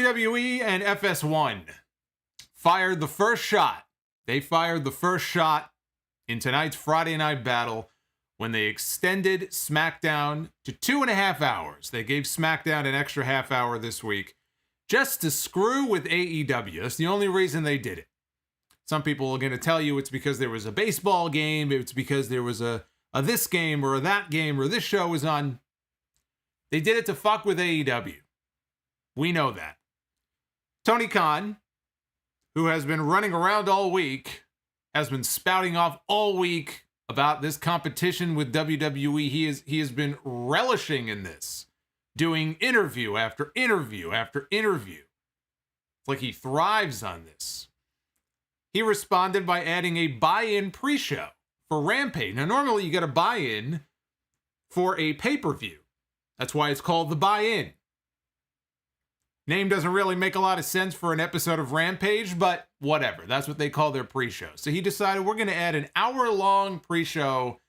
WWE and FS1 fired the first shot. They fired the first shot in tonight's Friday Night Battle when they extended SmackDown to 2.5 hours. They gave SmackDown an extra half hour this week just to screw with AEW. That's the only reason they did it. Some people are going to tell you it's because there was a baseball game, it's because there was a this game or a that game or this show was on. They did it to fuck with AEW. We know that. Tony Khan, who has been running around all week, has been spouting off all week about this competition with WWE. He has been relishing in this, doing interview after interview after interview. It's like he thrives on this. He responded by adding a buy-in pre-show for Rampage. Now, normally you get a buy-in for a pay-per-view. That's why it's called the buy-in. Name doesn't really make a lot of sense for an episode of Rampage, but whatever. That's what they call their pre-show. So he decided we're going to add an hour-long pre-show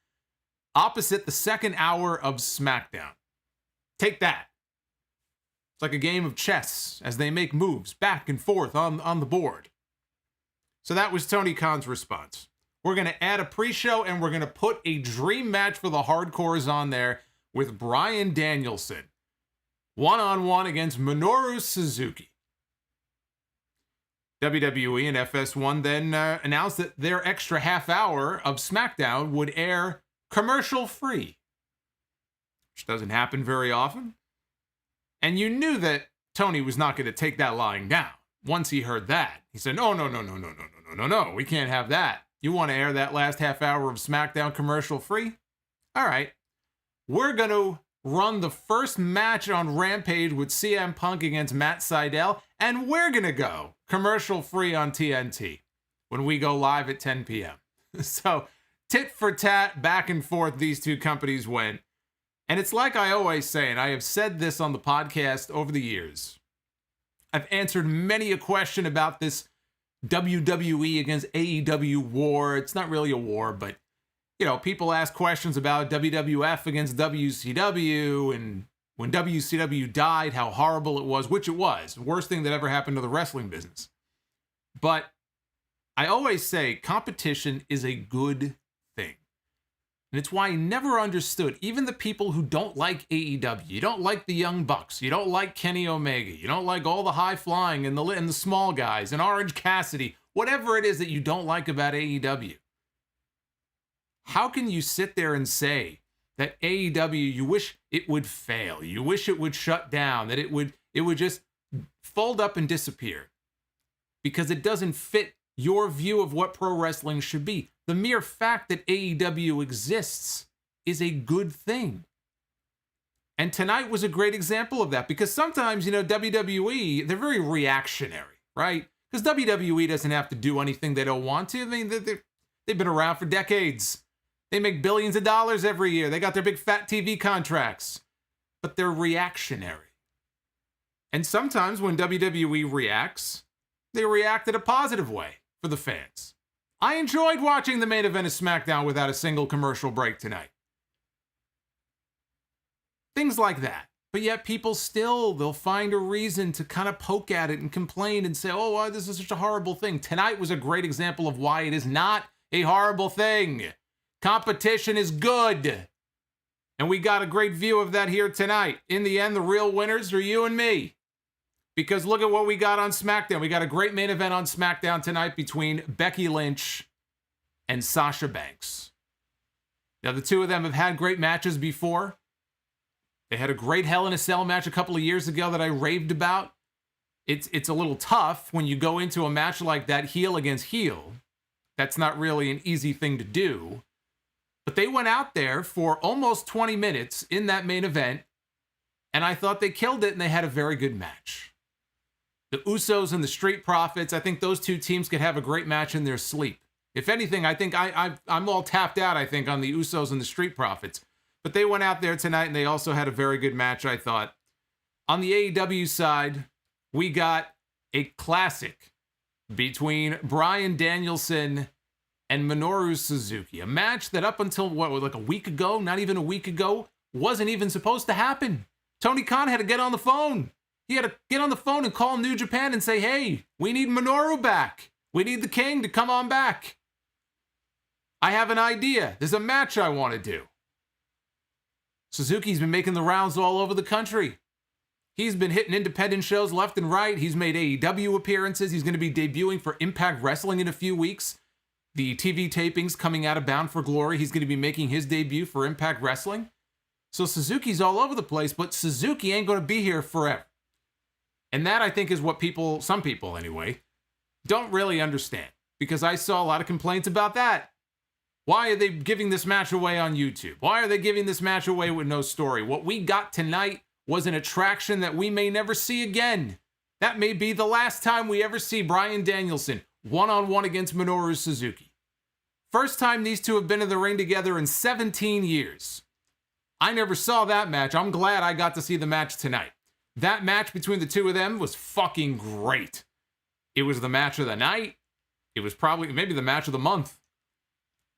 opposite the second hour of SmackDown. Take that. It's like a game of chess as they make moves back and forth on the board. So that was Tony Khan's response. We're going to add a pre-show and we're going to put a dream match for the hardcores on there with Bryan Danielson. One-on-one against Minoru Suzuki. WWE and FS1 then announced that their extra half hour of SmackDown would air commercial-free, which doesn't happen very often. And you knew that Tony was not going to take that lying down. Once he heard that, he said, no, we can't have that. You want to air that last half hour of SmackDown commercial-free? All right. We're going to run the first match on Rampage with CM Punk against Matt Cydel, and we're going to go commercial-free on TNT when we go live at 10 p.m. So, tit for tat, back and forth, these two companies went. And it's like I always say, and I have said this on the podcast over the years, I've answered many a question about this WWE against AEW war. It's not really a war, but you know, people ask questions about WWF against WCW, and when WCW died, how horrible it was, which it was. Worst thing that ever happened to the wrestling business. But I always say competition is a good thing. And it's why I never understood, even the people who don't like AEW, you don't like the Young Bucks, you don't like Kenny Omega, you don't like all the high flying and the small guys and Orange Cassidy, whatever it is that you don't like about AEW. How can you sit there and say that AEW, you wish it would fail, you wish it would shut down, that it would just fold up and disappear because it doesn't fit your view of what pro wrestling should be? The mere fact that AEW exists is a good thing. And tonight was a great example of that because sometimes, you know, WWE, they're very reactionary, right? Because WWE doesn't have to do anything they don't want to. I mean, they've been around for decades. They make billions of dollars every year. They got their big fat TV contracts. But they're reactionary. And sometimes when WWE reacts, they react in a positive way for the fans. I enjoyed watching the main event of SmackDown without a single commercial break tonight. Things like that. But yet people still, they'll find a reason to kind of poke at it and complain and say, oh, why this is such a horrible thing. Tonight was a great example of why it is not a horrible thing. Competition is good. And we got a great view of that here tonight. In the end, the real winners are you and me. Because look at what we got on SmackDown. We got a great main event on SmackDown tonight between Becky Lynch and Sasha Banks. Now, the two of them have had great matches before. They had a great Hell in a Cell match a couple of years ago that I raved about. It's a little tough when you go into a match like that, heel against heel. That's not really an easy thing to do. But they went out there for almost 20 minutes in that main event, and I thought they killed it, and they had a very good match. The Usos and the Street Profits, I think those two teams could have a great match in their sleep. If anything, I think I'm all tapped out, I think, on the Usos and the Street Profits. But they went out there tonight, and they also had a very good match, I thought. On the AEW side, we got a classic between Bryan Danielson and Minoru Suzuki. A match that up until, like a week ago, not even a week ago, wasn't even supposed to happen. Tony Khan had to get on the phone. He had to get on the phone and call New Japan and say, hey, we need Minoru back. We need the King to come on back. I have an idea. There's a match I want to do. Suzuki's been making the rounds all over the country. He's been hitting independent shows left and right. He's made AEW appearances. He's going to be debuting for Impact Wrestling in a few weeks. The TV tapings coming out of Bound for Glory. He's going to be making his debut for Impact Wrestling. So Suzuki's all over the place, but Suzuki ain't going to be here forever. And that, I think, is what some people anyway, don't really understand. Because I saw a lot of complaints about that. Why are they giving this match away on YouTube? Why are they giving this match away with no story? What we got tonight was an attraction that we may never see again. That may be the last time we ever see Bryan Danielson one-on-one against Minoru Suzuki. First time these two have been in the ring together in 17 years. I never saw that match. I'm glad I got to see the match tonight. That match between the two of them was fucking great. It was the match of the night. It was probably maybe the match of the month.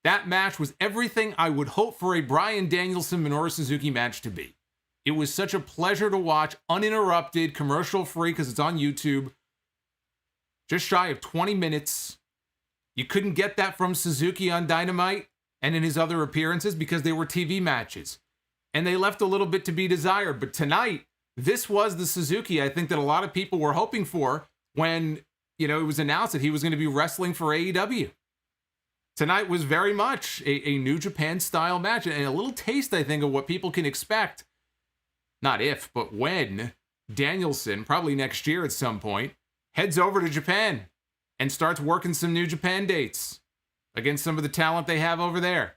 That match was everything I would hope for a Bryan Danielson-Minoru Suzuki match to be. It was such a pleasure to watch, uninterrupted, commercial-free because it's on YouTube. Just shy of 20 minutes. You couldn't get that from Suzuki on Dynamite and in his other appearances because they were TV matches. And they left a little bit to be desired. But tonight, this was the Suzuki I think that a lot of people were hoping for when, it was announced that he was going to be wrestling for AEW. Tonight was very much a New Japan-style match and a little taste, I think, of what people can expect. Not if, but when Danielson, probably next year at some point, heads over to Japan and starts working some New Japan dates against some of the talent they have over there.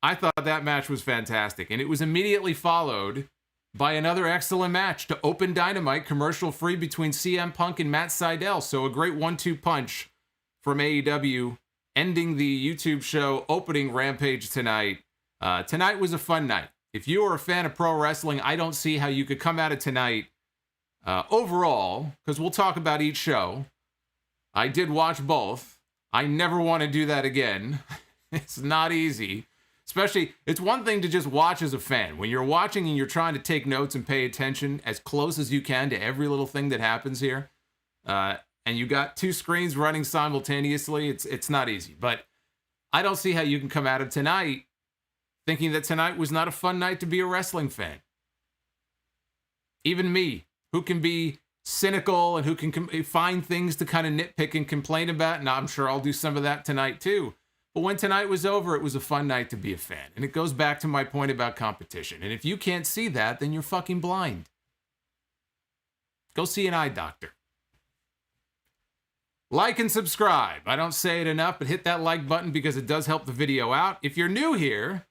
I thought that match was fantastic, and it was immediately followed by another excellent match to open Dynamite commercial-free between CM Punk and Matt Sydel. So a great 1-2 punch from AEW, ending the YouTube show, opening Rampage tonight. Tonight was a fun night. If you are a fan of pro wrestling, I don't see how you could come out of tonight overall, because we'll talk about each show. I did watch both. I never want to do that again. It's not easy. Especially, it's one thing to just watch as a fan. When you're watching and you're trying to take notes and pay attention as close as you can to every little thing that happens here, and you got two screens running simultaneously, it's not easy. But I don't see how you can come out of tonight thinking that tonight was not a fun night to be a wrestling fan. Even me, who can be cynical and who can find things to kind of nitpick and complain about, and I'm sure I'll do some of that tonight too. But when tonight was over, it was a fun night to be a fan. And it goes back to my point about competition. And if you can't see that, then you're fucking blind. Go see an eye doctor. Like and subscribe. I don't say it enough, but hit that like button because it does help the video out. If you're new here,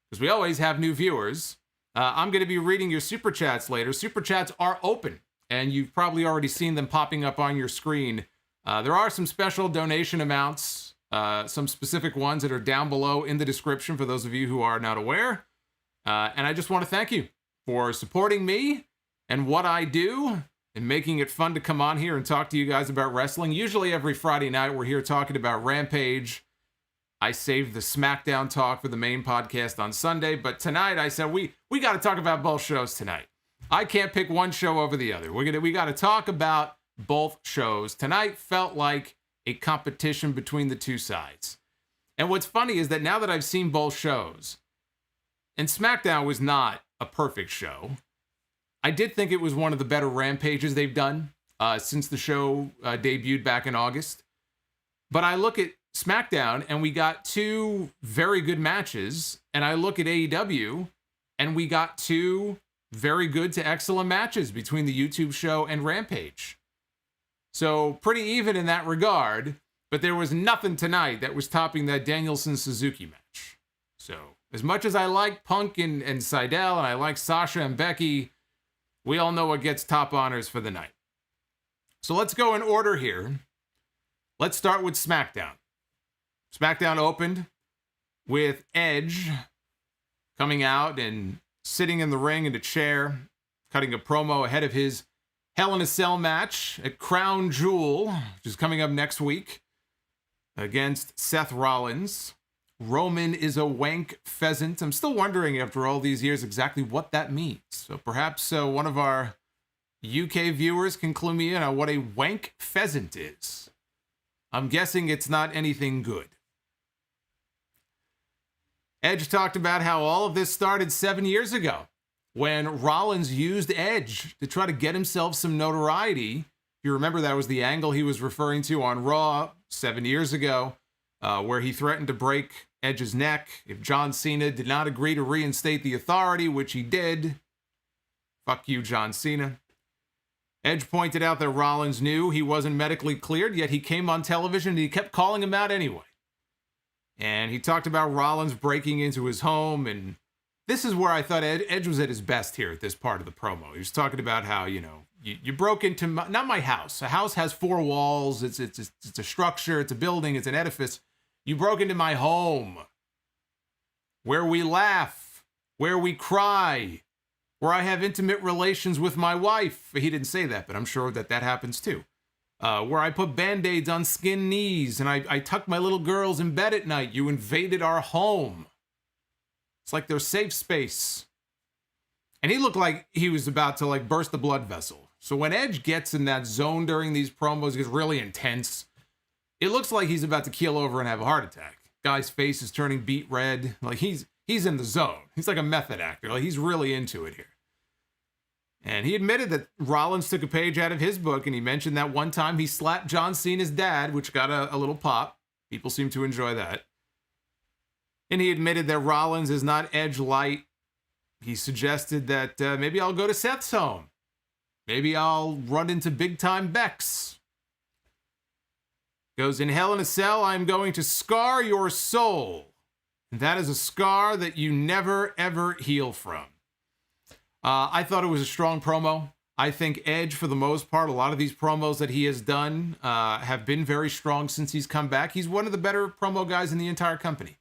because we always have new viewers, I'm going to be reading your Super Chats later. Super Chats are open, and you've probably already seen them popping up on your screen. There are some special donation amounts, some specific ones that are down below in the description for those of you who are not aware. And I just want to thank you for supporting me and what I do and making it fun to come on here and talk to you guys about wrestling. Usually every Friday night we're here talking about Rampage. I saved the SmackDown talk for the main podcast on Sunday, but tonight I said we got to talk about both shows tonight. I can't pick one show over the other. We got to talk about both shows. Tonight felt like a competition between the two sides. And what's funny is that now that I've seen both shows, and SmackDown was not a perfect show, I did think it was one of the better Rampages they've done since the show debuted back in August. But I look at SmackDown and we got two very good matches, and I look at AEW and we got two very good to excellent matches between the YouTube show and Rampage. So pretty even in that regard, but there was nothing tonight that was topping that Danielson-Suzuki match. So as much as I like Punk and Cydel, and I like Sasha and Becky, we all know what gets top honors for the night. So let's go in order here. Let's start with SmackDown. SmackDown opened with Edge coming out and sitting in the ring in a chair, cutting a promo ahead of his Hell in a Cell match at Crown Jewel, which is coming up next week, against Seth Rollins. Roman is a wank pheasant. I'm still wondering after all these years exactly what that means. So perhaps one of our UK viewers can clue me in on what a wank pheasant is. I'm guessing it's not anything good. Edge talked about how all of this started 7 years ago when Rollins used Edge to try to get himself some notoriety. If you remember, that was the angle he was referring to on Raw 7 years ago, where he threatened to break Edge's neck if John Cena did not agree to reinstate the authority, which he did. Fuck you, John Cena. Edge pointed out that Rollins knew he wasn't medically cleared, yet he came on television and he kept calling him out anyway. And he talked about Rollins breaking into his home, and this is where I thought Edge was at his best here at this part of the promo. He was talking about how, you broke into not my house. A house has four walls. It's a structure. It's a building. It's an edifice. You broke into my home, where we laugh, where we cry, where I have intimate relations with my wife. He didn't say that, but I'm sure that happens too. Where I put Band-Aids on skinned knees and I tuck my little girls in bed at night. You invaded our home. It's like their safe space. And he looked like he was about to burst the blood vessel. So when Edge gets in that zone during these promos, it gets really intense. It looks like he's about to keel over and have a heart attack. Guy's face is turning beet red. He's in the zone. He's like a method actor. He's really into it here. And he admitted that Rollins took a page out of his book, and he mentioned that one time he slapped John Cena's dad, which got a little pop. People seem to enjoy that. And he admitted that Rollins is not Edge light. He suggested that maybe I'll go to Seth's home. Maybe I'll run into big-time Bex. Goes, in Hell in a Cell, I'm going to scar your soul. And that is a scar that you never, ever heal from. I thought it was a strong promo. I think Edge, for the most part, a lot of these promos that he has done have been very strong since he's come back. He's one of the better promo guys in the entire company.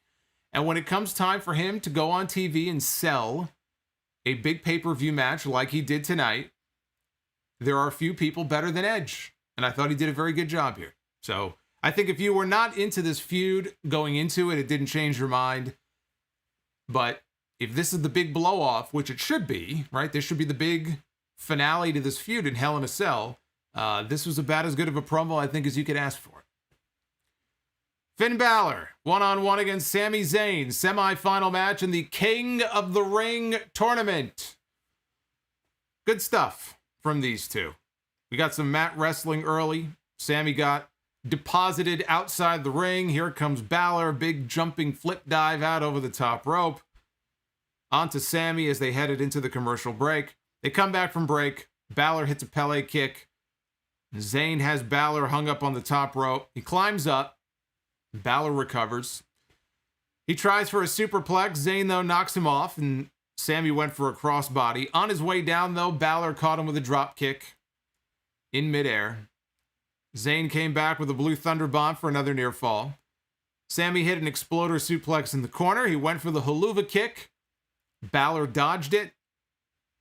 And when it comes time for him to go on TV and sell a big pay-per-view match like he did tonight, there are a few people better than Edge. And I thought he did a very good job here. So I think if you were not into this feud going into it, it didn't change your mind. But if this is the big blow-off, which it should be, right? This should be the big finale to this feud in Hell in a Cell. This was about as good of a promo, I think, as you could ask for. Finn Balor, one-on-one against Sami Zayn, semifinal match in the King of the Ring tournament. Good stuff from these two. We got some mat wrestling early. Sami got deposited outside the ring. Here comes Balor, big jumping flip dive out over the top rope. Onto Sami as they headed into the commercial break. They come back from break. Balor hits a Pele kick. Zayn has Balor hung up on the top rope. He climbs up. Balor recovers. He tries for a superplex. Zayn, though, knocks him off, and Sami went for a crossbody. On his way down, though, Balor caught him with a drop kick in midair. Zayn came back with a Blue Thunder Bomb for another near fall. Sami hit an exploder suplex in the corner. He went for the haluva kick. Balor dodged it,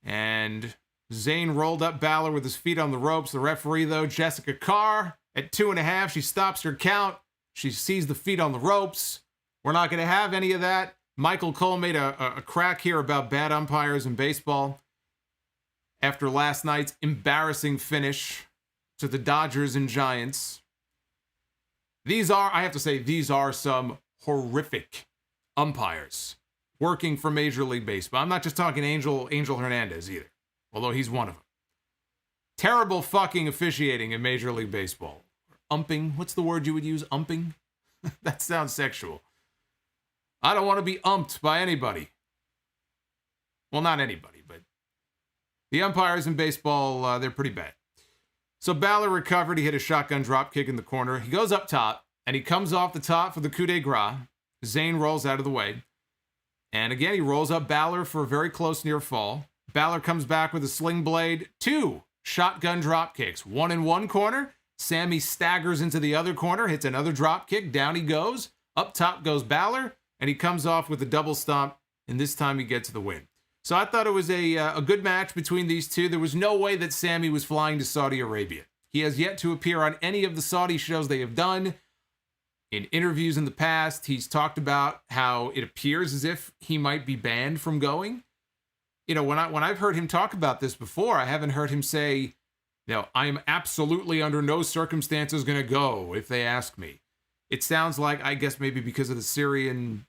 and Zayn rolled up Balor with his feet on the ropes. The referee, though, Jessica Carr, at 2.5, she stops her count. She sees the feet on the ropes. We're not going to have any of that. Michael Cole made a crack here about bad umpires in baseball after last night's embarrassing finish to the Dodgers and Giants. I have to say, these are some horrific umpires working for Major League Baseball. I'm not just talking Angel Hernandez either, although he's one of them. Terrible fucking officiating in Major League Baseball. Umping, what's the word you would use? Umping? That sounds sexual. I don't want to be umped by anybody. Well, not anybody, but the umpires in baseball, they're pretty bad. So Balor recovered. He hit a shotgun drop kick in the corner. He goes up top, and he comes off the top for the coup de grace. Zayn rolls out of the way. And again, he rolls up Balor for a very close near fall. Balor comes back with a sling blade. 2 shotgun drop kicks. 1 in one corner. Sami staggers into the other corner, hits another drop kick. Down he goes. Up top goes Balor, and he comes off with a double stomp, and this time he gets the win. So I thought it was a good match between these two. There was no way that Sami was flying to Saudi Arabia. He has yet to appear on any of the Saudi shows they have done. In interviews in the past, he's talked about how it appears as if he might be banned from going. when I've heard him talk about this before, I haven't heard him say, I am absolutely under no circumstances going to go if they ask me. It sounds like, I guess maybe because of the Syrian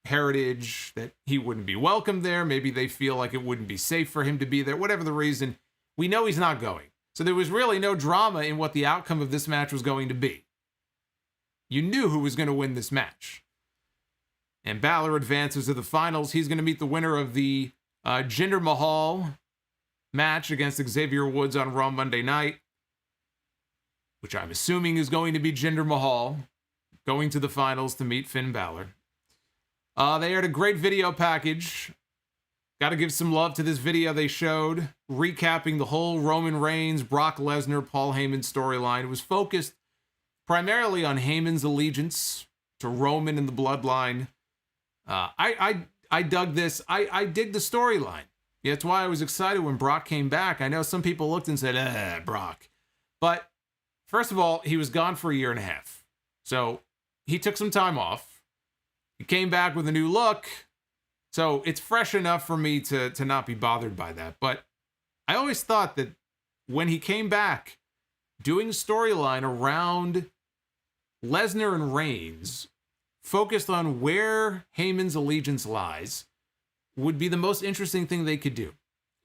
heritage, that he wouldn't be welcome there. Maybe they feel like it wouldn't be safe for him to be there. Whatever the reason, we know he's not going. So there was really no drama in what the outcome of this match was going to be. You knew who was going to win this match. And Balor advances to the finals. He's going to meet the winner of the Jinder Mahal match against Xavier Woods on Raw Monday night, which I'm assuming is going to be Jinder Mahal going to the finals to meet Finn Balor. They aired a great video package. Got to give some love to this video they showed, recapping the whole Roman Reigns, Brock Lesnar, Paul Heyman storyline. It was focused primarily on Heyman's allegiance to Roman and the bloodline. I dug this. I dig the storyline. Yeah, that's why I was excited when Brock came back. I know some people looked and said, Brock. But first of all, he was gone for a year and a half. So he took some time off. He came back with a new look. So it's fresh enough for me to not be bothered by that. But I always thought that when he came back, doing a storyline around Lesnar and Reigns, focused on where Heyman's allegiance lies, would be the most interesting thing they could do,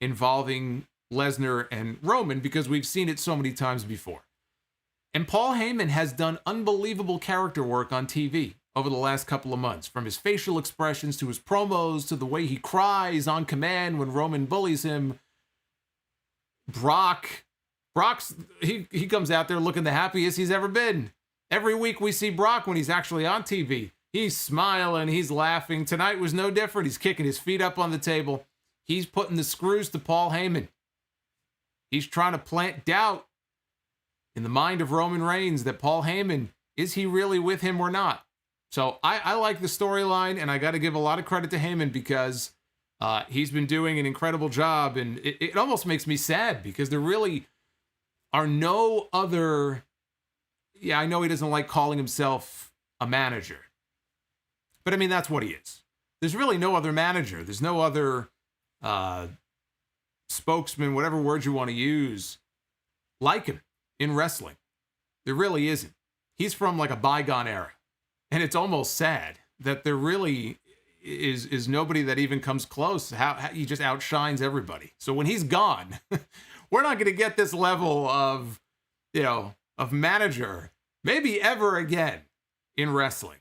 involving Lesnar and Roman, because we've seen it so many times before. And Paul Heyman has done unbelievable character work on TV over the last couple of months, from his facial expressions to his promos to the way he cries on command when Roman bullies him. Brock's he comes out there looking the happiest he's ever been. Every week we see Brock when he's actually on TV. He's smiling, he's laughing. Tonight was no different. He's kicking his feet up on the table. He's putting the screws to Paul Heyman. He's trying to plant doubt in the mind of Roman Reigns that Paul Heyman, is he really with him or not? So I like the storyline, and I got to give a lot of credit to Heyman because he's been doing an incredible job, and it almost makes me sad because there really are no other... Yeah, I know he doesn't like calling himself a manager, but I mean, that's what he is. There's really no other manager. There's no other spokesman, whatever words you want to use, like him in wrestling. There really isn't. He's from like a bygone era. And it's almost sad that there really is nobody that even comes close. How he just outshines everybody. So when he's gone, we're not going to get this level of, of manager, maybe ever again in wrestling.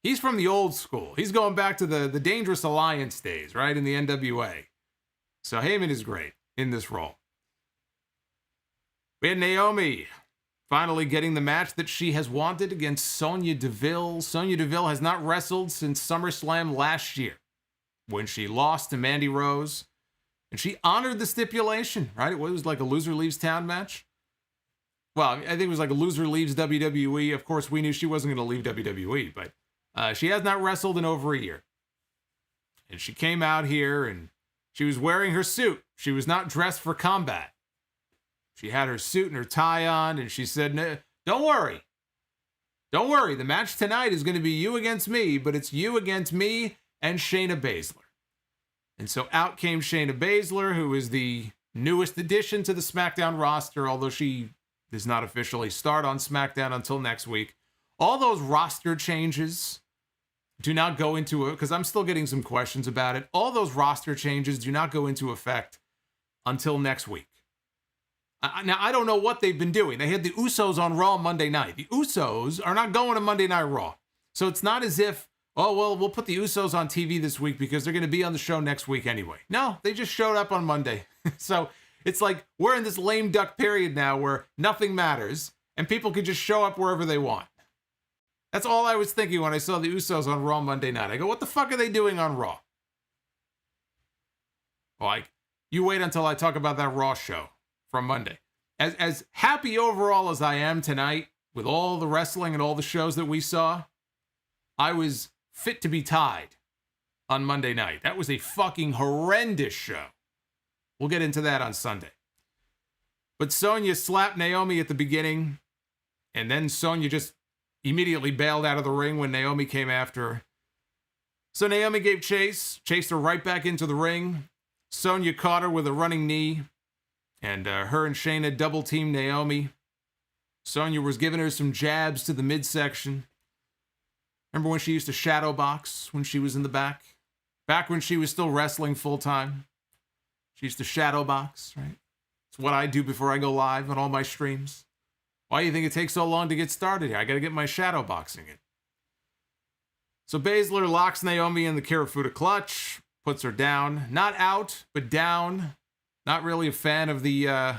He's from the old school. He's going back to the Dangerous Alliance days, right, in the NWA. So Heyman is great in this role. We had Naomi finally getting the match that she has wanted against Sonya Deville. Sonya Deville has not wrestled since SummerSlam last year when she lost to Mandy Rose. And she honored the stipulation, right? It was like a loser leaves town match. Well, I think it was like a loser leaves WWE. Of course, we knew she wasn't going to leave WWE, but she has not wrestled in over a year. And she came out here and she was wearing her suit. She was not dressed for combat. She had her suit and her tie on, and she said, no, don't worry. Don't worry. The match tonight is going to be you against me, but it's you against me and Shayna Baszler. And so out came Shayna Baszler, who is the newest addition to the SmackDown roster, although she does not officially start on SmackDown until next week. All those roster changes do not go into it, because I'm still getting some questions about it. All those roster changes do not go into effect until next week. Now, I don't know what they've been doing. They had the Usos on Raw Monday night. The Usos are not going to Monday Night Raw. So it's not as if, oh, well, we'll put the Usos on TV this week because they're going to be on the show next week anyway. No, they just showed up on Monday. So it's like we're in this lame duck period now where nothing matters and people can just show up wherever they want. That's all I was thinking when I saw the Usos on Raw Monday night. I go, what the fuck are they doing on Raw? Like, you wait until I talk about that Raw show from Monday. As happy overall as I am tonight with all the wrestling and all the shows that we saw, I was fit to be tied on Monday night. That was a fucking horrendous show. We'll get into that on Sunday. But Sonya slapped Naomi at the beginning, and then Sonya just immediately bailed out of the ring when Naomi came after her. So Naomi gave chase, chased her right back into the ring. Sonya caught her with a running knee, and her and Shayna double-teamed Naomi. Sonya was giving her some jabs to the midsection. Remember when she used to shadow box when she was in the back? Back when she was still wrestling full-time. She used to shadow box, right? It's what I do before I go live on all my streams. Why do you think it takes so long to get started here? I got to get my shadow boxing in. So Baszler locks Naomi in the Kirifuda clutch, puts her down. Not out, but down. Not really a fan of the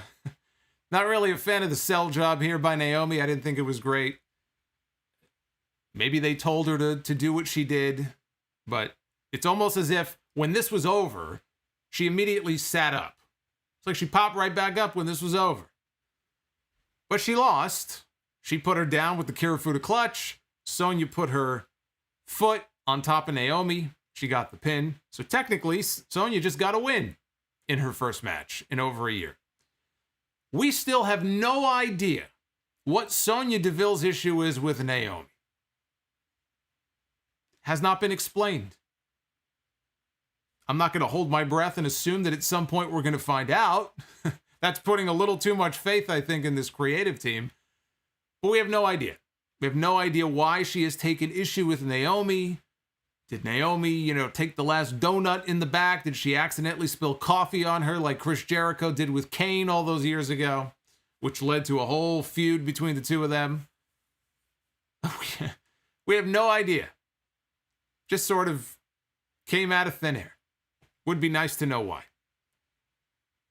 sell job here by Naomi. I didn't think it was great. Maybe they told her to do what she did, but it's almost as if when this was over, she immediately sat up. It's like she popped right back up when this was over. But she lost. She put her down with the Kirifuda clutch. Sonya put her foot on top of Naomi. She got the pin. So technically, Sonya just got a win in her first match in over a year. We still have no idea what Sonya Deville's issue is with Naomi. Has not been explained. I'm not going to hold my breath and assume that at some point we're going to find out. That's putting a little too much faith, I think, in this creative team. But we have no idea. We have no idea why she has taken issue with Naomi. Did Naomi, take the last donut in the back? Did she accidentally spill coffee on her like Chris Jericho did with Kane all those years ago, which led to a whole feud between the two of them? We have no idea. Just sort of came out of thin air. Would be nice to know why.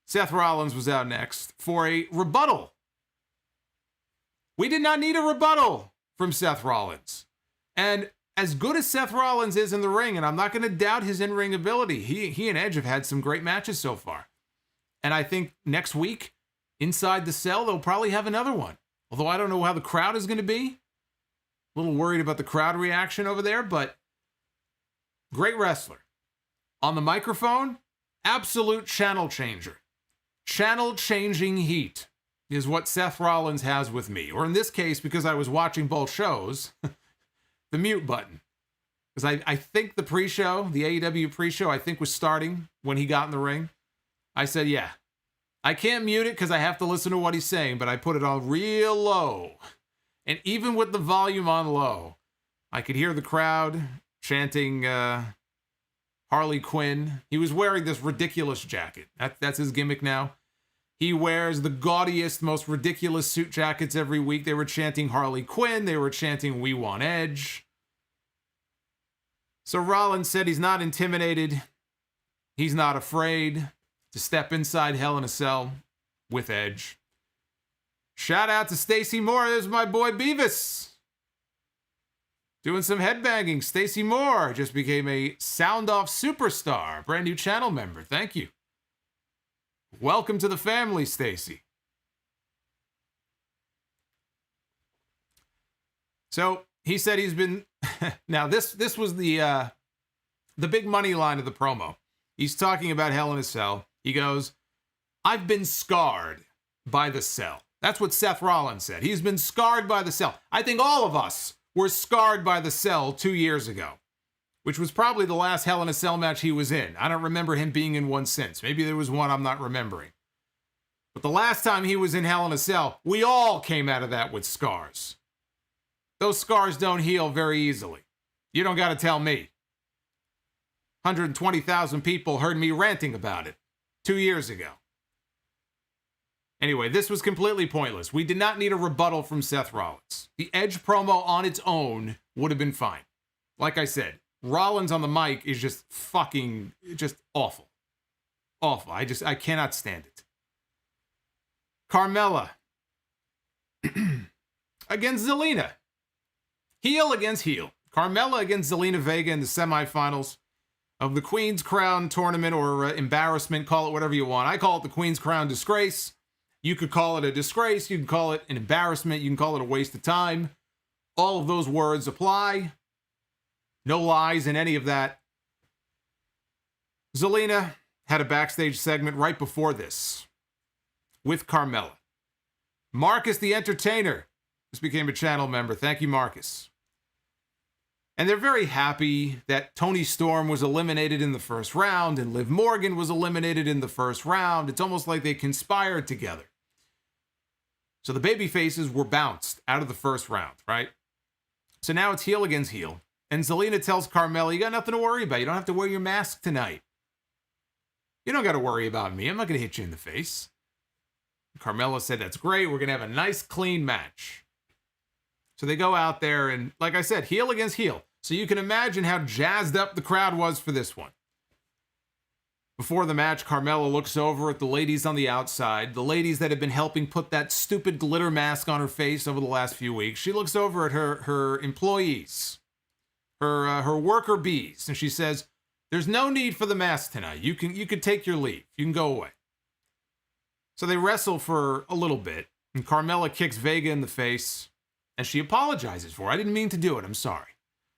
Seth Rollins was out next for a rebuttal. We did not need a rebuttal from Seth Rollins. And as good as Seth Rollins is in the ring, and I'm not going to doubt his in-ring ability, he and Edge have had some great matches so far. And I think next week, inside the cell, they'll probably have another one. Although I don't know how the crowd is going to be. A little worried about the crowd reaction over there, but great wrestler. On the microphone, absolute channel changer. Channel changing heat is what Seth Rollins has with me. Or in this case, because I was watching both shows, the mute button. Because I think the pre-show, the AEW pre-show, I think was starting when he got in the ring. I said, yeah, I can't mute it because I have to listen to what he's saying, but I put it on real low. And even with the volume on low, I could hear the crowd chanting Harley Quinn. He was wearing this ridiculous jacket. That's his gimmick now. He wears the gaudiest, most ridiculous suit jackets every week. They were chanting Harley Quinn. They were chanting We Want Edge. So Rollins said he's not intimidated. He's not afraid to step inside Hell in a Cell with Edge. Shout out to Stacy Moore. There's my boy Beavis. Doing some headbanging. Stacy Moore just became a Sound Off superstar. Brand new channel member. Thank you. Welcome to the family, Stacy. So he said he's been... Now, this was the big money line of the promo. He's talking about Hell in a Cell. He goes, I've been scarred by the cell. That's what Seth Rollins said. He's been scarred by the cell. I think all of us were scarred by the cell 2 years ago, which was probably the last Hell in a Cell match he was in. I don't remember him being in one since. Maybe there was one I'm not remembering. But the last time he was in Hell in a Cell, we all came out of that with scars. Those scars don't heal very easily. You don't got to tell me. 120,000 people heard me ranting about it 2 years ago. Anyway, this was completely pointless. We did not need a rebuttal from Seth Rollins. The Edge promo on its own would have been fine. Like I said, Rollins on the mic is just awful. Awful. I cannot stand it. Carmella against Zelina. Heel against heel. Carmella against Zelina Vega in the semifinals of the Queen's Crown tournament or embarrassment. Call it whatever you want. I call it the Queen's Crown disgrace. You could call it a disgrace. You can call it an embarrassment. You can call it a waste of time. All of those words apply. No lies in any of that. Zelina had a backstage segment right before this with Carmella. Marcus the Entertainer just became a channel member. Thank you, Marcus. And they're very happy that Toni Storm was eliminated in the first round and Liv Morgan was eliminated in the first round. It's almost like they conspired together. So the baby faces were bounced out of the first round, right? So now it's heel against heel. And Zelina tells Carmella, you got nothing to worry about. You don't have to wear your mask tonight. You don't got to worry about me. I'm not going to hit you in the face. Carmella said, that's great. We're going to have a nice, clean match. So they go out there and, like I said, heel against heel. So you can imagine how jazzed up the crowd was for this one. Before the match, Carmella looks over at the ladies on the outside, the ladies that have been helping put that stupid glitter mask on her face over the last few weeks. She looks over at her employees, her worker bees, and she says, there's no need for the mask tonight. You can take your leave. You can go away. So they wrestle for a little bit, and Carmella kicks Vega in the face, and she apologizes for it. I didn't mean to do it. I'm sorry.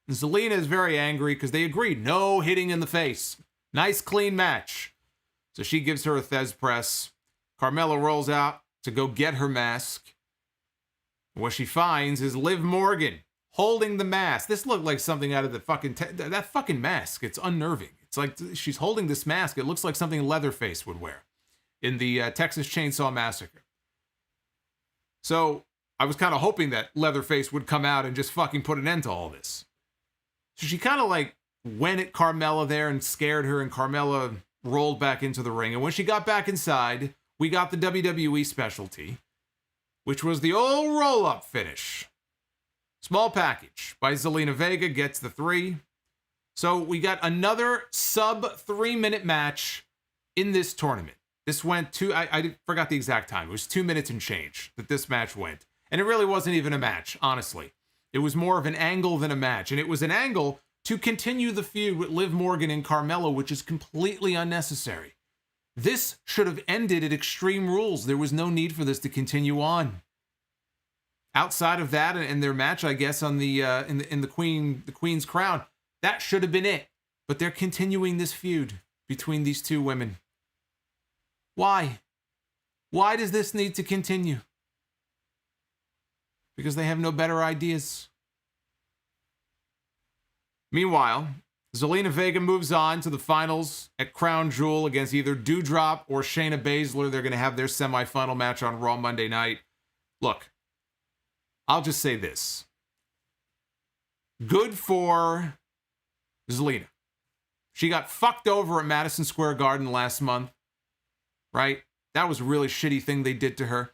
And Zelina is very angry because they agreed. No hitting in the face. Nice, clean match. So she gives her a Thez press. Carmella rolls out to go get her mask. What she finds is Liv Morgan holding the mask. This looked like something out of the that fucking mask. It's unnerving. It's like she's holding this mask. It looks like something Leatherface would wear in the Texas Chainsaw Massacre. So I was kind of hoping that Leatherface would come out and just fucking put an end to all this. So she kind of like went at Carmella there and scared her, and Carmella rolled back into the ring. And when she got back inside, we got the WWE specialty, which was the old roll-up finish. Small package by Zelina Vega gets the 3. So we got another sub 3-minute match in this tournament. This went I forgot the exact time. It was 2 minutes and change that this match went. And it really wasn't even a match, honestly. It was more of an angle than a match. And it was an angle to continue the feud with Liv Morgan and Carmella, which is completely unnecessary. This should have ended at Extreme Rules. There was no need for this to continue on. Outside of that and their match, I guess, on the Queen's Crown, that should have been it. But they're continuing this feud between these two women. Why? Why does this need to continue? Because they have no better ideas. Meanwhile, Zelina Vega moves on to the finals at Crown Jewel against either Doudrop or Shayna Baszler. They're going to have their semifinal match on Raw Monday night. Look, I'll just say this. Good for Zelina. She got fucked over at Madison Square Garden last month, right? That was a really shitty thing they did to her.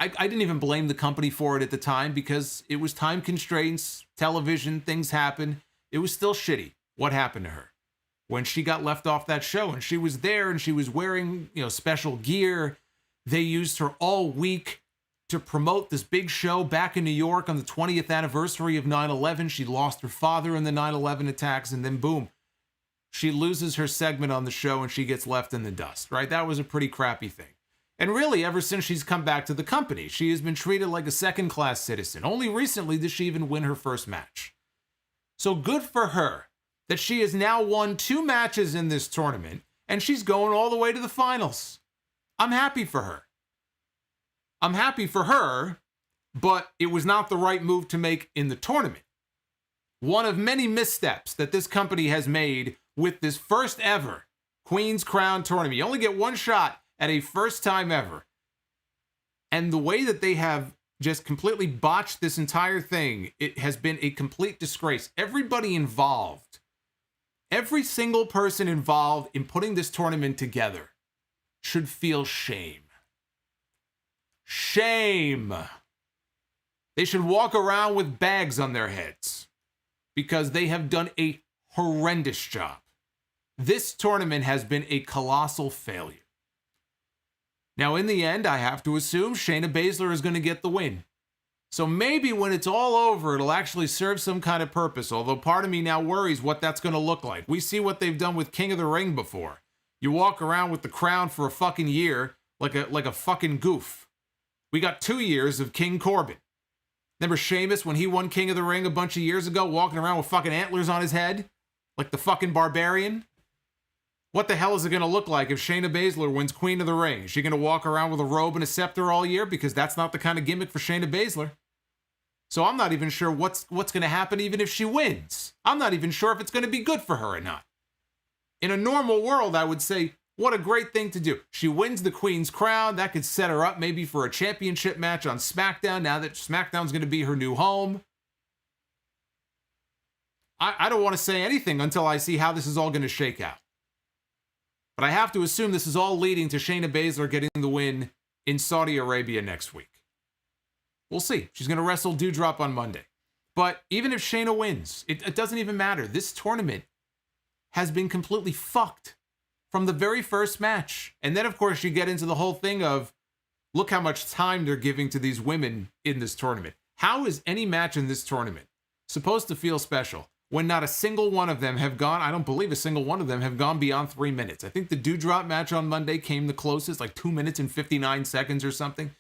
I didn't even blame the company for it at the time because it was time constraints, television, things happen. It was still shitty what happened to her when she got left off that show. And she was there and she was wearing, special gear. They used her all week to promote this big show back in New York on the 20th anniversary of 9/11. She lost her father in the 9/11 attacks, and then boom, she loses her segment on the show and she gets left in the dust, right? That was a pretty crappy thing. And really, ever since she's come back to the company, she has been treated like a second-class citizen. Only recently did she even win her first match. So good for her that she has now won 2 matches in this tournament, and she's going all the way to the finals. I'm happy for her. I'm happy for her, but it was not the right move to make in the tournament. One of many missteps that this company has made with this first ever Queen's Crown tournament. You only get one shot at a first time ever. And the way that they have just completely botched this entire thing, it has been a complete disgrace. Everybody involved, every single person involved in putting this tournament together should feel shame. Shame. They should walk around with bags on their heads because they have done a horrendous job. This tournament has been a colossal failure. Now, in the end, I have to assume Shayna Baszler is going to get the win. So maybe when it's all over, it'll actually serve some kind of purpose, although part of me now worries what that's going to look like. We see what they've done with King of the Ring before. You walk around with the crown for a fucking year like a fucking goof. We got 2 years of King Corbin. Remember Sheamus when he won King of the Ring a bunch of years ago, walking around with fucking antlers on his head? Like the fucking barbarian? What the hell is it going to look like if Shayna Baszler wins Queen of the Ring? Is she going to walk around with a robe and a scepter all year? Because that's not the kind of gimmick for Shayna Baszler. So I'm not even sure what's going to happen even if she wins. I'm not even sure if it's going to be good for her or not. In a normal world, I would say, what a great thing to do. She wins the Queen's Crown. That could set her up maybe for a championship match on SmackDown now that SmackDown's going to be her new home. I don't want to say anything until I see how this is all going to shake out. But I have to assume this is all leading to Shayna Baszler getting the win in Saudi Arabia next week. We'll see. She's going to wrestle Doudrop on Monday. But even if Shayna wins, it doesn't even matter. This tournament has been completely fucked from the very first match. And then, of course, you get into the whole thing of, look how much time they're giving to these women in this tournament. How is any match in this tournament supposed to feel special when not a single one of them have gone, I don't believe a single one of them have gone beyond 3 minutes. I think the Doudrop match on Monday came the closest, like 2 minutes and 59 seconds or something.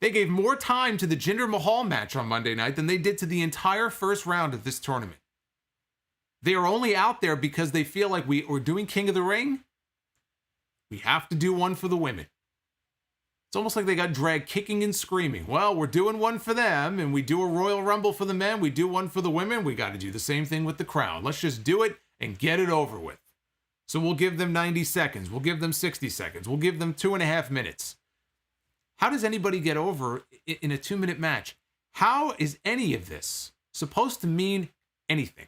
They gave more time to the Jinder Mahal match on Monday night than they did to the entire first round of this tournament. They are only out there because they feel like we're doing King of the Ring. We have to do one for the women. It's almost like they got dragged kicking and screaming. Well, we're doing one for them, and we do a Royal Rumble for the men. We do one for the women. We got to do the same thing with the Crown. Let's just do it and get it over with. So we'll give them 90 seconds. We'll give them 60 seconds. We'll give them 2.5 minutes. How does anybody get over in a 2-minute match? How is any of this supposed to mean anything?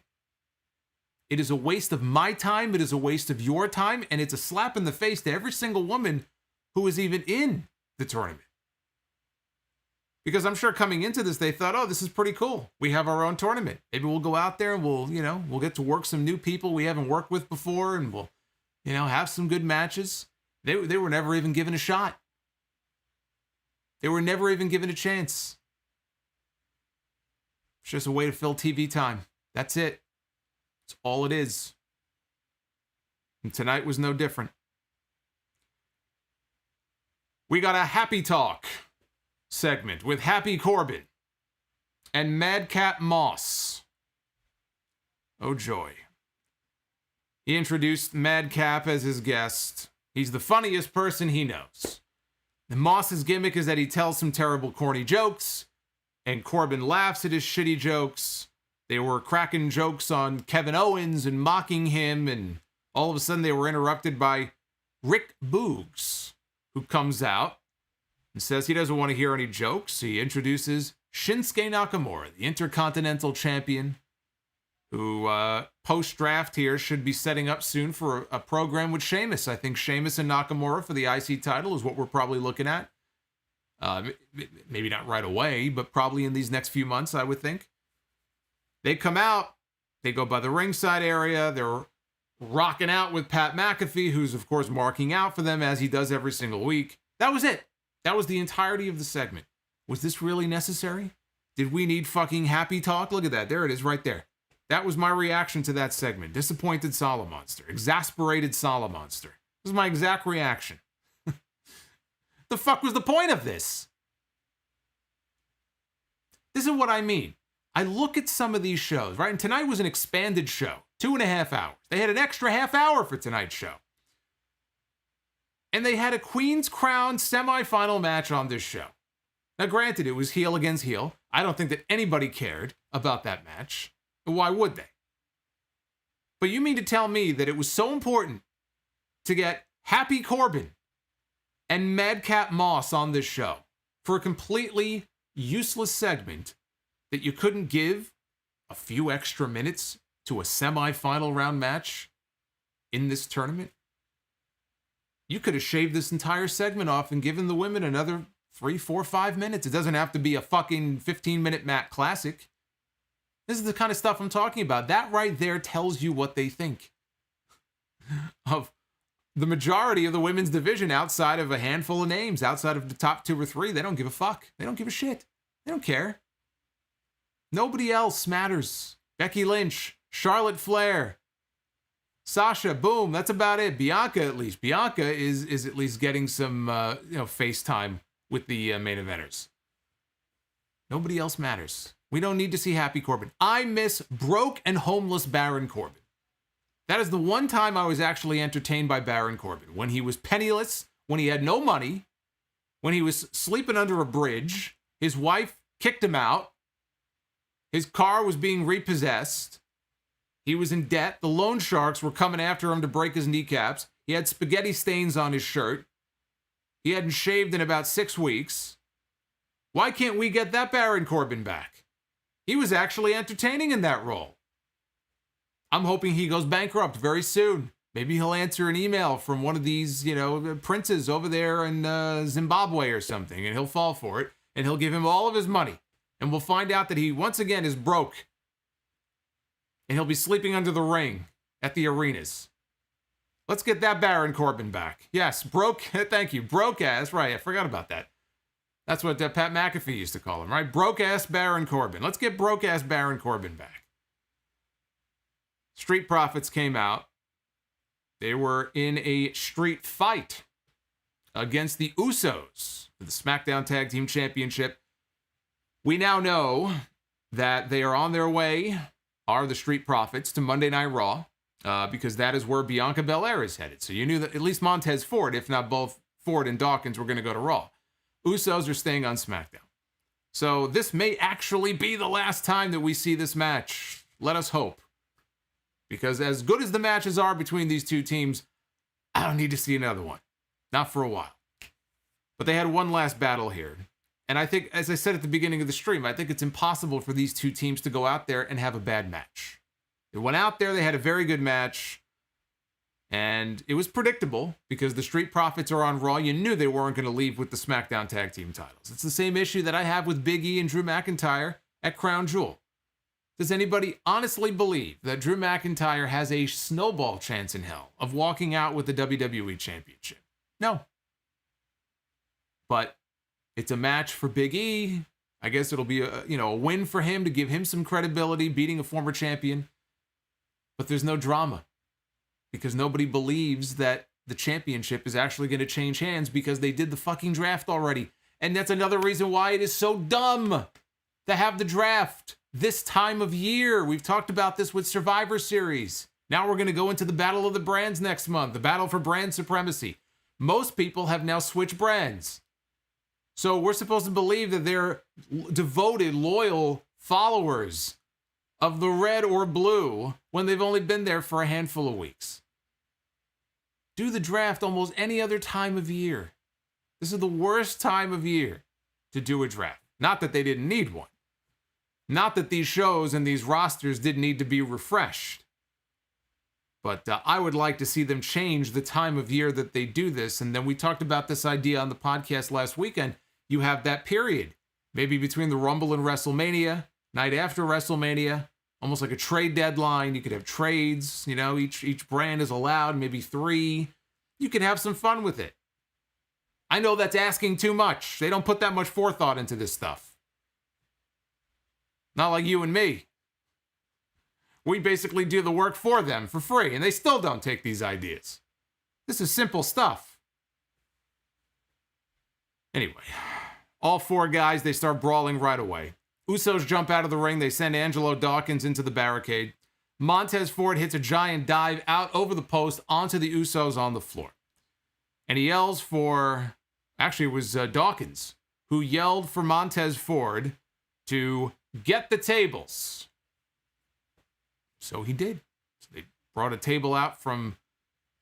It is a waste of my time. It is a waste of your time. And it's a slap in the face to every single woman who is even in the tournament. Because I'm sure coming into this, they thought, oh, this is pretty cool. We have our own tournament. Maybe we'll go out there and we'll get to work some new people we haven't worked with before, and we'll, have some good matches. They were never even given a shot. They were never even given a chance. It's just a way to fill TV time. That's it. That's all it is. And tonight was no different. We got a Happy Talk segment with Happy Corbin and Madcap Moss. Oh, joy. He introduced Madcap as his guest. He's the funniest person he knows. And Moss's gimmick is that he tells some terrible, corny jokes, and Corbin laughs at his shitty jokes. They were cracking jokes on Kevin Owens and mocking him, and all of a sudden they were interrupted by Rick Boogs, who comes out and says he doesn't want to hear any jokes. He introduces Shinsuke Nakamura, the Intercontinental Champion, who post-draft here should be setting up soon for a program with Sheamus. I think Sheamus and Nakamura for the IC title is what we're probably looking at. Maybe not right away, but probably in these next few months, I would think. They come out, they go by the ringside area, they're rocking out with Pat McAfee, who's of course marking out for them as he does every single week. That was it. That was the entirety of the segment. Was this really necessary? Did we need fucking Happy Talk? Look at that. There it is right there. That was my reaction to that segment. Disappointed Solomonster. Exasperated Solomonster. This is my exact reaction. The fuck was the point of this? This is what I mean. I look at some of these shows, right? And tonight was an expanded show. 2.5 hours. They had an extra half hour for tonight's show. And they had a Queen's Crown semifinal match on this show. Now, granted, it was heel against heel. I don't think that anybody cared about that match. Why would they? But you mean to tell me that it was so important to get Happy Corbin and Madcap Moss on this show for a completely useless segment that you couldn't give a few extra minutes to a semifinal round match in this tournament? You could have shaved this entire segment off and given the women another 3, 4, 5 minutes. It doesn't have to be a fucking 15-minute Matt Classic. This is the kind of stuff I'm talking about. That right there tells you what they think of the majority of the women's division outside of a handful of names, outside of the top 2 or 3. They don't give a fuck. They don't give a shit. They don't care. Nobody else matters. Becky Lynch, Charlotte Flair, Sasha, boom, that's about it. Bianca, at least. Bianca is at least getting some FaceTime with the main eventers. Nobody else matters. We don't need to see Happy Corbin. I miss broke and homeless Baron Corbin. That is the one time I was actually entertained by Baron Corbin. When he was penniless, when he had no money, when he was sleeping under a bridge, his wife kicked him out. His car was being repossessed. He was in debt. The loan sharks were coming after him to break his kneecaps. He had spaghetti stains on his shirt. He hadn't shaved in about 6 weeks. Why can't we get that Baron Corbin back? He was actually entertaining in that role. I'm hoping he goes bankrupt very soon. Maybe he'll answer an email from one of these, princes over there in Zimbabwe or something, and he'll fall for it, and he'll give him all of his money. And we'll find out that he, once again, is broke. And he'll be sleeping under the ring at the arenas. Let's get that Baron Corbin back. Yes, broke, thank you, broke ass, right, I forgot about that. That's what Pat McAfee used to call him, right? Broke ass Baron Corbin. Let's get broke ass Baron Corbin back. Street Profits came out. They were in a street fight against the Usos for the SmackDown Tag Team Championship. We now know that they are on their way, are the Street Profits, to Monday Night Raw, because that is where Bianca Belair is headed. So you knew that at least Montez Ford, if not both Ford and Dawkins, were going to go to Raw. Usos are staying on SmackDown. So this may actually be the last time that we see this match. Let us hope. Because as good as the matches are between these two teams, I don't need to see another one. Not for a while. But they had one last battle here. And I think, as I said at the beginning of the stream, I think it's impossible for these two teams to go out there and have a bad match. They went out there, they had a very good match. And it was predictable because the Street Profits are on Raw. You knew they weren't going to leave with the SmackDown Tag Team titles. It's the same issue that I have with Big E and Drew McIntyre at Crown Jewel. Does anybody honestly believe that Drew McIntyre has a snowball chance in hell of walking out with the WWE Championship? No. But it's a match for Big E. I guess it'll be a win for him to give him some credibility, beating a former champion. But there's no drama because nobody believes that the championship is actually going to change hands because they did the fucking draft already. And that's another reason why it is so dumb to have the draft this time of year. We've talked about this with Survivor Series. Now we're going to go into the Battle of the Brands next month, the battle for brand supremacy. Most people have now switched brands. So we're supposed to believe that they're devoted, loyal followers of the red or blue when they've only been there for a handful of weeks. Do the draft almost any other time of year. This is the worst time of year to do a draft. Not that they didn't need one. Not that these shows and these rosters didn't need to be refreshed. But I would like to see them change the time of year that they do this. And then we talked about this idea on the podcast last weekend. You have that period, maybe between the Rumble and WrestleMania, night after WrestleMania, almost like a trade deadline. You could have trades, each brand is allowed, maybe 3. You can have some fun with it. I know that's asking too much. They don't put that much forethought into this stuff. Not like you and me. We basically do the work for them for free, and they still don't take these ideas. This is simple stuff. Anyway, all 4 guys, they start brawling right away. Usos jump out of the ring. They send Angelo Dawkins into the barricade. Montez Ford hits a giant dive out over the post onto the Usos on the floor. And he yells for, actually it was Dawkins, who yelled for Montez Ford to get the tables. So he did. So they brought a table out from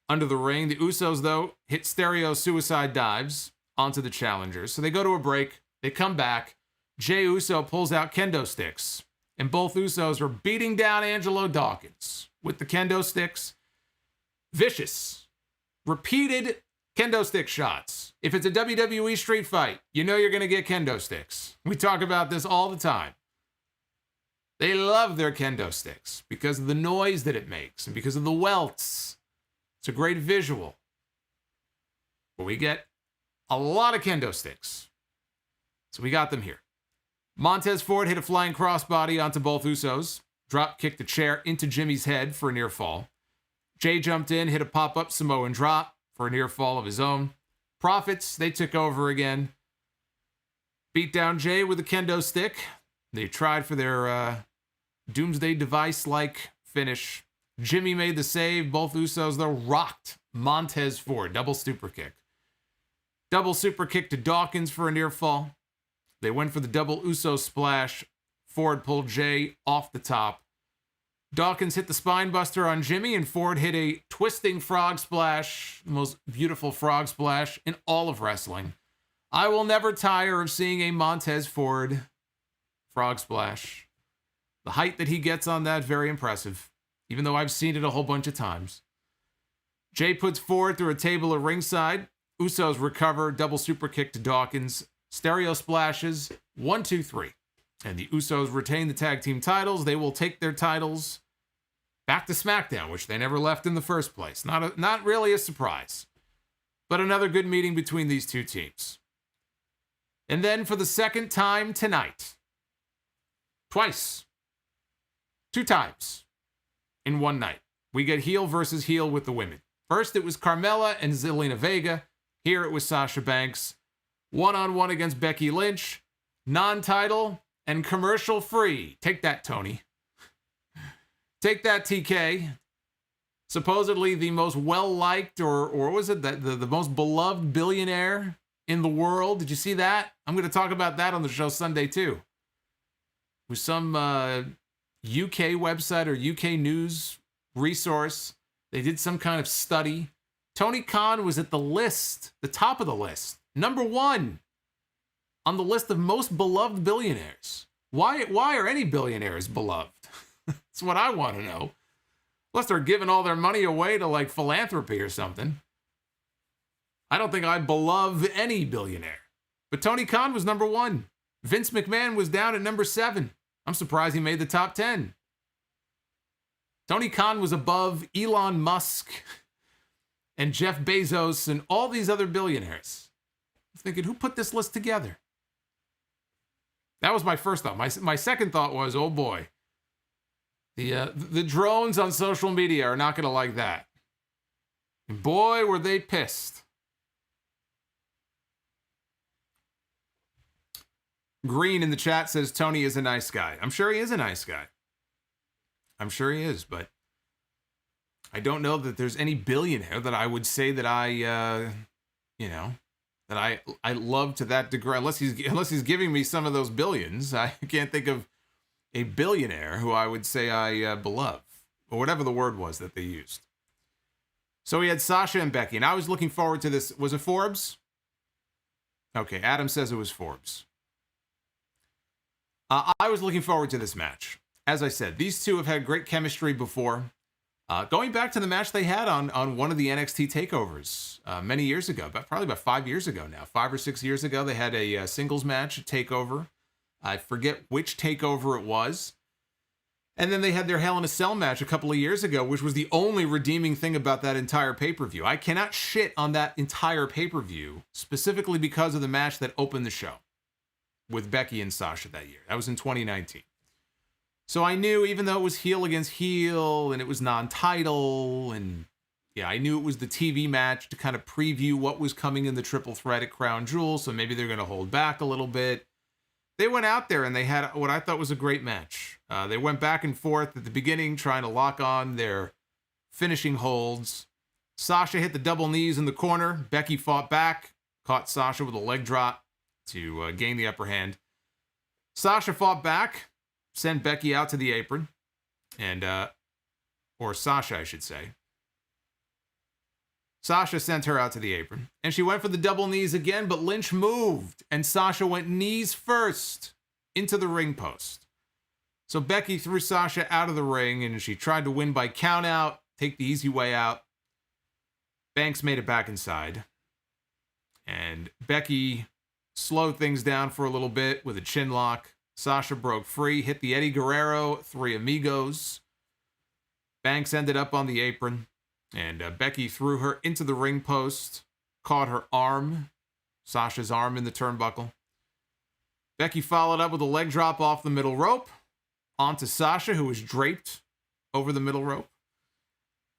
under the ring. The Usos, though, hit stereo suicide dives onto the challengers. So they go to a break. They come back. Jey Uso pulls out kendo sticks. And both Usos are beating down Angelo Dawkins with the kendo sticks. Vicious. Repeated kendo stick shots. If it's a WWE street fight, you know you're going to get kendo sticks. We talk about this all the time. They love their kendo sticks because of the noise that it makes and because of the welts. It's a great visual. But we get a lot of kendo sticks. So we got them here. Montez Ford hit a flying crossbody onto both Usos. Drop kicked the chair into Jimmy's head for a near fall. Jey jumped in, hit a pop-up Samoan drop for a near fall of his own. Profits, they took over again. Beat down Jey with a kendo stick. They tried for their Doomsday Device-like finish. Jimmy made the save. Both Usos, though, rocked Montez Ford. Double super kick. Double super kick to Dawkins for a near fall. They went for the double Uso splash. Ford pulled Jay off the top. Dawkins hit the spine buster on Jimmy, and Ford hit a twisting frog splash, the most beautiful frog splash in all of wrestling. I will never tire of seeing a Montez Ford frog splash. The height that he gets on that, very impressive, even though I've seen it a whole bunch of times. Jay puts Ford through a table at ringside. Usos recover, double super kick to Dawkins. Stereo splashes, 1, 2, 3. And the Usos retain the tag team titles. They will take their titles back to SmackDown, which they never left in the first place. Not really a surprise. But another good meeting between these two teams. And then for the second time tonight, twice, 2 times in one night, we get heel versus heel with the women. First, it was Carmella and Zelina Vega. Here it was Sasha Banks. 1-on-1 against Becky Lynch. Non-title and commercial free. Take that, Tony. Take that, TK. Supposedly the most well-liked, or was it the most beloved billionaire in the world. Did you see that? I'm going to talk about that on the show Sunday, too. It was some UK website or UK news resource. They did some kind of study. Tony Khan was at the top of the list. Number 1 on the list of most beloved billionaires. Why are any billionaires beloved? That's what I want to know. Unless they're giving all their money away to like philanthropy or something. I don't think I beloved any billionaire. But Tony Khan was number 1. Vince McMahon was down at number 7. I'm surprised he made the top 10. Tony Khan was above Elon Musk and Jeff Bezos and all these other billionaires. I'm thinking, who put this list together? That was my first thought. My second thought was, oh boy, the drones on social media are not going to like that. And boy, were they pissed. Green in the chat says Tony is a nice guy. I'm sure he is a nice guy. I'm sure he is, but I don't know that there's any billionaire that I would say that I love to that degree. Unless he's giving me some of those billions, I can't think of a billionaire who I would say I beloved, or whatever the word was that they used. So we had Sasha and Becky, and I was looking forward to this. Was it Forbes? Okay, Adam says it was Forbes. I was looking forward to this match. As I said, these two have had great chemistry before. Going back to the match they had on one of the NXT takeovers many years ago, probably about 5 years ago now, 5 or 6 years ago, they had a singles match, a takeover. I forget which takeover it was. And then they had their Hell in a Cell match a couple of years ago, which was the only redeeming thing about that entire pay-per-view. I cannot shit on that entire pay-per-view, specifically because of the match that opened the show with Becky and Sasha that year. That was in 2019. So I knew, even though it was heel against heel and it was non-title, and yeah, I knew it was the TV match to kind of preview what was coming in the triple threat at Crown Jewel, so maybe they're going to hold back a little bit. They went out there and they had what I thought was a great match. They went back and forth at the beginning, trying to lock on their finishing holds. Sasha hit the double knees in the corner. Becky fought back, caught Sasha with a leg drop to gain the upper hand. Sasha fought back, sent Becky out to the apron, and or Sasha, I should say. Sasha sent her out to the apron, and she went for the double knees again, but Lynch moved, and Sasha went knees first into the ring post. So Becky threw Sasha out of the ring, and she tried to win by count out, take the easy way out. Banks made it back inside, and Becky slowed things down for a little bit with a chin lock. Sasha broke free, hit the Eddie Guerrero, Three Amigos. Banks ended up on the apron, and Becky threw her into the ring post, caught her arm, Sasha's arm in the turnbuckle. Becky followed up with a leg drop off the middle rope onto Sasha, who was draped over the middle rope.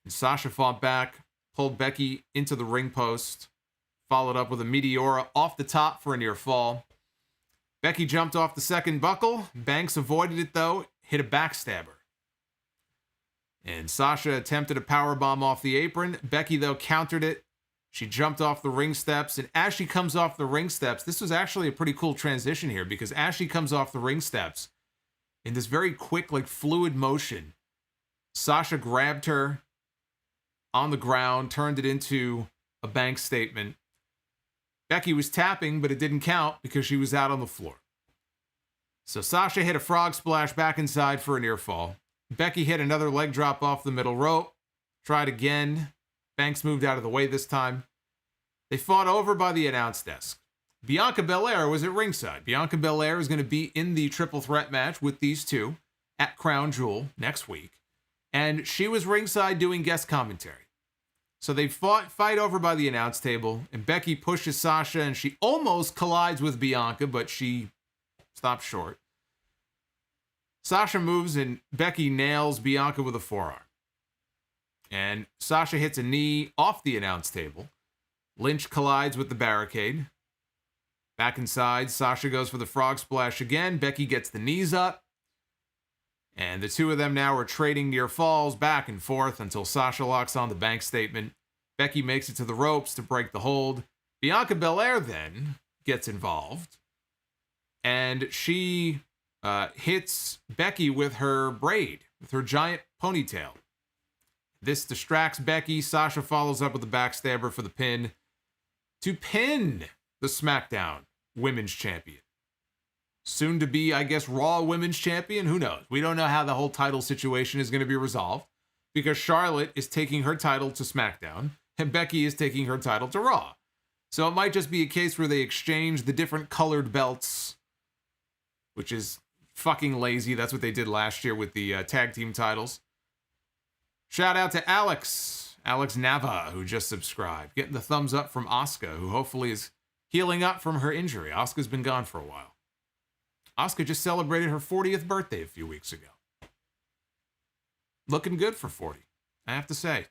And Sasha fought back, pulled Becky into the ring post, followed up with a Meteora off the top for a near fall. Becky jumped off the second buckle. Banks avoided it, though, hit a backstabber. And Sasha attempted a powerbomb off the apron. Becky, though, countered it. She jumped off the ring steps, and as she comes off the ring steps, this was actually a pretty cool transition here, because as she comes off the ring steps, in this very quick, like, fluid motion, Sasha grabbed her on the ground, turned it into a bank statement. Becky was tapping, but it didn't count because she was out on the floor. So Sasha hit a frog splash back inside for a near fall. Becky hit another leg drop off the middle rope. Tried again. Banks moved out of the way this time. They fought over by the announce desk. Bianca Belair was at ringside. Bianca Belair is going to be in the triple threat match with these two at Crown Jewel next week. And she was ringside doing guest commentary. So they fight over by the announce table, and Becky pushes Sasha, and she almost collides with Bianca, but she stops short. Sasha moves, and Becky nails Bianca with a forearm. And Sasha hits a knee off the announce table. Lynch collides with the barricade. Back inside, Sasha goes for the frog splash again. Becky gets the knees up. And the two of them now are trading near falls back and forth until Sasha locks on the bank statement. Becky makes it to the ropes to break the hold. Bianca Belair then gets involved. And she hits Becky with her braid, with her giant ponytail. This distracts Becky. Sasha follows up with a backstabber for the pin to pin the SmackDown Women's Champion. Soon to be, I guess, Raw Women's Champion. Who knows? We don't know how the whole title situation is going to be resolved because Charlotte is taking her title to SmackDown and Becky is taking her title to Raw. So it might just be a case where they exchange the different colored belts, which is fucking lazy. That's what they did last year with the tag team titles. Shout out to Alex Nava, who just subscribed. Getting the thumbs up from Asuka, who hopefully is healing up from her injury. Asuka's been gone for a while. Asuka just celebrated her 40th birthday a few weeks ago. Looking good for 40, I have to say.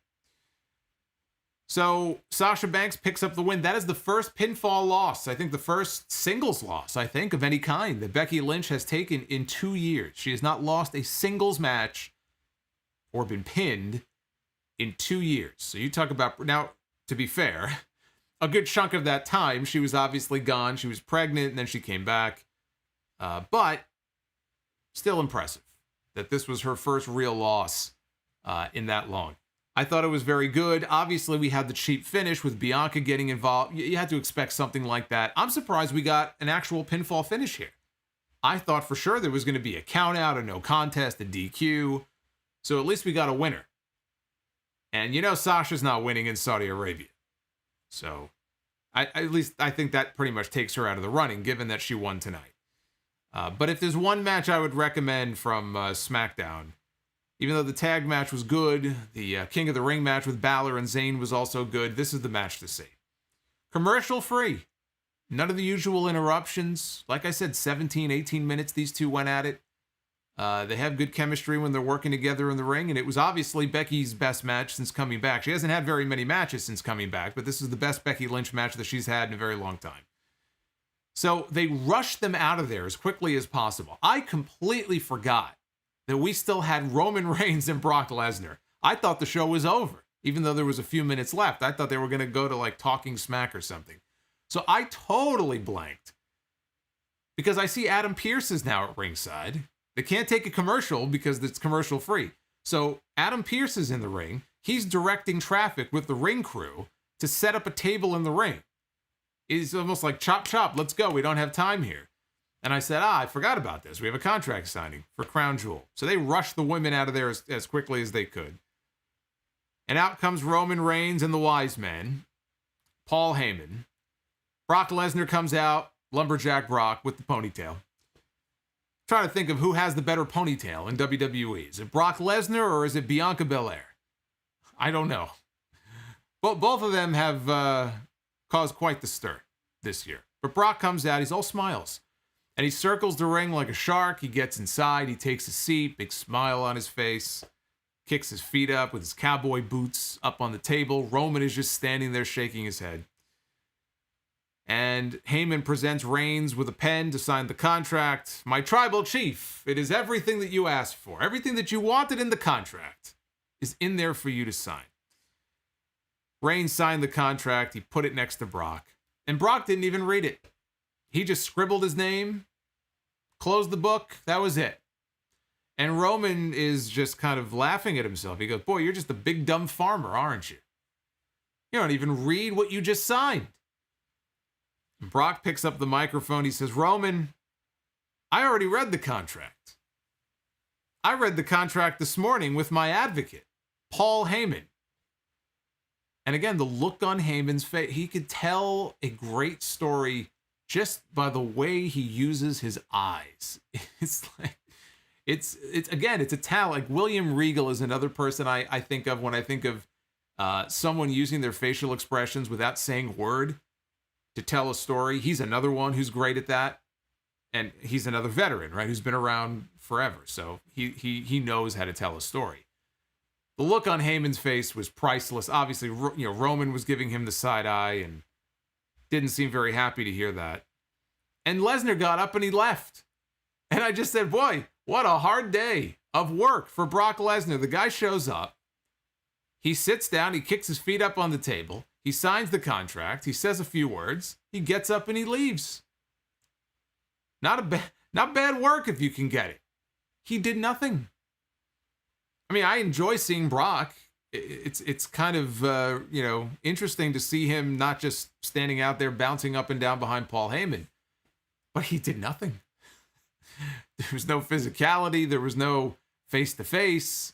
So Sasha Banks picks up the win. That is the first pinfall loss. I think the first singles loss, I think, of any kind that Becky Lynch has taken in 2 years. She has not lost a singles match or been pinned in 2 years. So you talk about, now, to be fair, a good chunk of that time, she was obviously gone. She was pregnant, and then she came back. But still impressive that this was her first real loss in that long. I thought it was very good. Obviously, we had the cheap finish with Bianca getting involved. You had to expect something like that. I'm surprised we got an actual pinfall finish here. I thought for sure there was going to be a count out, a no contest, a DQ. So at least we got a winner. And you know Sasha's not winning in Saudi Arabia. So at least I think that pretty much takes her out of the running, given that she won tonight. But if there's one match I would recommend from SmackDown, even though the tag match was good, the King of the Ring match with Balor and Zayn was also good, this is the match to see. Commercial free. None of the usual interruptions. Like I said, 17, 18 minutes these two went at it. They have good chemistry when they're working together in the ring, and it was obviously Becky's best match since coming back. She hasn't had very many matches since coming back, but this is the best Becky Lynch match that she's had in a very long time. So they rushed them out of there as quickly as possible. I completely forgot that we still had Roman Reigns and Brock Lesnar. I thought the show was over, even though there was a few minutes left. I thought they were going to go to like Talking Smack or something. So I totally blanked because I see Adam Pearce is now at ringside. They can't take a commercial because it's commercial free. So Adam Pearce is in the ring. He's directing traffic with the ring crew to set up a table in the ring. It's almost like chop, chop, let's go. We don't have time here. And I said, I forgot about this. We have a contract signing for Crown Jewel. So they rushed the women out of there as quickly as they could. And out comes Roman Reigns and the Wise Men, Paul Heyman. Brock Lesnar comes out, lumberjack Brock with the ponytail. Trying to think of who has the better ponytail in WWE. Is it Brock Lesnar or is it Bianca Belair? I don't know. But both of them have caused quite the stir this year. But Brock comes out, he's all smiles. And he circles the ring like a shark. He gets inside, he takes a seat, big smile on his face, kicks his feet up with his cowboy boots up on the table. Roman is just standing there shaking his head. And Heyman presents Reigns with a pen to sign the contract. My tribal chief, it is everything that you asked for. Everything that you wanted in the contract is in there for you to sign. Reigns signed the contract. He put it next to Brock. And Brock didn't even read it. He just scribbled his name, closed the book. That was it. And Roman is just kind of laughing at himself. He goes, boy, you're just a big dumb farmer, aren't you? You don't even read what you just signed. And Brock picks up the microphone. He says, Roman, I already read the contract. I read the contract this morning with my advocate, Paul Heyman. And again, the look on Heyman's face, he could tell a great story just by the way he uses his eyes. It's like, it's again, it's a talent. Like William Regal is another person I think of when I think of someone using their facial expressions without saying a word to tell a story. He's another one who's great at that. And he's another veteran, right? Who's been around forever. So he knows how to tell a story. The look on Heyman's face was priceless. Obviously, Roman was giving him the side eye and didn't seem very happy to hear that. And Lesnar got up and he left. And I just said, boy, what a hard day of work for Brock Lesnar. The guy shows up. He sits down. He kicks his feet up on the table. He signs the contract. He says a few words. He gets up and he leaves. Not bad work if you can get it. He did nothing. I mean, I enjoy seeing Brock. It's kind of interesting to see him not just standing out there bouncing up and down behind Paul Heyman, but he did nothing. There was no physicality. There was no face-to-face.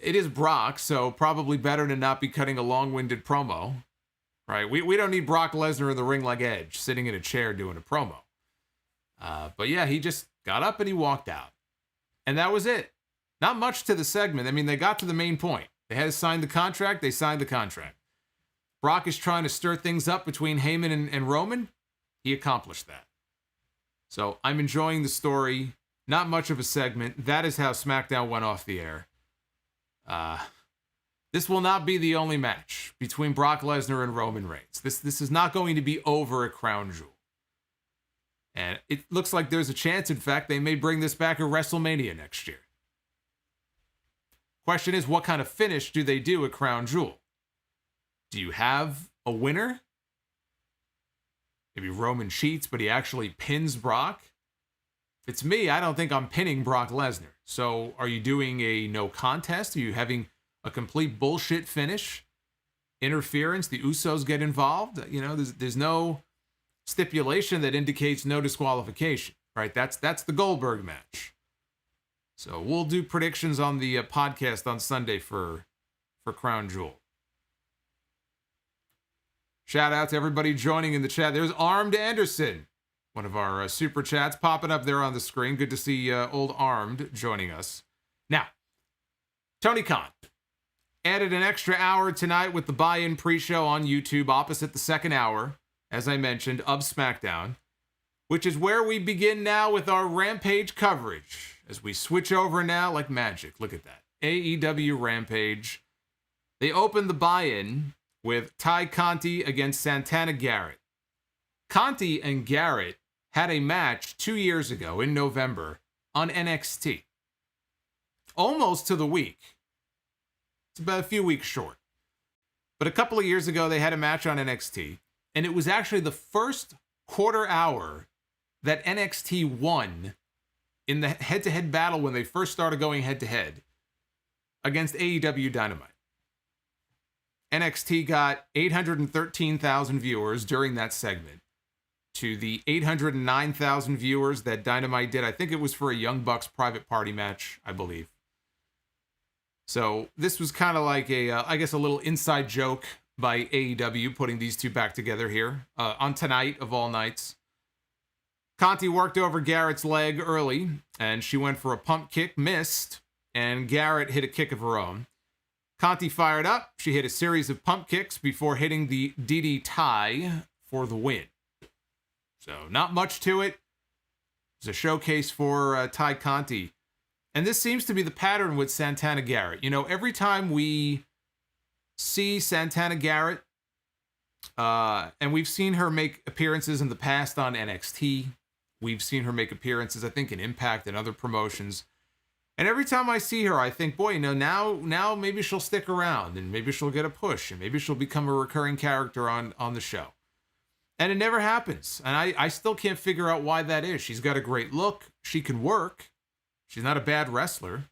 It is Brock, so probably better to not be cutting a long-winded promo, right? We don't need Brock Lesnar in the ring like Edge, sitting in a chair doing a promo. But yeah, he just got up and he walked out. And that was it. Not much to the segment. I mean, they got to the main point. They had to sign the contract. They signed the contract. Brock is trying to stir things up between Heyman and Roman. He accomplished that. So I'm enjoying the story. Not much of a segment. That is how SmackDown went off the air. This will not be the only match between Brock Lesnar and Roman Reigns. This is not going to be over at Crown Jewel. And it looks like there's a chance, in fact, they may bring this back at WrestleMania next year. Question is, what kind of finish do they do at Crown Jewel? Do you have a winner? Maybe Roman cheats, but he actually pins Brock? If it's me, I don't think I'm pinning Brock Lesnar. So are you doing a no contest? Are you having a complete bullshit finish? Interference? The Usos get involved? There's no stipulation that indicates no disqualification, right? That's the Goldberg match. So we'll do predictions on the podcast on Sunday for Crown Jewel. Shout out to everybody joining in the chat. There's Armed Anderson, one of our super chats popping up there on the screen. Good to see old Armed joining us. Now, Tony Khan added an extra hour tonight with the buy-in pre-show on YouTube opposite the second hour, as I mentioned, of SmackDown, which is where we begin now with our Rampage coverage. As we switch over now like magic. Look at that. AEW Rampage. They opened the buy-in with Ty Conti against Santana Garrett. Conti and Garrett had a match 2 years ago in November on NXT. Almost to the week. It's about a few weeks short. But a couple of years ago, they had a match on NXT. And it was actually the first quarter hour that NXT won in the head-to-head battle when they first started going head-to-head against AEW Dynamite. NXT got 813,000 viewers during that segment to the 809,000 viewers that Dynamite did. I think it was for a Young Bucks private party match, I believe. So this was kind of like I guess a little inside joke by AEW putting these two back together here on tonight of all nights. Conti worked over Garrett's leg early, and she went for a pump kick, missed, and Garrett hit a kick of her own. Conti fired up. She hit a series of pump kicks before hitting the DDT for the win. So not much to it. It was a showcase for Ty Conti. And this seems to be the pattern with Santana Garrett. Every time we see Santana Garrett, and we've seen her make appearances in the past on NXT. We've seen her make appearances, I think, in Impact and other promotions. And every time I see her, I think, boy, now maybe she'll stick around and maybe she'll get a push and maybe she'll become a recurring character on the show. And it never happens. And I still can't figure out why that is. She's got a great look. She can work. She's not a bad wrestler.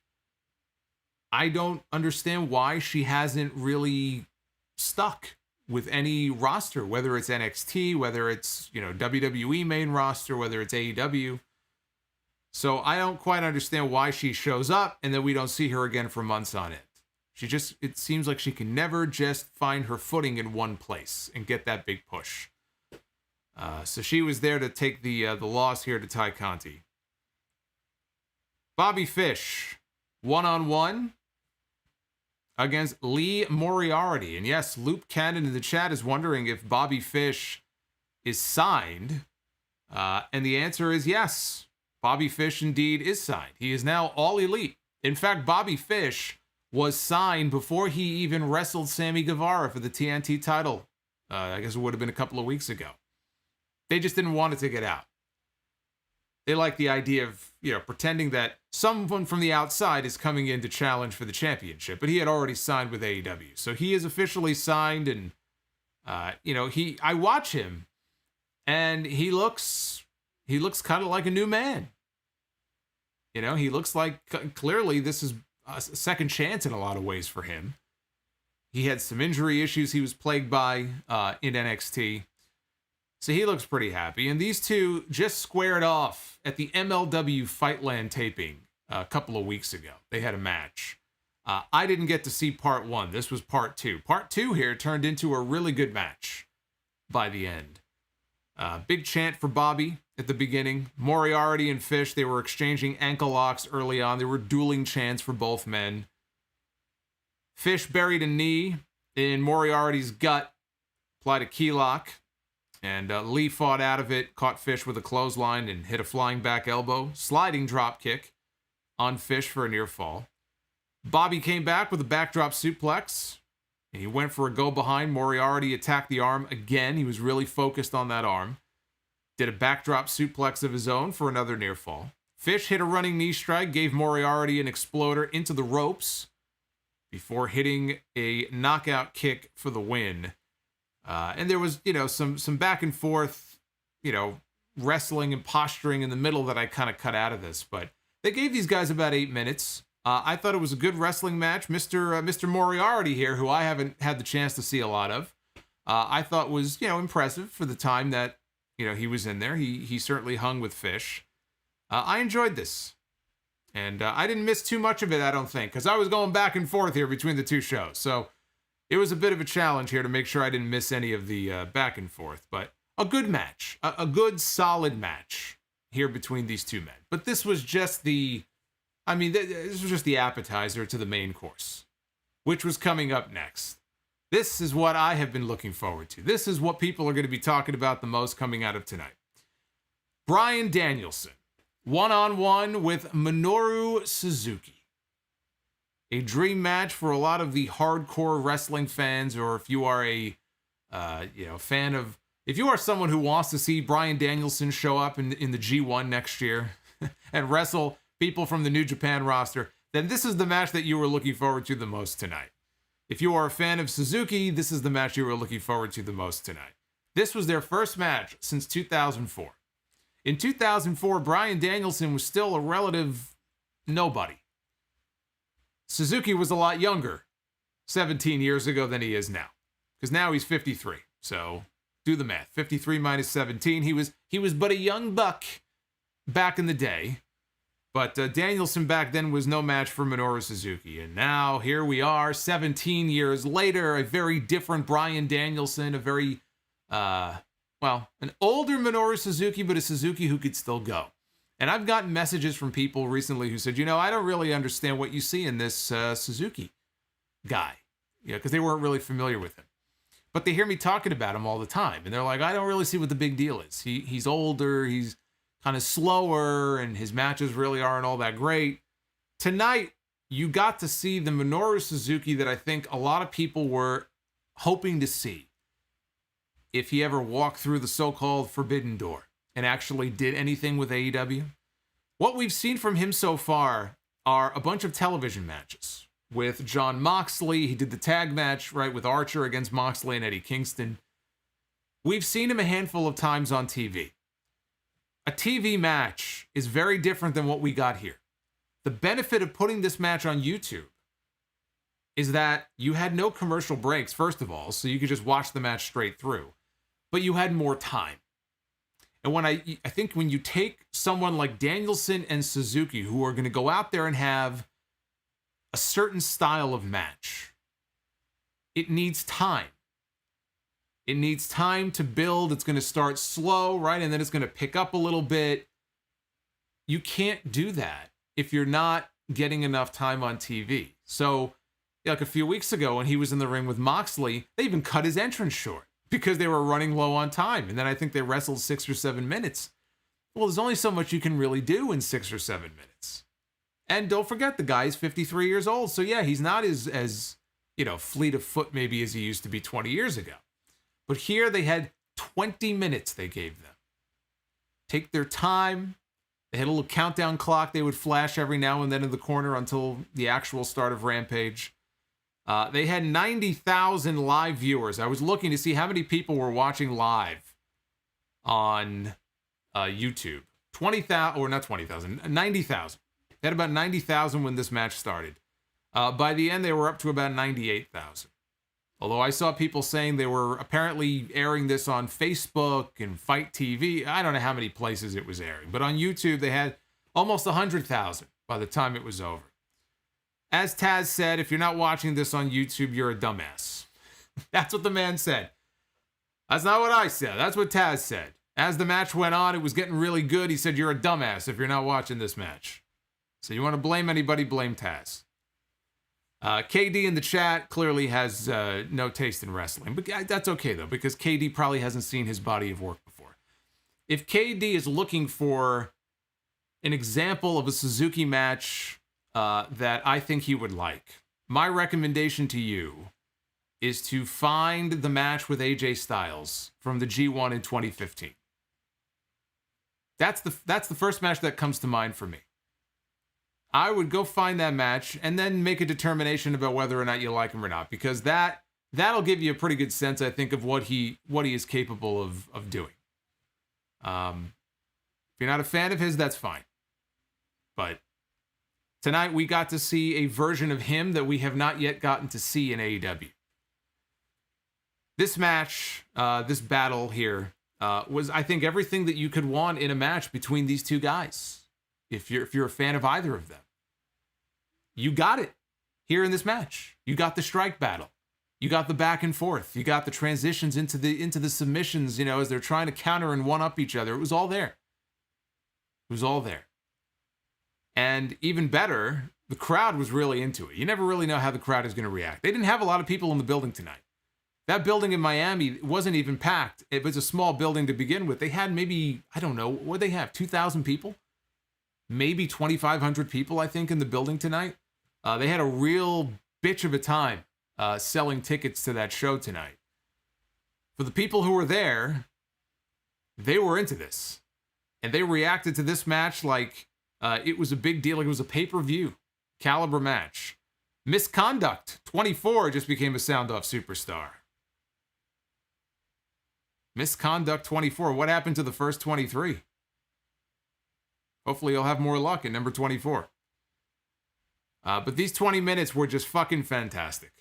I don't understand why she hasn't really stuck with any roster, whether it's NXT, whether it's, WWE main roster, whether it's AEW. So I don't quite understand why she shows up and then we don't see her again for months on end. It seems like she can never just find her footing in one place and get that big push. So she was there to take the loss here to Ty Conti. Bobby Fish, one-on-one against Lee Moriarty. And yes, Loop Cannon in the chat is wondering if Bobby Fish is signed. And the answer is yes. Bobby Fish indeed is signed. He is now All Elite. In fact, Bobby Fish was signed before he even wrestled Sammy Guevara for the TNT title. I guess it would have been a couple of weeks ago. They just didn't want it to get out. They like the idea of, pretending that someone from the outside is coming in to challenge for the championship, but he had already signed with AEW. So he is officially signed, and, I watch him, and he looks kind of like a new man. He looks like, clearly this is a second chance in a lot of ways for him. He had some injury issues he was plagued by in NXT. So he looks pretty happy. And these two just squared off at the MLW Fightland taping a couple of weeks ago. They had a match. I didn't get to see part one. This was part two. Part two here turned into a really good match by the end. Big chant for Bobby at the beginning. Moriarty and Fish, they were exchanging ankle locks early on. There were dueling chants for both men. Fish buried a knee in Moriarty's gut, applied a key lock. And Lee fought out of it, caught Fish with a clothesline and hit a flying back elbow, sliding drop kick on Fish for a near fall. Bobby came back with a backdrop suplex, and he went for a go behind. Moriarty attacked the arm again. He was really focused on that arm. Did a backdrop suplex of his own for another near fall. Fish hit a running knee strike, gave Moriarty an exploder into the ropes before hitting a knockout kick for the win. And there was, some back and forth, wrestling and posturing in the middle that I kind of cut out of this. But they gave these guys about 8 minutes. I thought it was a good wrestling match. Mr. Moriarty here, who I haven't had the chance to see a lot of, I thought was, impressive for the time that, he was in there. He certainly hung with Fish. I enjoyed this. And I didn't miss too much of it, I don't think, because I was going back and forth here between the two shows. So it was a bit of a challenge here to make sure I didn't miss any of the back and forth, but a good match, a good solid match here between these two men. But this was just this was just the appetizer to the main course, which was coming up next. This is what I have been looking forward to. This is what people are going to be talking about the most coming out of tonight. Bryan Danielson, one-on-one with Minoru Suzuki. A dream match for a lot of the hardcore wrestling fans, or if you are a fan of, if you are someone who wants to see Bryan Danielson show up in the G1 next year and wrestle people from the New Japan roster, then this is the match that you were looking forward to the most tonight. If you are a fan of Suzuki, this is the match you were looking forward to the most tonight. This was their first match since 2004. In 2004, Bryan Danielson was still a relative nobody. Suzuki was a lot younger 17 years ago than he is now, because now he's 53. So do the math. 53 minus 17. He was but a young buck back in the day. But Danielson back then was no match for Minoru Suzuki. And now here we are 17 years later, a very different Bryan Danielson, a very, an older Minoru Suzuki, but a Suzuki who could still go. And I've gotten messages from people recently who said, I don't really understand what you see in this Suzuki guy, because they weren't really familiar with him. But they hear me talking about him all the time, and they're like, I don't really see what the big deal is. He's older, he's kind of slower, and his matches really aren't all that great. Tonight, you got to see the Minoru Suzuki that I think a lot of people were hoping to see if he ever walked through the so-called forbidden door and actually did anything with AEW. What we've seen from him so far are a bunch of television matches with Jon Moxley. He did the tag match, right, with Archer against Moxley and Eddie Kingston. We've seen him a handful of times on TV. A TV match is very different than what we got here. The benefit of putting this match on YouTube is that you had no commercial breaks, first of all, so you could just watch the match straight through. But you had more time. And when I think when you take someone like Danielson and Suzuki, who are going to go out there and have a certain style of match, it needs time. It needs time to build. It's going to start slow, right? And then it's going to pick up a little bit. You can't do that if you're not getting enough time on TV. So, like a few weeks ago when he was in the ring with Moxley, they even cut his entrance short because they were running low on time. And then I think they wrestled 6 or 7 minutes. Well, there's only so much you can really do in 6 or 7 minutes. And don't forget, the guy is 53 years old. So yeah, he's not as fleet of foot maybe as he used to be 20 years ago. But here they had 20 minutes they gave them. Take their time. They had a little countdown clock they would flash every now and then in the corner until the actual start of Rampage. They had 90,000 live viewers. I was looking to see how many people were watching live on YouTube. 20,000, or not 20,000, 90,000. They had about 90,000 when this match started. By the end, they were up to about 98,000. Although I saw people saying they were apparently airing this on Facebook and Fight TV. I don't know how many places it was airing. But on YouTube, they had almost 100,000 by the time it was over. As Taz said, if you're not watching this on YouTube, you're a dumbass. That's what the man said. That's not what I said. That's what Taz said. As the match went on, it was getting really good. He said, you're a dumbass if you're not watching this match. So you want to blame anybody, blame Taz. KD in the chat clearly has no taste in wrestling. But that's okay, though, because KD probably hasn't seen his body of work before. If KD is looking for an example of a Suzuki match that I think he would like, my recommendation to you is to find the match with AJ Styles from the G1 in 2015. That's the first match that comes to mind for me. I would go find that match and then make a determination about whether or not you like him or not, because that'll give you a pretty good sense, I think, of what he is capable of doing. If you're not a fan of his, that's fine. But tonight we got to see a version of him that we have not yet gotten to see in AEW. This match, this battle here, was, I think, everything that you could want in a match between these two guys. If you're a fan of either of them, you got it here in this match. You got the strike battle. You got the back and forth. You got the transitions into the submissions, as they're trying to counter and one up each other. It was all there. It was all there. And even better, the crowd was really into it. You never really know how the crowd is going to react. They didn't have a lot of people in the building tonight. That building in Miami wasn't even packed. It was a small building to begin with. They had maybe, I don't know, what did they have, 2,000 people? Maybe 2,500 people, I think, in the building tonight. They had a real bitch of a time selling tickets to that show tonight. For the people who were there, they were into this. And they reacted to this match like it was a big deal, like it was a pay-per-view caliber match. Misconduct 24 just became a sound-off superstar. Misconduct 24. What happened to the first 23? Hopefully you'll have more luck at number 24. But these 20 minutes were just fucking fantastic.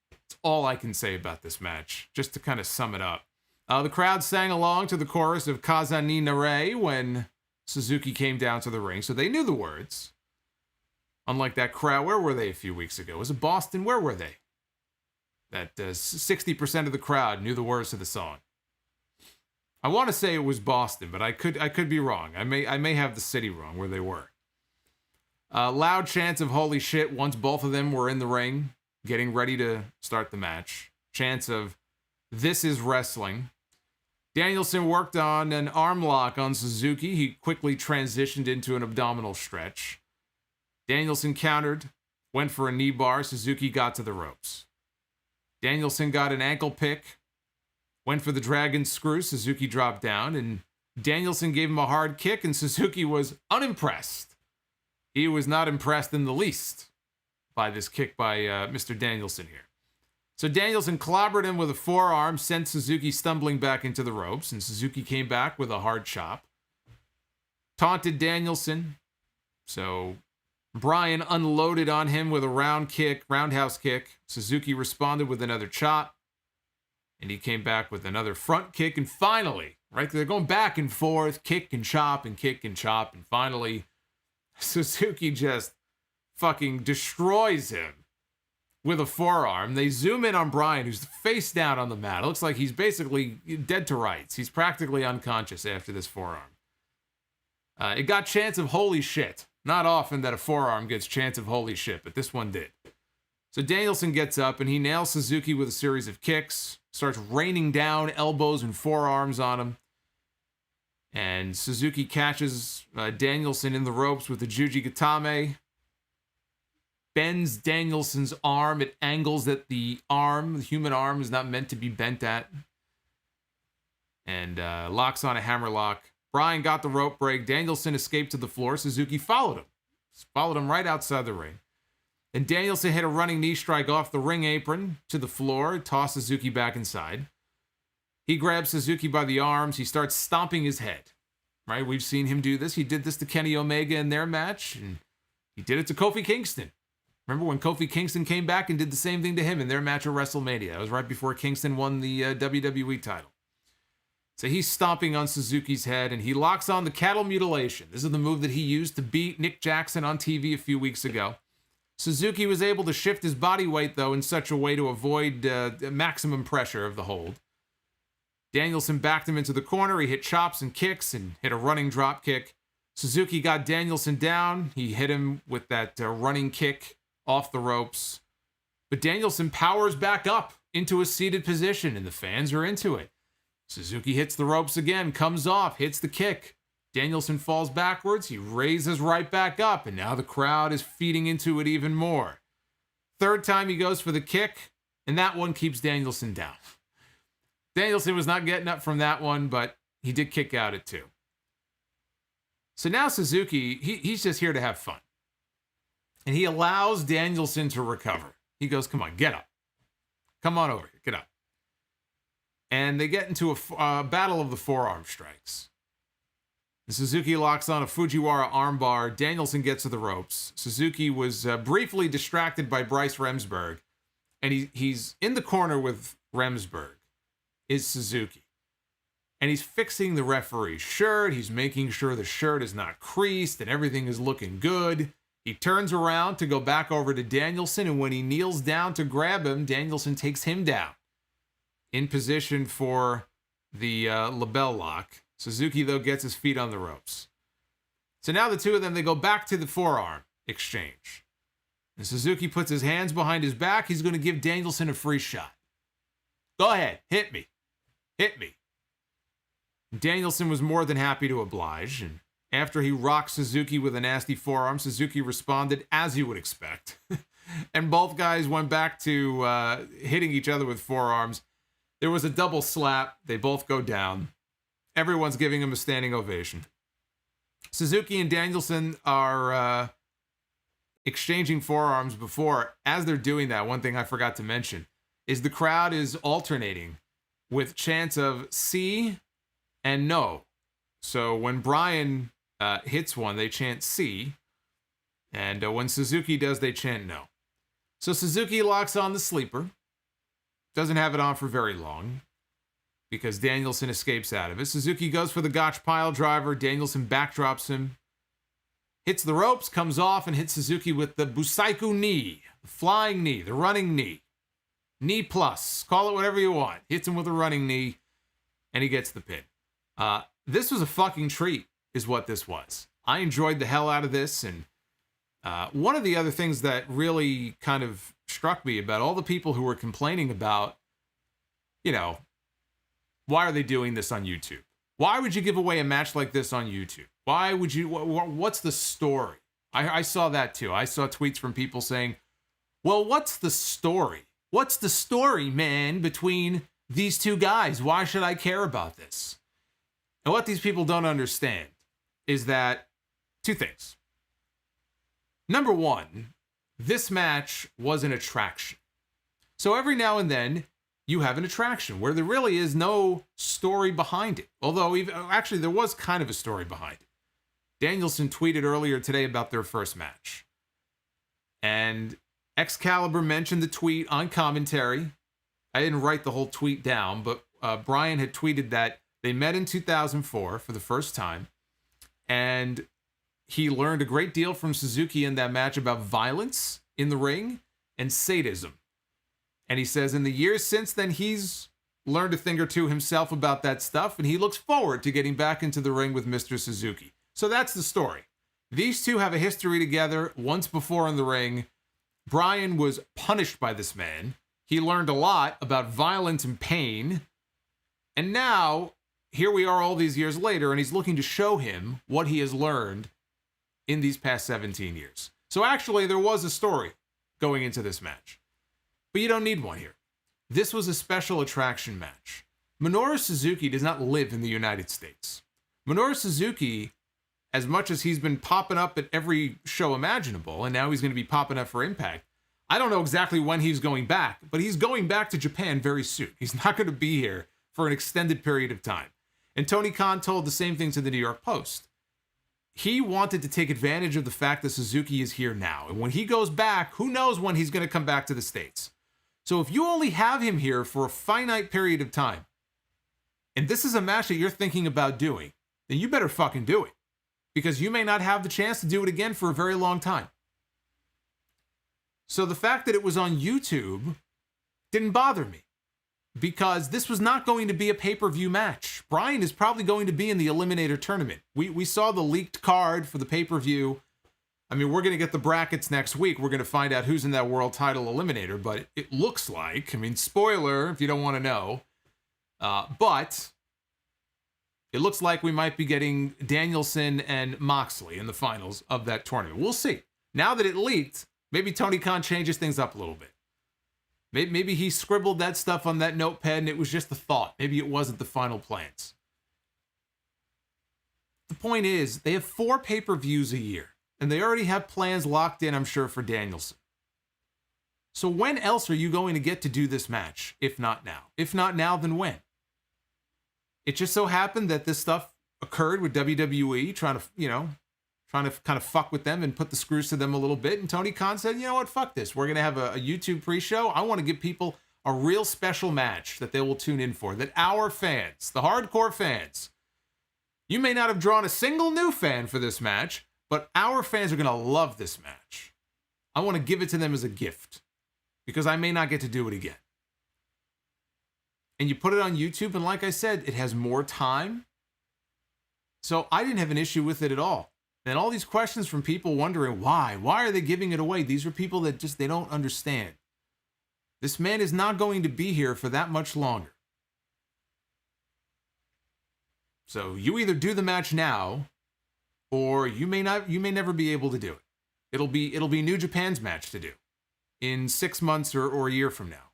That's all I can say about this match, just to kind of sum it up. The crowd sang along to the chorus of Kazani Nare when Suzuki came down to the ring, so they knew the words. Unlike that crowd, where were they a few weeks ago? Was it Boston? Where were they? That 60% of the crowd knew the words to the song. I want to say it was Boston, but I could be wrong. I may have the city wrong where they were. Loud chants of holy shit once both of them were in the ring, getting ready to start the match. Chants of this is wrestling. Danielson worked on an arm lock on Suzuki. He quickly transitioned into an abdominal stretch. Danielson countered, went for a knee bar. Suzuki got to the ropes. Danielson got an ankle pick. Went for the dragon screw. Suzuki dropped down, and Danielson gave him a hard kick, and Suzuki was unimpressed. he was not impressed in the least by this kick by Mr. Danielson here. So Danielson clobbered him with a forearm, sent Suzuki stumbling back into the ropes, and Suzuki came back with a hard chop. Taunted Danielson. So Bryan unloaded on him with a roundhouse kick. Suzuki responded with another chop. And he came back with another front kick. And finally, right, they're going back and forth, kick and chop and kick and chop. And finally, Suzuki just fucking destroys him with a forearm. They zoom in on Bryan, who's face down on the mat. It looks like he's basically dead to rights. He's practically unconscious after this forearm. It got chants of holy shit. Not often that a forearm gets chants of holy shit, but this one did. So Danielson gets up and he nails Suzuki with a series of kicks, starts raining down elbows and forearms on him. And Suzuki catches Danielson in the ropes with the Jujigatame. Bends Danielson's arm at angles that the human arm, is not meant to be bent at. And locks on a hammerlock. Bryan got the rope break. Danielson escaped to the floor. Suzuki followed him. Followed him right outside the ring. And Danielson hit a running knee strike off the ring apron to the floor. Tossed Suzuki back inside. He grabs Suzuki by the arms. He starts stomping his head. Right? We've seen him do this. He did this to Kenny Omega in their match. And he did it to Kofi Kingston. Remember when Kofi Kingston came back and did the same thing to him in their match at WrestleMania? That was right before Kingston won the WWE title. So he's stomping on Suzuki's head, and he locks on the cattle mutilation. This is the move that he used to beat Nick Jackson on TV a few weeks ago. Suzuki was able to shift his body weight, though, in such a way to avoid maximum pressure of the hold. Danielson backed him into the corner. He hit chops and kicks and hit a running drop kick. Suzuki got Danielson down. He hit him with that running kick off the ropes. But Danielson powers back up into a seated position, and the fans are into it. Suzuki hits the ropes again, comes off, hits the kick. Danielson falls backwards. He raises right back up, and now the crowd is feeding into it even more. Third time he goes for the kick, and that one keeps Danielson down. Danielson was not getting up from that one, but he did kick out at 2. So now Suzuki, he's just here to have fun. And he allows Danielson to recover. He goes, come on, get up. Come on over here, get up. And they get into a battle of the forearm strikes. And Suzuki locks on a Fujiwara armbar. Danielson gets to the ropes. Suzuki was briefly distracted by Bryce Remsburg. And he's in the corner with Remsburg, is Suzuki. And he's fixing the referee's shirt. He's making sure the shirt is not creased and everything is looking good. He turns around to go back over to Danielson. And when he kneels down to grab him, Danielson takes him down. In position for the label lock. Suzuki, though, gets his feet on the ropes. So now the two of them, they go back to the forearm exchange. And Suzuki puts his hands behind his back. He's going to give Danielson a free shot. Go ahead, hit me. Hit me. Danielson was more than happy to oblige. And after he rocked Suzuki with a nasty forearm, Suzuki responded as you would expect. And both guys went back to hitting each other with forearms. There was a double slap. They both go down. Everyone's giving him a standing ovation. Suzuki and Danielson are exchanging forearms before. As they're doing that, one thing I forgot to mention is the crowd is alternating with chants of see and no. So when Bryan hits one, they chant see. And when Suzuki does, they chant no. So Suzuki locks on the sleeper. Doesn't have it on for very long because Danielson escapes out of it. Suzuki goes for the Gotch pile driver. Danielson backdrops him. Hits the ropes, comes off, and hits Suzuki with the Busaiku knee. The flying knee, the running knee. Knee plus. Call it whatever you want. Hits him with a running knee, and he gets the pin. This was a fucking treat, is what this was. I enjoyed the hell out of this, and one of the other things that really kind of struck me about all the people who were complaining about, why are they doing this on YouTube? Why would you give away a match like this on YouTube? Why would you, what's the story? I saw that too. I saw tweets from people saying, well, what's the story? What's the story, man, between these two guys? Why should I care about this? And what these people don't understand is that two things. Number one, this match was an attraction. So every now and then, you have an attraction where there really is no story behind it. Although, actually, there was kind of a story behind it. Danielson tweeted earlier today about their first match. And Excalibur mentioned the tweet on commentary. I didn't write the whole tweet down, but Brian had tweeted that they met in 2004 for the first time. And he learned a great deal from Suzuki in that match about violence in the ring and sadism. And he says in the years since then, he's learned a thing or two himself about that stuff, and he looks forward to getting back into the ring with Mr. Suzuki. So that's the story. These two have a history together once before in the ring. Brian was punished by this man. He learned a lot about violence and pain. And now, here we are all these years later, and he's looking to show him what he has learned in these past 17 years. So actually, there was a story going into this match. But you don't need one here. This was a special attraction match. Minoru Suzuki does not live in the United States. Minoru Suzuki, as much as he's been popping up at every show imaginable, and now he's going to be popping up for Impact, I don't know exactly when he's going back, but he's going back to Japan very soon. He's not going to be here for an extended period of time. And Tony Khan told the same thing to the New York Post. He wanted to take advantage of the fact that Suzuki is here now. And when he goes back, who knows when he's going to come back to the States. So if you only have him here for a finite period of time, and this is a match that you're thinking about doing, then you better fucking do it. Because you may not have the chance to do it again for a very long time. So the fact that it was on YouTube didn't bother me. Because this was not going to be a pay-per-view match. Brian is probably going to be in the Eliminator tournament. We saw the leaked card for the pay-per-view. I mean, we're going to get the brackets next week. We're going to find out who's in that world title eliminator. But it looks like, I mean, spoiler if you don't want to know. But it looks like we might be getting Danielson and Moxley in the finals of that tournament. We'll see. Now that it leaked, maybe Tony Khan changes things up a little bit. Maybe he scribbled that stuff on that notepad and it was just a thought. Maybe it wasn't the final plans. The point is, they have 4 pay-per-views a year. And they already have plans locked in, I'm sure, for Danielson. So when else are you going to get to do this match, if not now? If not now, then when? It just so happened that this stuff occurred with WWE, trying to kind of fuck with them and put the screws to them a little bit. And Tony Khan said, you know what, fuck this. We're going to have a YouTube pre-show. I want to give people a real special match that they will tune in for. That our fans, the hardcore fans, you may not have drawn a single new fan for this match, but our fans are going to love this match. I want to give it to them as a gift because I may not get to do it again. And you put it on YouTube, and like I said, it has more time. So I didn't have an issue with it at all. And all these questions from people wondering why are they giving it away? These are people that they don't understand. This man is not going to be here for that much longer. So you either do the match now, or you may never be able to do it. It'll be New Japan's match to do in 6 months or a year from now.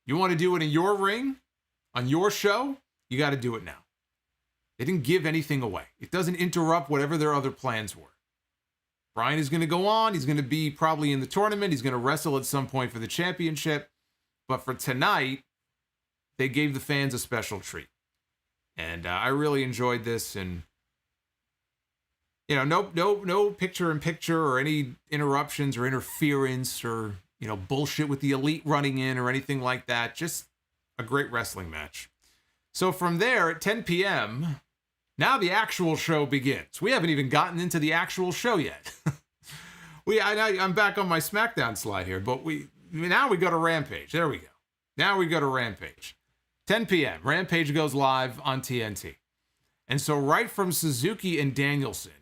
You want to do it in your ring, on your show, you got to do it now. They didn't give anything away. It doesn't interrupt whatever their other plans were. Brian is going to go on. He's going to be probably in the tournament. He's going to wrestle at some point for the championship. But for tonight, they gave the fans a special treat. And I really enjoyed this. And, you know, no picture-in-picture or any interruptions or interference or, you know, bullshit with the Elite running in or anything like that. Just a great wrestling match. So from there, at 10 p.m., now the actual show begins. We haven't even gotten into the actual show yet. I'm back on my SmackDown slide here, but now we go to Rampage. There we go. Now we go to Rampage. 10 p.m., Rampage goes live on TNT. And so right from Suzuki and Danielson,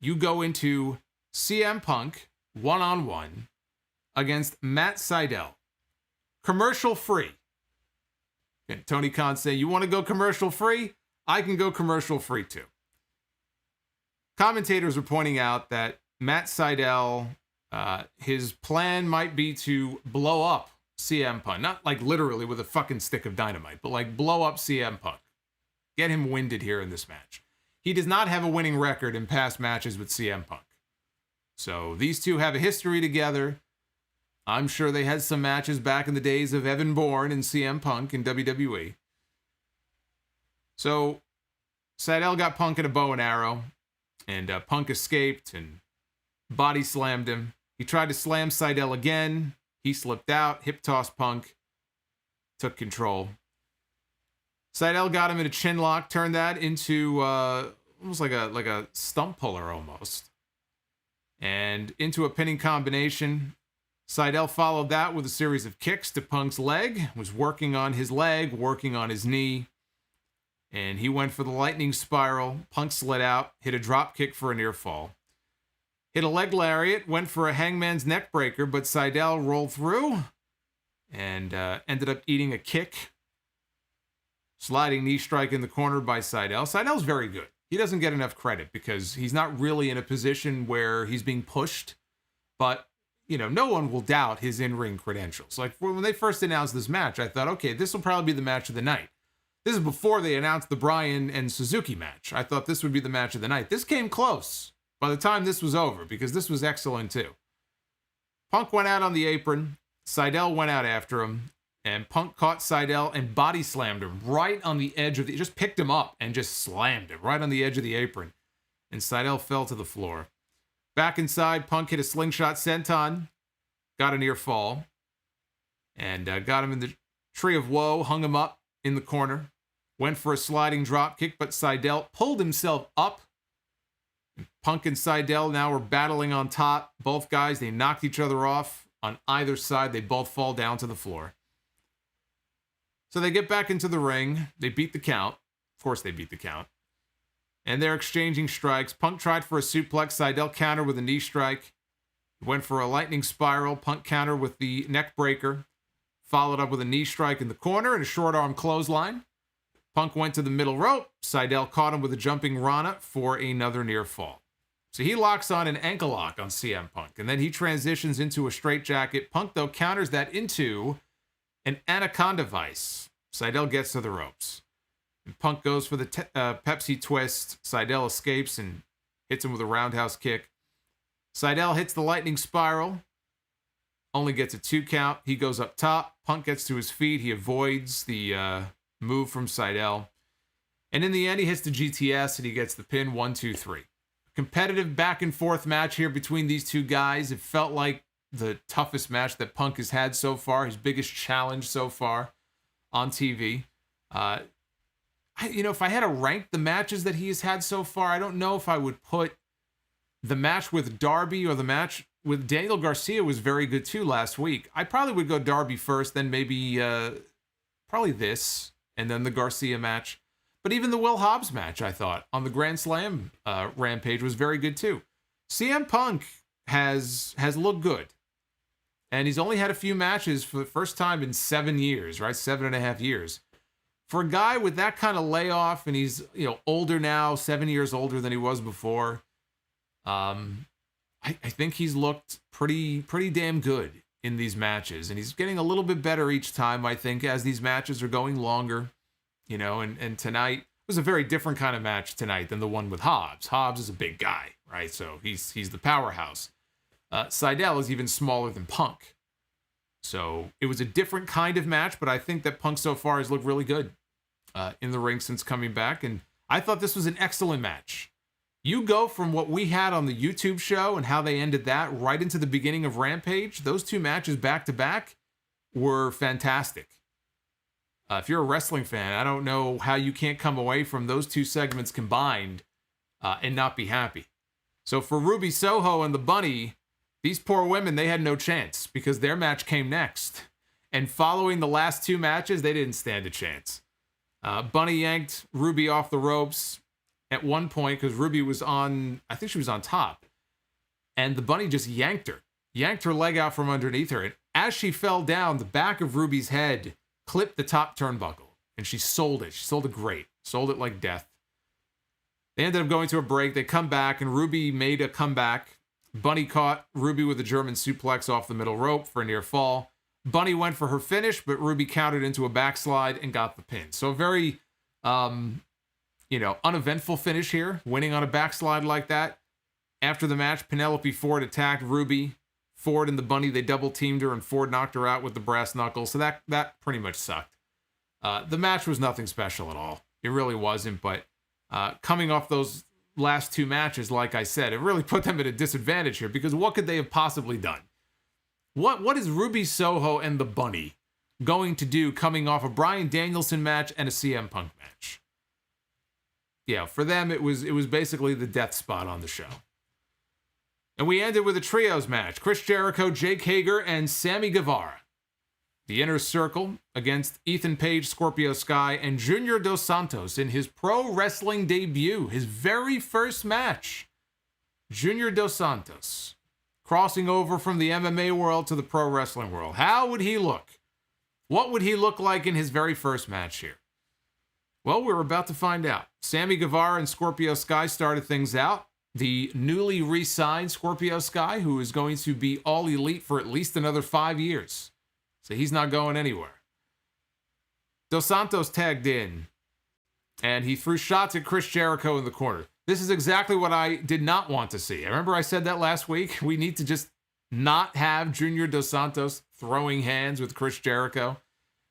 you go into CM Punk one-on-one against Matt Cydel. Commercial free. And Tony Khan saying, you want to go commercial free? I can go commercial free too. Commentators are pointing out that Matt Cydel, his plan might be to blow up CM Punk. Not like literally with a fucking stick of dynamite, but like blow up CM Punk. Get him winded here in this match. He does not have a winning record in past matches with CM Punk. So these two have a history together. I'm sure they had some matches back in the days of Evan Bourne and CM Punk in WWE. So Cydel got Punk in a bow and arrow, and Punk escaped and body slammed him. He tried to slam Cydel again. He slipped out, hip tossed Punk, took control. Cydel got him in a chin lock, turned that into almost like a stump puller almost. And into a pinning combination. Cydel followed that with a series of kicks to Punk's leg, was working on his leg, working on his knee. And he went for the lightning spiral. Punk slid out, hit a drop kick for a near fall. Hit a leg lariat, went for a hangman's neck breaker, but Cydel rolled through and ended up eating a kick. Sliding knee strike in the corner by Cydel. Cydel's very good. He doesn't get enough credit because he's not really in a position where he's being pushed. But, you know, no one will doubt his in-ring credentials. Like, when they first announced this match, I thought, okay, this will probably be the match of the night. This is before they announced the Bryan and Suzuki match. I thought this would be the match of the night. This came close by the time this was over because this was excellent too. Punk went out on the apron. Cydel went out after him. And Punk caught Cydel and body slammed him right on the edge of the... Just picked him up and just slammed him right on the edge of the apron. And Cydel fell to the floor. Back inside, Punk hit a slingshot senton. Got a near fall. And got him in the tree of woe. Hung him up in the corner. Went for a sliding drop kick, but Cydel pulled himself up. Punk and Cydel now are battling on top. Both guys, they knocked each other off on either side. They both fall down to the floor. So they get back into the ring. They beat the count. Of course they beat the count. And they're exchanging strikes. Punk tried for a suplex. Cydel countered with a knee strike. Went for a lightning spiral. Punk countered with the neck breaker. Followed up with a knee strike in the corner and a short arm clothesline. Punk went to the middle rope. Cydel caught him with a jumping Rana for another near fall. So he locks on an ankle lock on CM Punk. And then he transitions into a straitjacket. Punk, though, counters that into an anaconda vice. Cydel gets to the ropes. And Punk goes for the Pepsi twist. Cydel escapes and hits him with a roundhouse kick. Cydel hits the lightning spiral. Only gets a 2 count. He goes up top. Punk gets to his feet. He avoids the move from Cydel. And in the end, he hits the GTS and he gets the pin 1, 2, 3. Competitive back and forth match here between these two guys. It felt like the toughest match that Punk has had so far. His biggest challenge so far on TV. If I had to rank the matches that he has had so far, I don't know if I would put the match with Darby or the match with Daniel Garcia was very good too last week. I probably would go Darby first, then maybe probably this, and then the Garcia match. But even the Will Hobbs match, I thought, on the Grand Slam Rampage was very good too. CM Punk has looked good. And he's only had a few matches for the first time in 7 years, right? 7.5 years. For a guy with that kind of layoff, and he's older now, 7 years older than he was before, I think he's looked pretty damn good in these matches. And he's getting a little bit better each time, I think, as these matches are going longer. And tonight was a very different kind of match tonight than the one with Hobbs. Hobbs is a big guy, right? So he's the powerhouse. Cydel is even smaller than Punk. So it was a different kind of match, but I think that Punk so far has looked really good in the ring since coming back. And I thought this was an excellent match. You go from what we had on the YouTube show and how they ended that right into the beginning of Rampage. Those two matches back to back were fantastic. If you're a wrestling fan, I don't know how you can't come away from those two segments combined and not be happy. So for Ruby Soho and the Bunny, these poor women, they had no chance because their match came next. And following the last two matches, they didn't stand a chance. Bunny yanked Ruby off the ropes at one point because Ruby was on, I think she was on top. And the Bunny just yanked her leg out from underneath her. And as she fell down, the back of Ruby's head clipped the top turnbuckle. And she sold it. She sold it great. Sold it like death. They ended up going to a break. They come back, and Ruby made a comeback. Bunny caught Ruby with a German suplex off the middle rope for a near fall. Bunny went for her finish, but Ruby countered into a backslide and got the pin. So a very, uneventful finish here, winning on a backslide like that. After the match, Penelope Ford attacked Ruby. Ford and the Bunny, they double teamed her, and Ford knocked her out with the brass knuckles. So that pretty much sucked. The match was nothing special at all. It really wasn't. But coming off those last two matches, like I said, it really put them at a disadvantage here, because what could they have possibly done? What is Ruby Soho and the Bunny going to do coming off a Bryan Danielson match and a CM Punk match? Yeah, for them, it was basically the death spot on the show. And we ended with a trios match. Chris Jericho, Jake Hager, and Sammy Guevara. The Inner Circle against Ethan Page, Scorpio Sky, and Junior Dos Santos in his pro wrestling debut. His very first match. Junior Dos Santos crossing over from the MMA world to the pro wrestling world. How would he look? What would he look like in his very first match here? Well, we're about to find out. Sammy Guevara and Scorpio Sky started things out. The newly re-signed Scorpio Sky, who is going to be all elite for at least another 5 years. So he's not going anywhere. Dos Santos tagged in, and he threw shots at Chris Jericho in the corner. This is exactly what I did not want to see. I remember I said that last week. We need to just not have Junior Dos Santos throwing hands with Chris Jericho.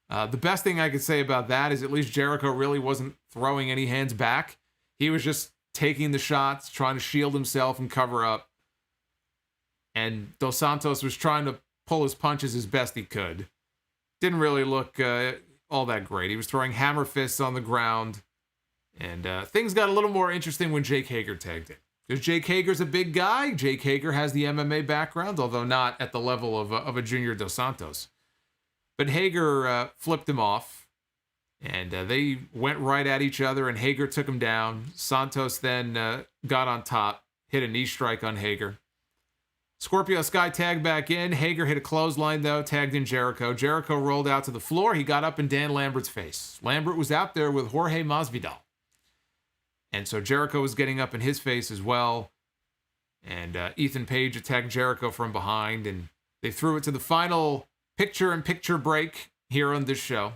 The best thing I could say about that is at least Jericho really wasn't throwing any hands back. He was just taking the shots, trying to shield himself and cover up. And Dos Santos was trying to pull his punches as best he could. Didn't really look all that great. He was throwing hammer fists on the ground. And things got a little more interesting when Jake Hager tagged in. Because Jake Hager's a big guy. Jake Hager has the MMA background, although not at the level of a Junior Dos Santos. But Hager flipped him off, and they went right at each other, and Hager took him down. Santos then got on top, hit a knee strike on Hager. Scorpio Sky tagged back in. Hager hit a clothesline, though, tagged in Jericho. Jericho rolled out to the floor. He got up in Dan Lambert's face. Lambert was out there with Jorge Masvidal. And so Jericho was getting up in his face as well. And Ethan Page attacked Jericho from behind, and they threw it to the final picture-in-picture break here on this show.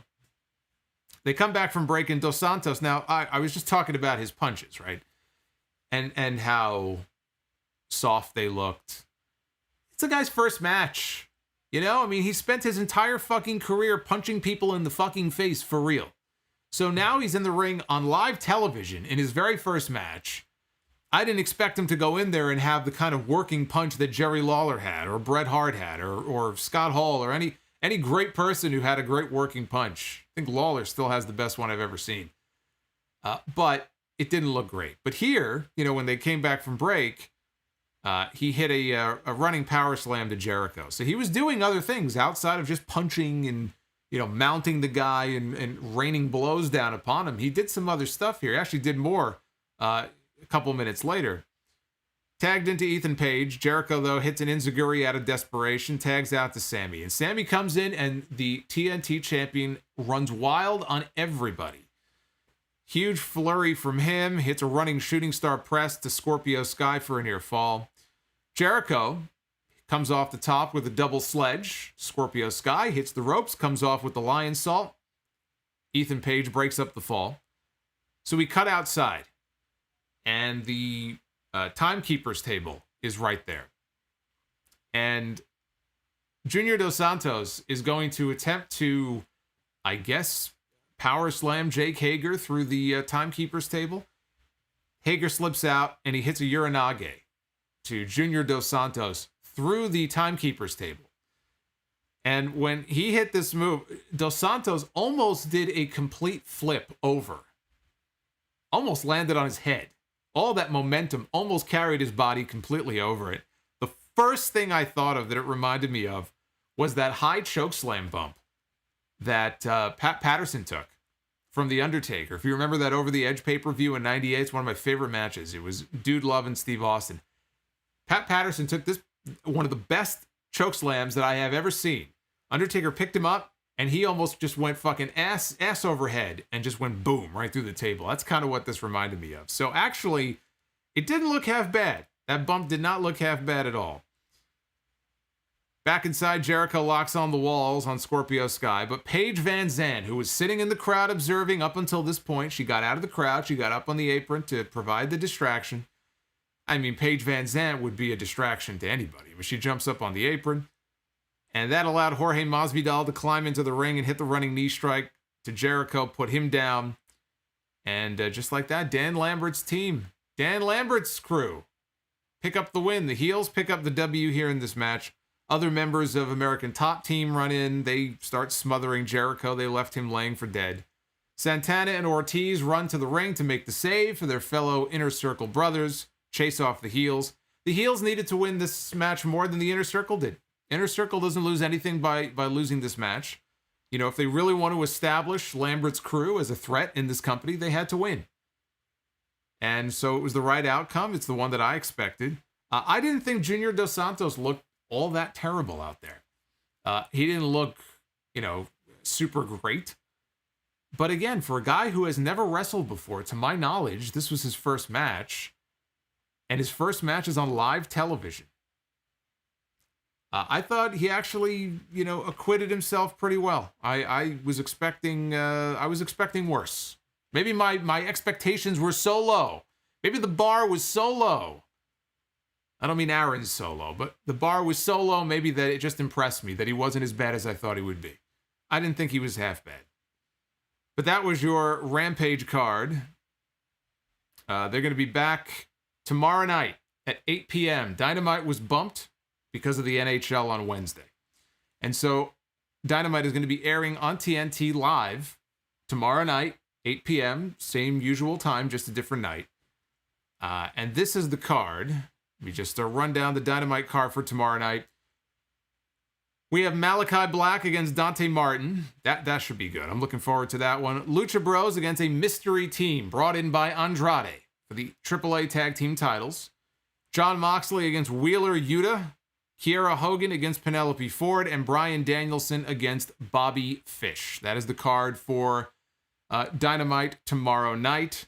They come back from break, and Dos Santos, now, I was just talking about his punches, right? And how soft they looked. It's a guy's first match. You know, I mean, he spent his entire fucking career punching people in the fucking face for real. So now he's in the ring on live television in his very first match. I didn't expect him to go in there and have the kind of working punch that Jerry Lawler had, or Bret Hart had, or Scott Hall, or any great person who had a great working punch. I think Lawler still has the best one I've ever seen. But it didn't look great. But here, you know, when they came back from break, he hit a running power slam to Jericho. So he was doing other things outside of just punching and, you know, mounting the guy and raining blows down upon him. He did some other stuff here. He actually did more a couple minutes later. Tagged into Ethan Page. Jericho, though, hits an enziguri out of desperation, tags out to Sami. And Sami comes in, and the TNT champion runs wild on everybody. Huge flurry from him, hits a running shooting star press to Scorpio Sky for a near fall. Jericho comes off the top with a double sledge. Scorpio Sky hits the ropes, comes off with the lion salt. Ethan Page breaks up the fall. So we cut outside, and the timekeeper's table is right there. And Junior Dos Santos is going to attempt to, I guess, power slam Jake Hager through the timekeeper's table. Hager slips out, and he hits a Uranage to Junior Dos Santos through the timekeeper's table. And when he hit this move, Dos Santos almost did a complete flip over. Almost landed on his head. All that momentum almost carried his body completely over it. The first thing I thought of that it reminded me of was that high chokeslam bump that Pat Patterson took from The Undertaker. If you remember that Over the Edge pay-per-view in 98, it's one of my favorite matches. It was Dude Love and Steve Austin. Pat Patterson took this, one of the best chokeslams that I have ever seen. Undertaker picked him up, and he almost just went fucking ass overhead and just went boom right through the table. That's kind of what this reminded me of. So actually, it didn't look half bad. That bump did not look half bad at all. Back inside, Jericho locks on the walls on Scorpio Sky, but Paige Van Zandt, who was sitting in the crowd observing up until this point, she got out of the crowd, she got up on the apron to provide the distraction. I mean, Paige Van Zant would be a distraction to anybody. But she jumps up on the apron, and that allowed Jorge Masvidal to climb into the ring and hit the running knee strike to Jericho, put him down. And just like that, Dan Lambert's team, Dan Lambert's crew, pick up the win. The heels pick up the W here in this match. Other members of American Top Team run in. They start smothering Jericho. They left him laying for dead. Santana and Ortiz run to the ring to make the save for their fellow Inner Circle brothers, chase off the heels. The heels needed to win this match more than the Inner Circle did. Inner Circle doesn't lose anything by losing this match. You know, if they really want to establish Lambert's crew as a threat in this company, they had to win. And so it was the right outcome. It's the one that I expected. I didn't think Junior Dos Santos looked all that terrible out there. He didn't look, super great. But again, for a guy who has never wrestled before, to my knowledge, this was his first match. And his first match is on live television. I thought he actually, acquitted himself pretty well. I was expecting worse. Maybe my expectations were so low. Maybe the bar was so low. I don't mean Aaron's so low, but the bar was so low maybe that it just impressed me that he wasn't as bad as I thought he would be. I didn't think he was half bad. But that was your Rampage card. They're going to be back tomorrow night at 8 p.m. Dynamite was bumped because of the NHL on Wednesday. And so Dynamite is going to be airing on TNT live tomorrow night, 8 p.m., same usual time, just a different night. And this is the card. Let me just run down the Dynamite card for tomorrow night. We have Malachi Black against Dante Martin. That should be good. I'm looking forward to that one. Lucha Bros against a mystery team brought in by Andrade for the AAA Tag Team titles. Jon Moxley against Wheeler Yuta. Kiera Hogan against Penelope Ford. And Bryan Danielson against Bobby Fish. That is the card for Dynamite tomorrow night.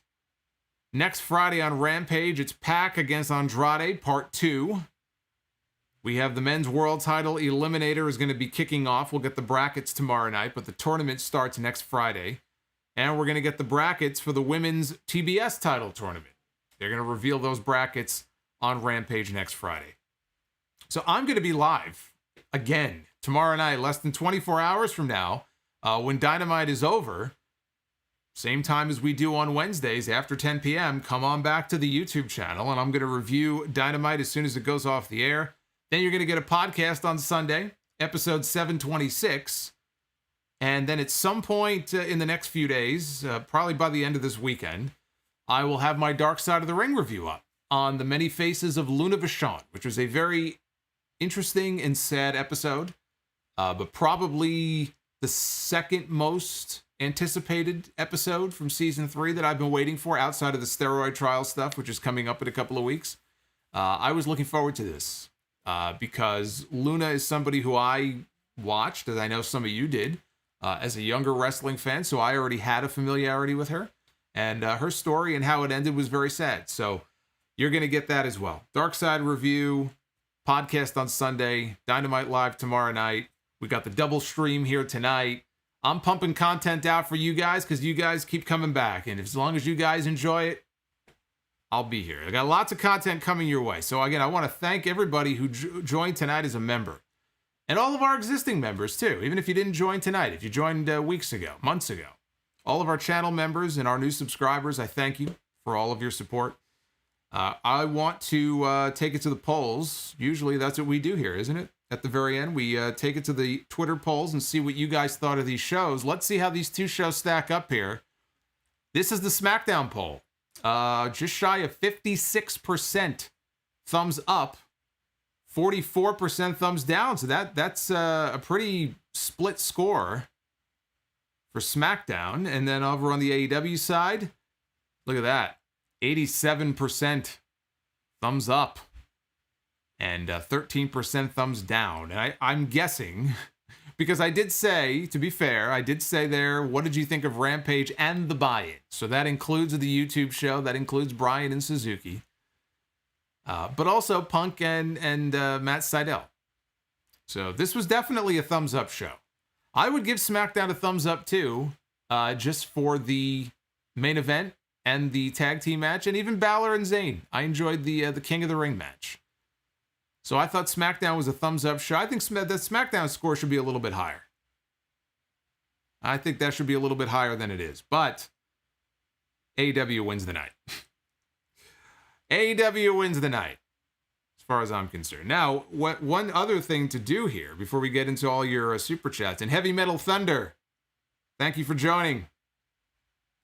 Next Friday on Rampage, it's Pac against Andrade, Part 2. We have the men's world title Eliminator is going to be kicking off. We'll get the brackets tomorrow night, but the tournament starts next Friday. And we're going to get the brackets for the women's TBS title tournament. They're going to reveal those brackets on Rampage next Friday. So I'm going to be live again tomorrow night, less than 24 hours from now, when Dynamite is over. Same time as we do on Wednesdays after 10 p.m. Come on back to the YouTube channel, and I'm going to review Dynamite as soon as it goes off the air. Then you're going to get a podcast on Sunday, episode 726. And then at some point in the next few days, probably by the end of this weekend, I will have my Dark Side of the Ring review up on The Many Faces of Luna Vachon, which was a very interesting and sad episode, but probably the second most anticipated episode from season 3 that I've been waiting for outside of the steroid trial stuff, which is coming up in a couple of weeks. I was looking forward to this because Luna is somebody who I watched, as I know some of you did, as a younger wrestling fan, so I already had a familiarity with her, and her story and how it ended was very sad. So you're going to get that as well. Dark Side review, podcast on Sunday, Dynamite Live tomorrow night. We got the double stream here tonight. I'm pumping content out for you guys because you guys keep coming back. And as long as you guys enjoy it, I'll be here. I got lots of content coming your way. So again, I want to thank everybody who joined tonight as a member. And all of our existing members too. Even if you didn't join tonight, if you joined weeks ago, months ago. All of our channel members and our new subscribers, I thank you for all of your support. I want to take it to the polls. Usually that's what we do here, isn't it? At the very end, we take it to the Twitter polls and see what you guys thought of these shows. Let's see how these two shows stack up here. This is the SmackDown poll. Just shy of 56% thumbs up, 44% thumbs down. So that's a pretty split score for SmackDown. And then over on the AEW side, look at that. 87% thumbs up. And 13% thumbs down. And I'm guessing, because I did say, to be fair, I did say there, what did you think of Rampage and the buy-in? So that includes the YouTube show. That includes Brian and Suzuki. But also Punk and Matt Cydel. So this was definitely a thumbs-up show. I would give SmackDown a thumbs up, too, just for the main event and the tag team match, and even Balor and Zayn. I enjoyed the King of the Ring match. So I thought SmackDown was a thumbs-up show. I think the SmackDown score should be a little bit higher. I think that should be a little bit higher than it is. But AEW wins the night. AEW wins the night, as far as I'm concerned. Now, one other thing to do here before we get into all your super chats. And Heavy Metal Thunder, thank you for joining.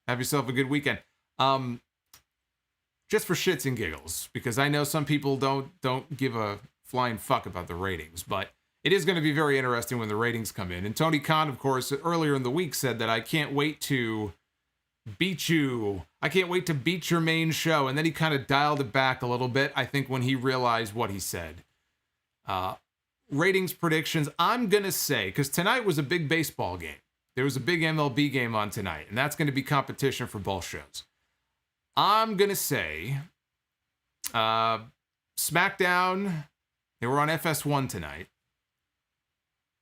Have yourself a good weekend. Just for shits and giggles, because I know some people don't give a flying fuck about the ratings, but it is going to be very interesting when the ratings come in. And Tony Khan, of course, earlier in the week said that I can't wait to beat you. I can't wait to beat your main show. And then he kind of dialed it back a little bit, I think, when he realized what he said. Ratings predictions, I'm going to say, because tonight was a big baseball game. There was a big MLB game on tonight, and that's going to be competition for both shows. I'm going to say SmackDown, they were on FS1 tonight.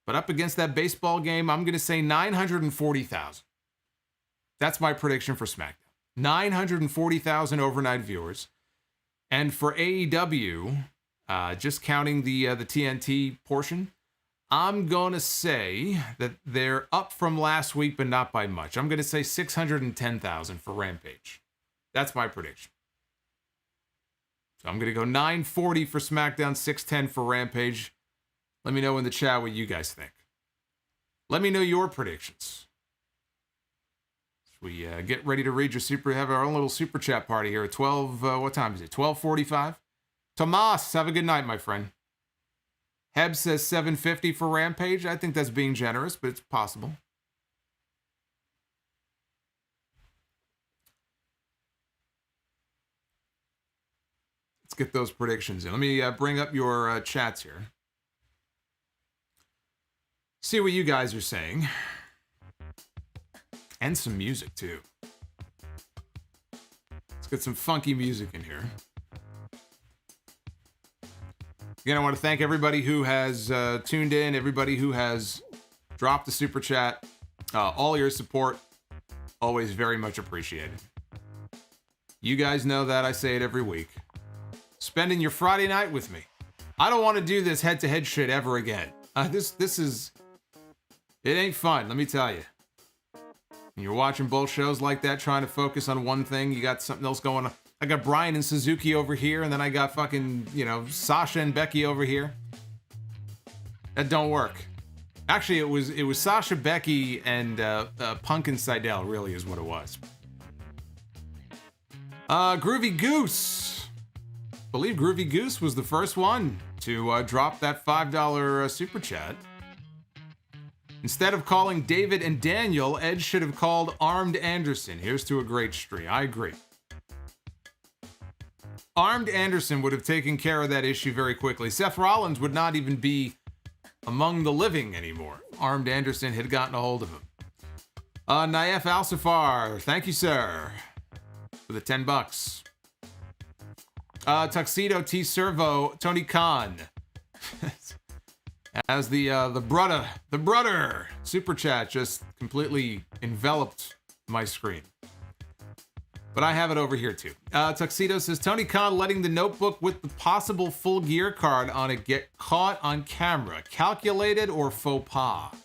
But up against that baseball game, I'm going to say 940,000. That's my prediction for SmackDown. 940,000 overnight viewers. And for AEW, just counting the TNT portion, I'm going to say that they're up from last week, but not by much. I'm going to say 610,000 for Rampage. That's my prediction. So I'm going to go 940 for SmackDown, 610 for Rampage. Let me know in the chat what you guys think. Let me know your predictions. As we get ready to read your have our own little super chat party here at 12, what time is it? 12:45? Tomas, have a good night, my friend. Heb says 750 for Rampage. I think that's being generous, but it's possible. Let's get those predictions in. Let me bring up your chats here. See what you guys are saying. And some music, too. Let's get some funky music in here. Again, I want to thank everybody who has tuned in, everybody who has dropped a super chat. All your support, always very much appreciated. You guys know that. I say it every week. Spending your Friday night with me. I don't want to do this head-to-head shit ever again. This is... It ain't fun, let me tell you. When you're watching both shows like that, trying to focus on one thing, you got something else going on. I got Brian and Suzuki over here, and then I got fucking, Sasha and Becky over here. That don't work. Actually, it was Sasha, Becky, and Punk and Cydel, really, is what it was. Groovy Goose. I believe Groovy Goose was the first one to drop that $5 super chat. Instead of calling David and Daniel, Edge should have called Armed Anderson. Here's to a great streak. I agree. Armed Anderson would have taken care of that issue very quickly. Seth Rollins would not even be among the living anymore. Armed Anderson had gotten a hold of him. Naif Al-Safar, thank you, sir, for the $10. Tuxedo T. Servo, Tony Khan. As the brother super chat just completely enveloped my screen. But I have it over here too. Tuxedo says, Tony Khan letting the notebook with the possible full gear card on it get caught on camera. Calculated or faux pas?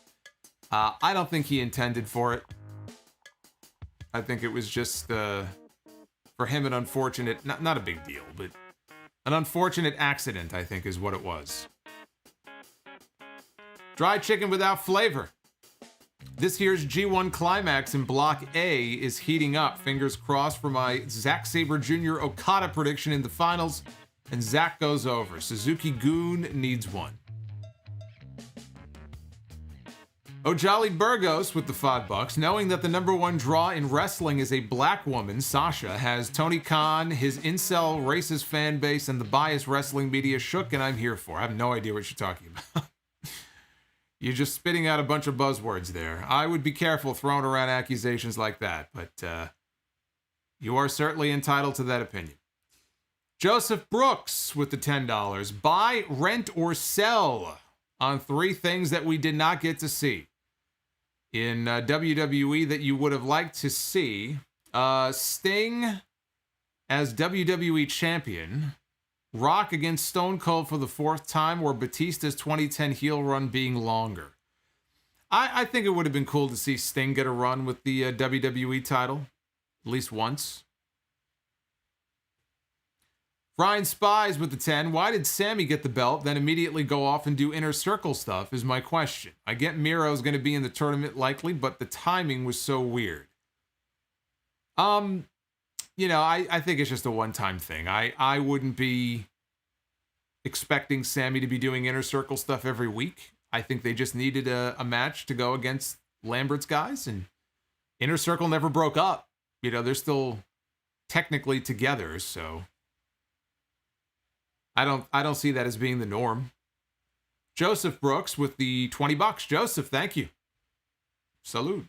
I don't think he intended for it. I think it was just, for him, an unfortunate, not a big deal, but an unfortunate accident, I think is what it was. Dry chicken without flavor. This year's G1 Climax in Block A is heating up. Fingers crossed for my Zack Sabre Jr. Okada prediction in the finals. And Zack goes over. Suzuki Goon needs one. Ojali Burgos with the $5. Knowing that the number one draw in wrestling is a black woman, Sasha, has Tony Khan, his incel racist fan base, and the biased wrestling media shook, and I'm here for. I have no idea what you're talking about. You're just spitting out a bunch of buzzwords there. I would be careful throwing around accusations like that, but you are certainly entitled to that opinion. Joseph Brooks with the $10. Buy, rent, or sell on 3 things that we did not get to see in WWE that you would have liked to see Sting as WWE champion. Rock against Stone Cold for the 4th time, or Batista's 2010 heel run being longer. I think it would have been cool to see Sting get a run with the WWE title, at least once. Ryan Spies with the 10. Why did Sami get the belt, then immediately go off and do Inner Circle stuff, is my question. I get Miro's going to be in the tournament likely, but the timing was so weird. I think it's just a one-time thing. I wouldn't be expecting Sami to be doing Inner Circle stuff every week. I think they just needed a match to go against Lambert's guys, and Inner Circle never broke up. They're still technically together, so I don't see that as being the norm. Joseph Brooks with the $20. Joseph, thank you. Salute.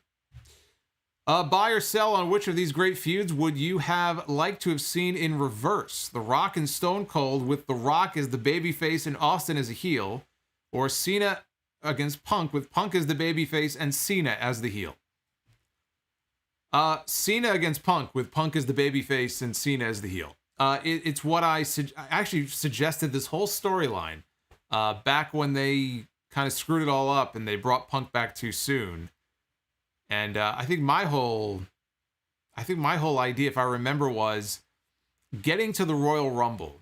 Buy or sell on which of these great feuds would you have liked to have seen in reverse? The Rock and Stone Cold with The Rock as the babyface and Austin as a heel, or Cena against Punk with Punk as the babyface and Cena as the heel? Cena against Punk with Punk as the babyface and Cena as the heel. It's what I actually suggested this whole storyline back when they kind of screwed it all up and they brought Punk back too soon. And I think my whole idea, if I remember, was getting to the Royal Rumble.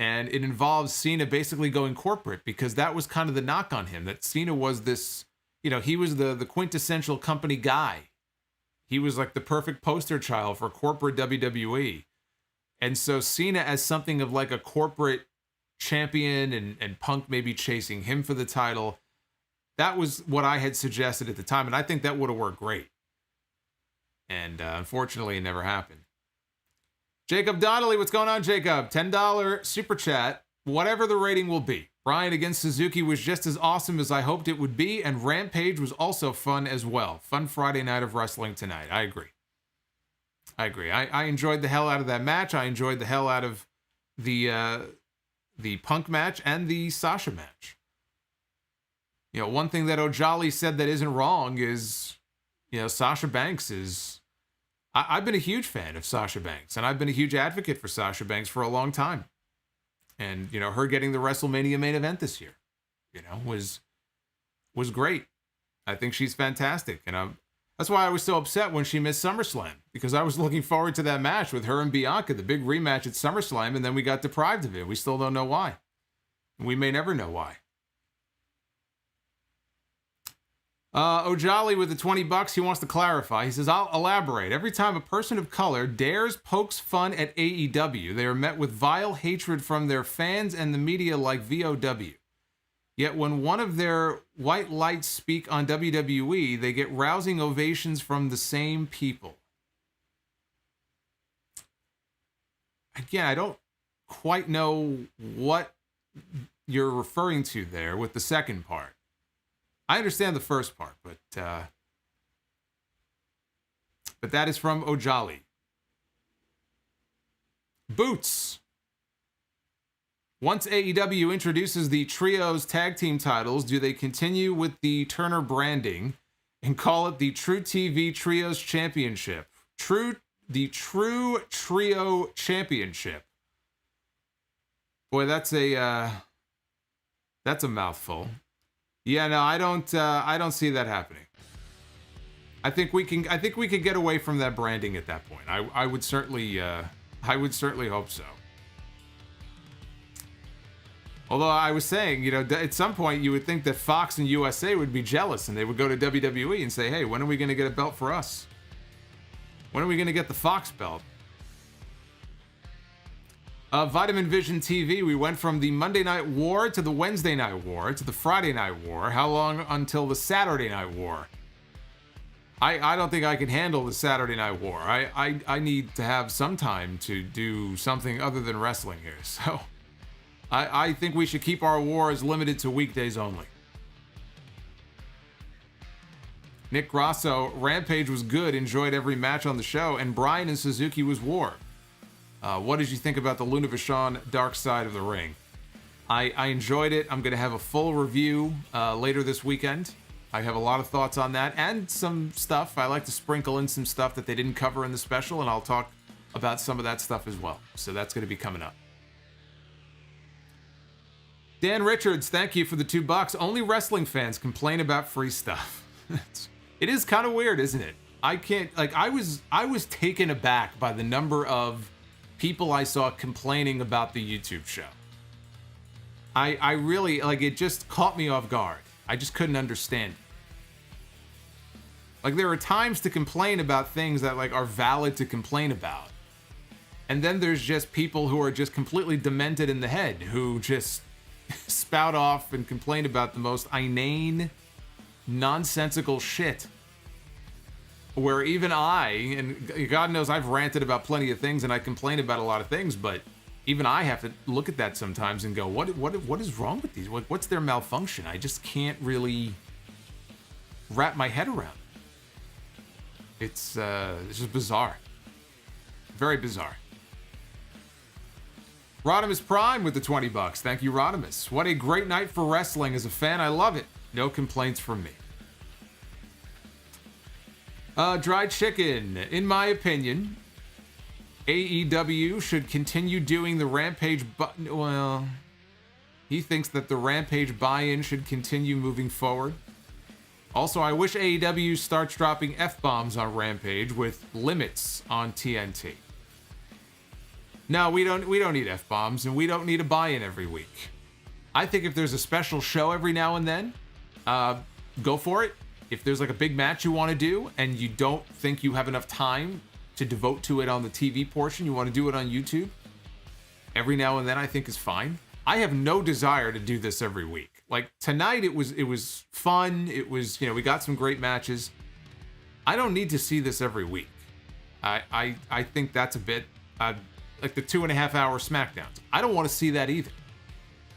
And it involves Cena basically going corporate, because that was kind of the knock on him, that Cena was this, he was the quintessential company guy. He was like the perfect poster child for corporate WWE. And so Cena as something of like a corporate champion and Punk maybe chasing him for the title, that was what I had suggested at the time. And I think that would have worked great. And unfortunately, it never happened. Jacob Donnelly, what's going on, Jacob? $10 super chat. Whatever the rating will be. Bryan against Suzuki was just as awesome as I hoped it would be, and Rampage was also fun as well. Fun Friday night of wrestling tonight. I agree. I enjoyed the hell out of that match. I enjoyed the hell out of the Punk match and the Sasha match. One thing that O'Jolly said that isn't wrong is, Sasha Banks is... I've been a huge fan of Sasha Banks, and I've been a huge advocate for Sasha Banks for a long time. And, her getting the WrestleMania main event this year, was great. I think she's fantastic. And that's why I was so upset when she missed SummerSlam, because I was looking forward to that match with her and Bianca, the big rematch at SummerSlam, and then we got deprived of it. We still don't know why. And we may never know why. O'Jolly with the $20, he wants to clarify. He says, I'll elaborate. Every time a person of color dares pokes fun at AEW, they are met with vile hatred from their fans and the media like VOW. Yet when one of their white lights speak on WWE, they get rousing ovations from the same people. Again, I don't quite know what you're referring to there with the second part. I understand the first part, but that is from O'Jolly. Boots. Once AEW introduces the Trios tag team titles, do they continue with the Turner branding and call it the True TV Trios Championship? The True Trio Championship. Boy, that's a mouthful. Yeah, no, I don't see that happening. I think we could get away from that branding at that point. I would certainly hope so. Although I was saying, at some point you would think that Fox and USA would be jealous and they would go to WWE and say, hey, when are we going to get a belt for us? When are we going to get the Fox belt? Vitamin Vision TV, we went from the Monday Night War to the Wednesday Night War to the Friday Night War. How long until the Saturday Night War? I don't think I can handle the Saturday Night War. I need to have some time to do something other than wrestling here. So I think we should keep our wars limited to weekdays only. Nick Grasso, Rampage was good, enjoyed every match on the show, and Bryan and Suzuki was war. What did you think about the Luna Vachon Dark Side of the Ring? I enjoyed it. I'm going to have a full review later this weekend I have a lot of thoughts on that and some stuff. I like to sprinkle in some stuff that they didn't cover in the special, and I'll talk about some of that stuff as well. So that's going to be coming up. Dan Richards, thank you for the $2. Only wrestling fans complain about free stuff. It is kind of weird, isn't it? I can't, like, I was taken aback by the number of people I saw complaining about the YouTube show. I really, like, it just caught me off guard. I just couldn't understand it. Like, there are times to complain about things that, like, are valid to complain about. And then there's just people who are just completely demented in the head, who just spout off and complain about the most inane, nonsensical shit. Where even I, and God knows I've ranted about plenty of things and I complain about a lot of things, but even I have to look at that sometimes and go, what is wrong with these? What's their malfunction? I just can't really wrap my head around it. It's just bizarre. Very bizarre. Rodimus Prime with the $20. Thank you, Rodimus. What a great night for wrestling. As a fan, I love it. No complaints from me. Dried chicken. In my opinion, AEW should continue doing the Rampage well, he thinks that the Rampage buy-in should continue moving forward. Also, I wish AEW starts dropping F-bombs on Rampage with limits on TNT. No, we don't need F-bombs, and we don't need a buy-in every week. I think if there's a special show every now and then, go for it. If there's like a big match you want to do, and you don't think you have enough time to devote to it on the TV portion, you want to do it on YouTube, every now and then I think is fine. I have no desire to do this every week. Like tonight, it was fun. It was, we got some great matches. I don't need to see this every week. I think that's a bit like the 2.5-hour SmackDowns. I don't want to see that either.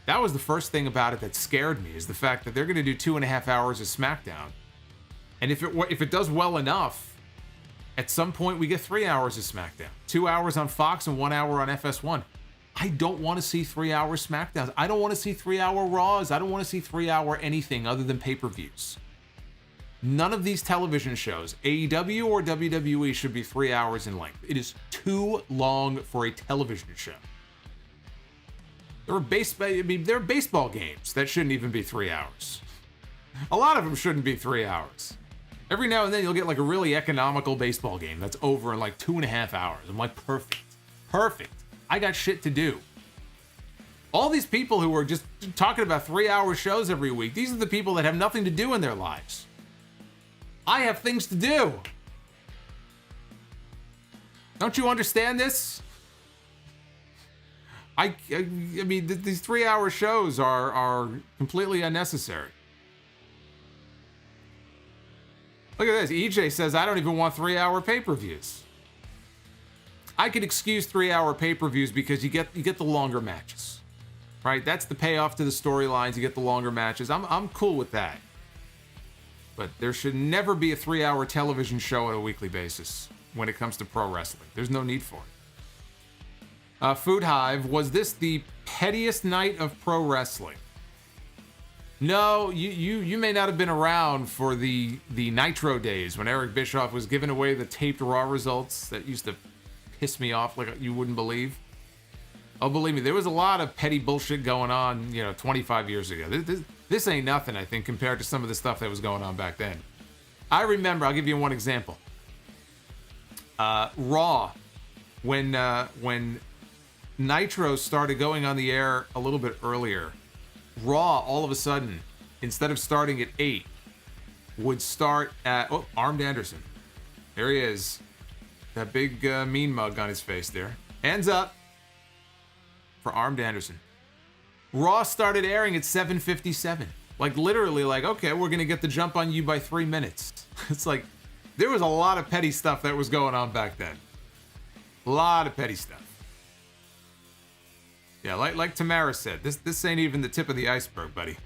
That was the first thing about it that scared me, is the fact that they're going to do 2.5 hours of SmackDown, and if it does well enough, at some point we get 3 hours of SmackDown, 2 hours on Fox and 1 hour on FS1. I don't want to see 3-hour SmackDowns. I don't want to see 3-hour Raws. I don't want to see 3-hour anything other than pay-per-views. None of these television shows, AEW or WWE, should be 3 hours in length. It is too long for a television show. There are baseball games that shouldn't even be 3 hours. A lot of them shouldn't be 3 hours. Every now and then you'll get like a really economical baseball game that's over in like 2.5 hours. I'm like, perfect. I got shit to do. All these people who are just talking about 3-hour shows every week, these are the people that have nothing to do in their lives. I have things to do. Don't you understand this? I mean, these 3-hour shows are completely unnecessary. Look at this. EJ says, I don't even want 3-hour pay-per-views. I could excuse 3-hour pay-per-views because you get the longer matches, right? That's the payoff to the storylines. You get the longer matches. I'm cool with that. But there should never be a 3-hour television show on a weekly basis when it comes to pro wrestling. There's no need for it. Food Hive, was this the pettiest night of pro wrestling? No, you may not have been around for the Nitro days when Eric Bischoff was giving away the taped Raw results. That used to piss me off like you wouldn't believe. Oh, believe me, there was a lot of petty bullshit going on, 25 years ago. This ain't nothing, I think, compared to some of the stuff that was going on back then. I remember, I'll give you one example. Raw, when Nitro started going on the air a little bit earlier, Raw, all of a sudden, instead of starting at 8, would start at... Oh, Armed Anderson. There he is. That big mean mug on his face there. Hands up for Armed Anderson. Raw started airing at 7:57. Like, literally, like, okay, we're going to get the jump on you by 3 minutes. It's like, there was a lot of petty stuff that was going on back then. A lot of petty stuff. Yeah, like Tamara said, this ain't even the tip of the iceberg, buddy.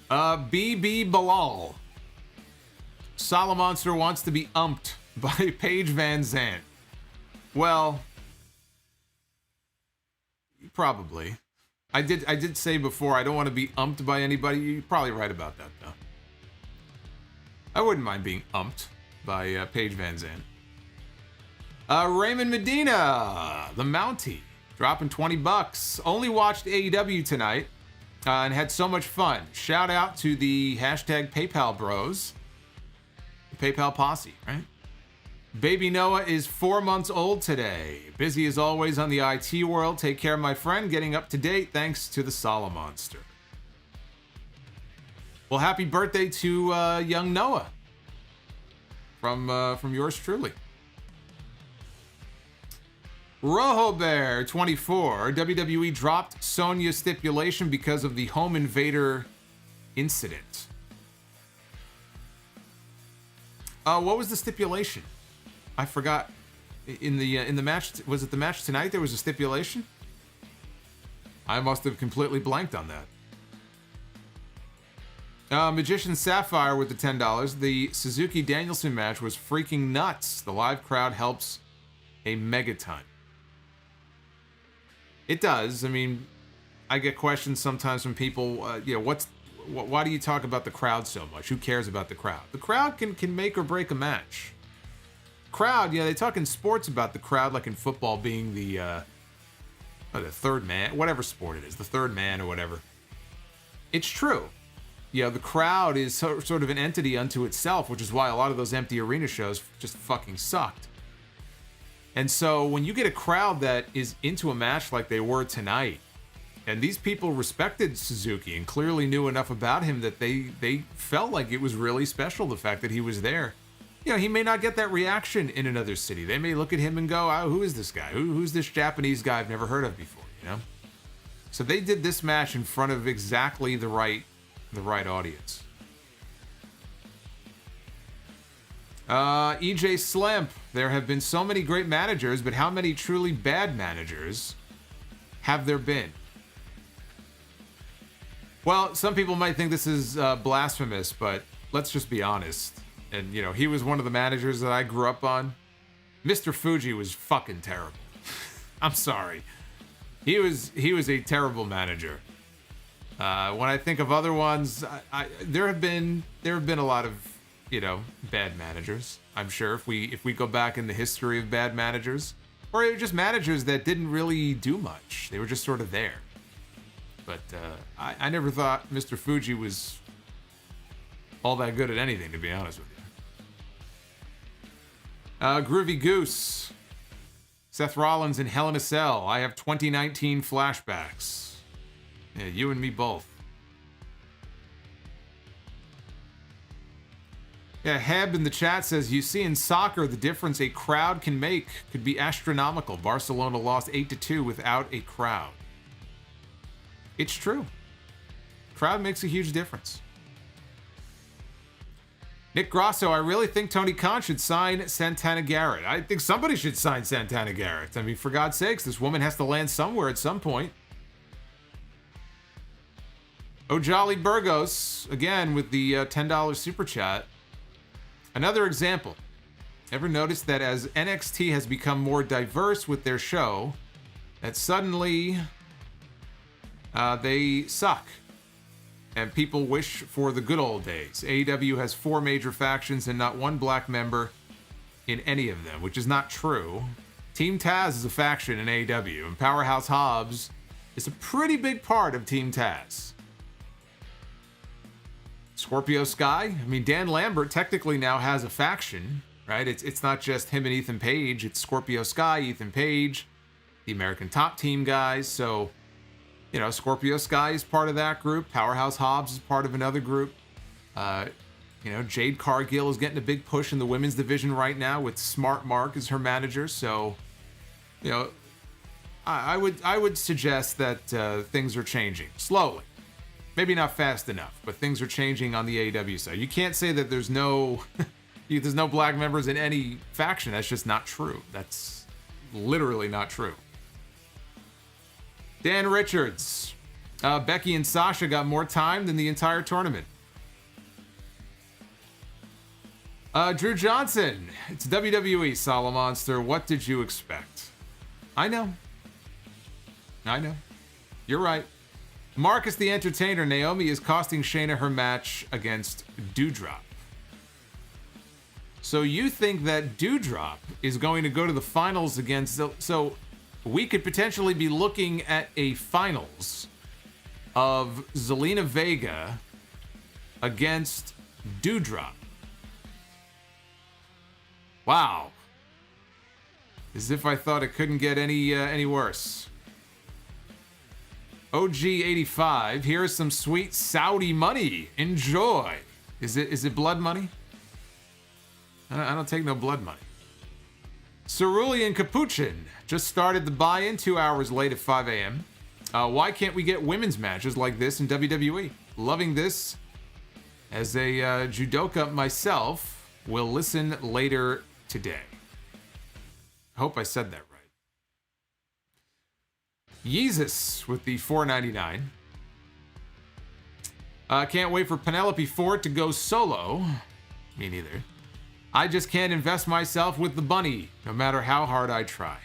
BB Bilal. Solomonster wants to be umped by Paige Van Zandt. Well, probably. I did say before, I don't want to be umped by anybody. You're probably right about that, though. I wouldn't mind being umped by Paige Van Zandt. Raymond Medina, the Mountie, dropping $20. Only watched AEW tonight and had so much fun. Shout out to the hashtag PayPal bros. The PayPal posse, right? Baby Noah is 4 months old today. Busy as always on the IT world. Take care, my friend. Getting up to date thanks to the Solomonster. Well, happy birthday to young Noah from yours truly. Rojo Bear 24. WWE dropped Sonya's stipulation because of the home invader incident. What was the stipulation? I forgot. In the match, was it the match tonight? There was a stipulation. I must have completely blanked on that. Magician Sapphire with the $10. The Suzuki Danielson match was freaking nuts. The live crowd helps a megaton. It does. I mean, I get questions sometimes from people. Why do you talk about the crowd so much? Who cares about the crowd? The crowd can make or break a match. Crowd, they talk in sports about the crowd, like in football being the third man, whatever sport it is, the third man or whatever. It's true. The crowd is sort of an entity unto itself, which is why a lot of those empty arena shows just fucking sucked. And so when you get a crowd that is into a match like they were tonight, and these people respected Suzuki and clearly knew enough about him that they felt like it was really special, the fact that he was there. He may not get that reaction in another city. They may look at him and go, oh, who is this guy? Who's this Japanese guy I've never heard of before, So they did this match in front of exactly the right audience. EJ Slamp, there have been so many great managers, but how many truly bad managers have there been? Well, some people might think this is blasphemous, but let's just be honest. And, he was one of the managers that I grew up on. Mr. Fuji was fucking terrible. I'm sorry. He was a terrible manager. When I think of other ones, there have been a lot of, bad managers. I'm sure if we go back in the history of bad managers, or just managers that didn't really do much. They were just sort of there. But I never thought Mr. Fuji was all that good at anything, to be honest with you. Groovy Goose. Seth Rollins in Hell in a Cell. I have 2019 flashbacks. Yeah, you and me both. Yeah, Heb in the chat says, you see in soccer the difference a crowd can make could be astronomical. Barcelona lost 8-2 without a crowd. It's true. Crowd makes a huge difference. Nick Grosso, I really think Tony Khan should sign Santana Garrett. I think somebody should sign Santana Garrett. I mean, for God's sakes, this woman has to land somewhere at some point. Ojali Burgos, again, with the $10 super chat. Another example. Ever notice that as NXT has become more diverse with their show, that suddenly they suck? And people wish for the good old days. AEW has 4 major factions and not one black member in any of them, which is not true. Team Taz is a faction in AEW, and Powerhouse Hobbs is a pretty big part of Team Taz. Scorpio Sky, I mean, Dan Lambert technically now has a faction, right? It's not just him and Ethan Page. It's Scorpio Sky, Ethan Page, the American Top Team guys. So, Scorpio Sky is part of that group. Powerhouse Hobbs is part of another group. Jade Cargill is getting a big push in the women's division right now with Smart Mark as her manager. So, I would suggest that things are changing slowly. Maybe not fast enough, but things are changing on the AEW side. You can't say that there's no black members in any faction. That's just not true. That's literally not true. Dan Richards. Becky and Sasha got more time than the entire tournament. Drew Johnson. It's WWE, Solomonster. What did you expect? I know. You're right. Marcus the Entertainer, Naomi is costing Shayna her match against Doudrop. So you think that Doudrop is going to go to the finals against... So we could potentially be looking at a finals of Zelina Vega against Doudrop. Wow. As if I thought it couldn't get any worse. OG85, here's some sweet Saudi money. Enjoy. Is it blood money? I don't take no blood money. Cerulean Capuchin just started the buy-in 2 hours late at 5 a.m. Why can't we get women's matches like this in WWE? Loving this. As a judoka myself, will listen later today. I hope I said that right. Yeezus with the $4.99. Can't wait for Penelope Ford to go solo. Me neither. I just can't invest myself with the bunny, no matter how hard I try.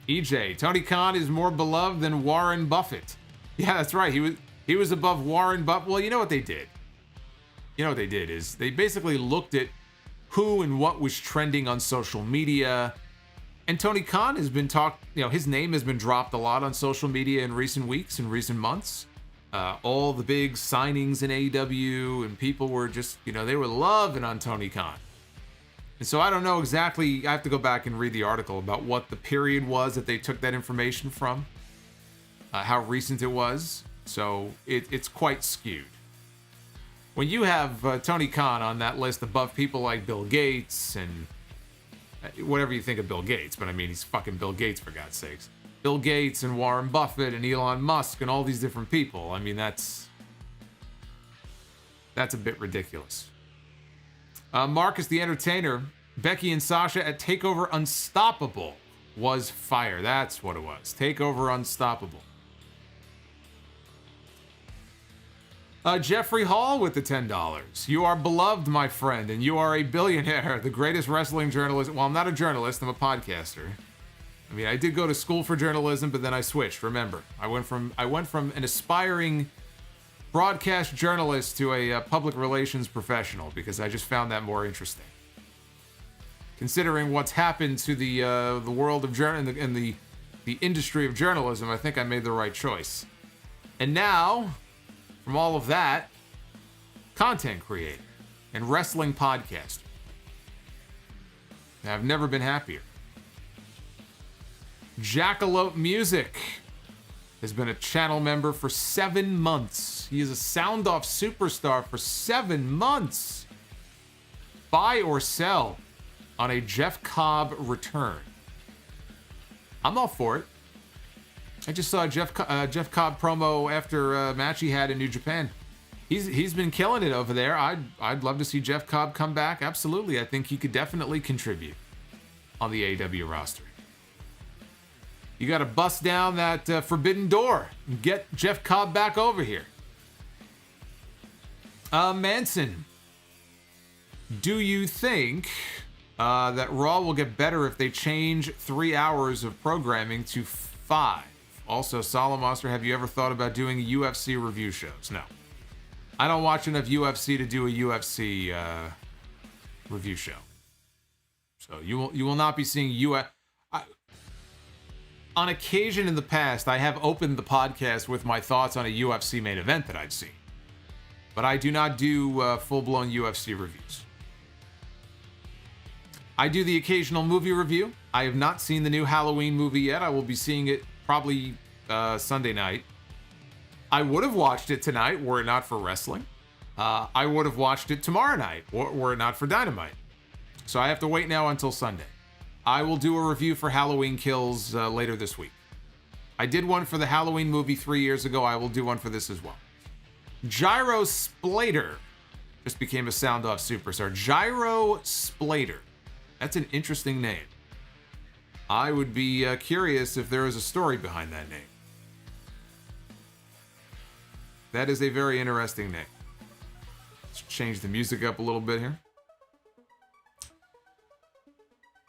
EJ, Tony Khan is more beloved than Warren Buffett. Yeah, that's right. He was above Warren Buffett. Well, you know what they did? You know what they did is they basically looked at who and what was trending on social media. And Tony Khan has been his name has been dropped a lot on social media in recent weeks and recent months. All the big signings in AEW, and people were just, they were loving on Tony Khan. And so I don't know exactly, I have to go back and read the article about what the period was that they took that information from, how recent it was. So it's quite skewed. When you have Tony Khan on that list above people like Bill Gates and whatever you think of Bill Gates, but I mean, he's fucking Bill Gates for God's sakes. Bill Gates and Warren Buffett and Elon Musk and all these different people. I mean, that's a bit ridiculous. Marcus the Entertainer, Becky and Sasha at TakeOver Unstoppable was fire. That's what it was. TakeOver Unstoppable. Jeffrey Hall with the $10. You are beloved, my friend, and you are a billionaire, the greatest wrestling journalist. Well, I'm not a journalist, I'm a podcaster. I mean, I did go to school for journalism, but then I switched, remember. I went from an aspiring broadcast journalist to a public relations professional because I just found that more interesting. Considering what's happened to the world of and the industry of journalism, I think I made the right choice. And now, from all of that, content creator and wrestling podcaster. I've never been happier. Jackalope Music has been a channel member for 7 months. He is a Sound Off superstar for 7 months. Buy or sell on a Jeff Cobb return. I'm all for it. I just saw a Jeff Cobb promo after a match he had in New Japan. He's been killing it over there. I'd love to see Jeff Cobb come back. Absolutely. I think he could definitely contribute on the AEW roster. You got to bust down that forbidden door and get Jeff Cobb back over here. Manson, do you think that Raw will get better if they change 3 hours of programming to 5? Also, Solomonster, have you ever thought about doing UFC review shows? No. I don't watch enough UFC to do a UFC review show. So you will not be seeing UFC. On occasion in the past, I have opened the podcast with my thoughts on a UFC main event that I've seen. But I do not do full-blown UFC reviews. I do the occasional movie review. I have not seen the new Halloween movie yet. I will be seeing it probably Sunday night. I would have watched it tonight were it not for wrestling. I would have watched it tomorrow night were it not for Dynamite. So I have to wait now until Sunday. I will do a review for Halloween Kills later this week. I did one for the Halloween movie 3 years ago. I will do one for this as well. Gyro Splater just became a Sound Off superstar. Gyro Splater. That's an interesting name. I would be curious if there is a story behind that name. That is a very interesting name. Let's change the music up a little bit here.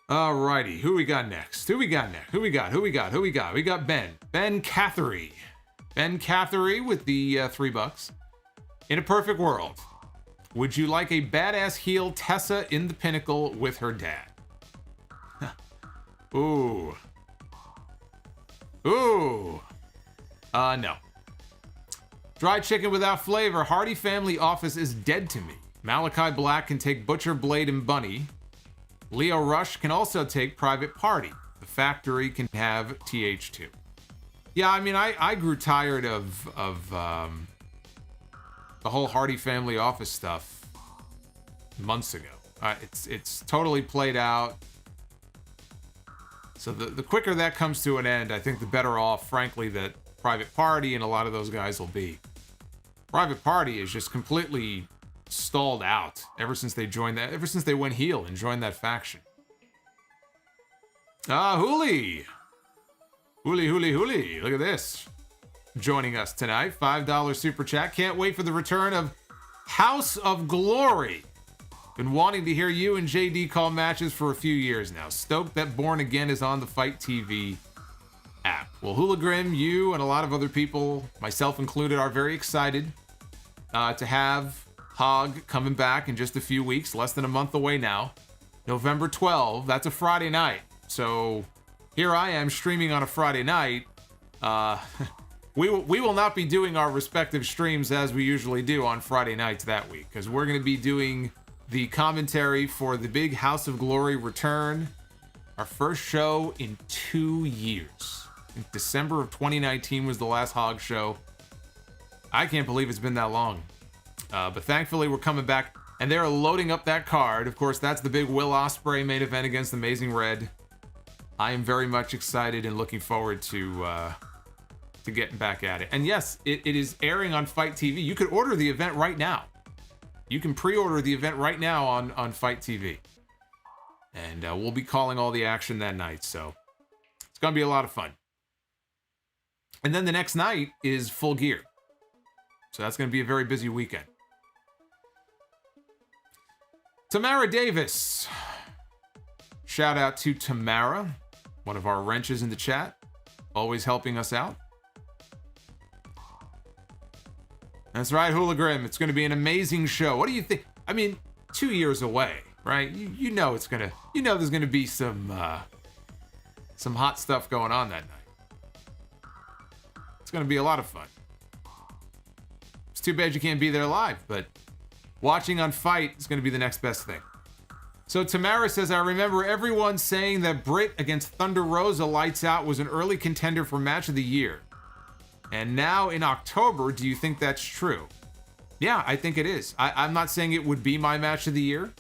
Alrighty, who we got next? Who we got? We got Ben. Ben Catherine. Ben Catherine with the $3. In a perfect world, would you like a badass heel Tessa in the Pinnacle with her dad? Ooh. No. Dry chicken without flavor. Hardy Family Office is dead to me. Malachi Black can take Butcher, Blade, and Bunny. Leo Rush can also take Private Party. The Factory can have TH2. Yeah, I mean, I grew tired of the whole Hardy Family Office stuff months ago. It's totally played out. So the quicker that comes to an end, I think the better off, frankly, that Private Party and a lot of those guys will be. Private Party is just completely stalled out ever since they went heel and joined that faction. Hooli. Look at this. Joining us tonight, $5 super chat. Can't wait for the return of House of Glory. Been wanting to hear you and JD call matches for a few years now. Stoked that Born Again is on the Fight TV app. Well, Hula Grim, you and a lot of other people, myself included, are very excited to have Hog coming back in just a few weeks, less than a month away now. November 12, that's a Friday night. So here I am streaming on a Friday night. We will not be doing our respective streams as we usually do on Friday nights that week, because we're going to be doing the commentary for the big House of Glory return. Our first show in 2 years. I think December of 2019 was the last Hog show. I can't believe it's been that long. But thankfully we're coming back, and they're loading up that card. Of course, that's the big Will Ospreay main event against Amazing Red. I am very much excited and looking forward to getting back at it. And yes, it is airing on Fight TV. You could order the event right now. You can pre-order the event right now on Fight TV. And we'll be calling all the action that night, so it's going to be a lot of fun. And then the next night is Full Gear. So that's going to be a very busy weekend. Tamara Davis. Shout out to Tamara, one of our wrenches in the chat, always helping us out. That's right, Hula Grim. It's going to be an amazing show. What do you think? I mean, 2 years away, right? You know there's going to be some hot stuff going on that night. It's going to be a lot of fun. It's too bad you can't be there live, but watching on Fight is going to be the next best thing. So Tamara says, I remember everyone saying that Britt against Thunder Rosa Lights Out was an early contender for match of the year. And now in October, do you think that's true? Yeah, I think it is. I'm not saying it would be my match of the year.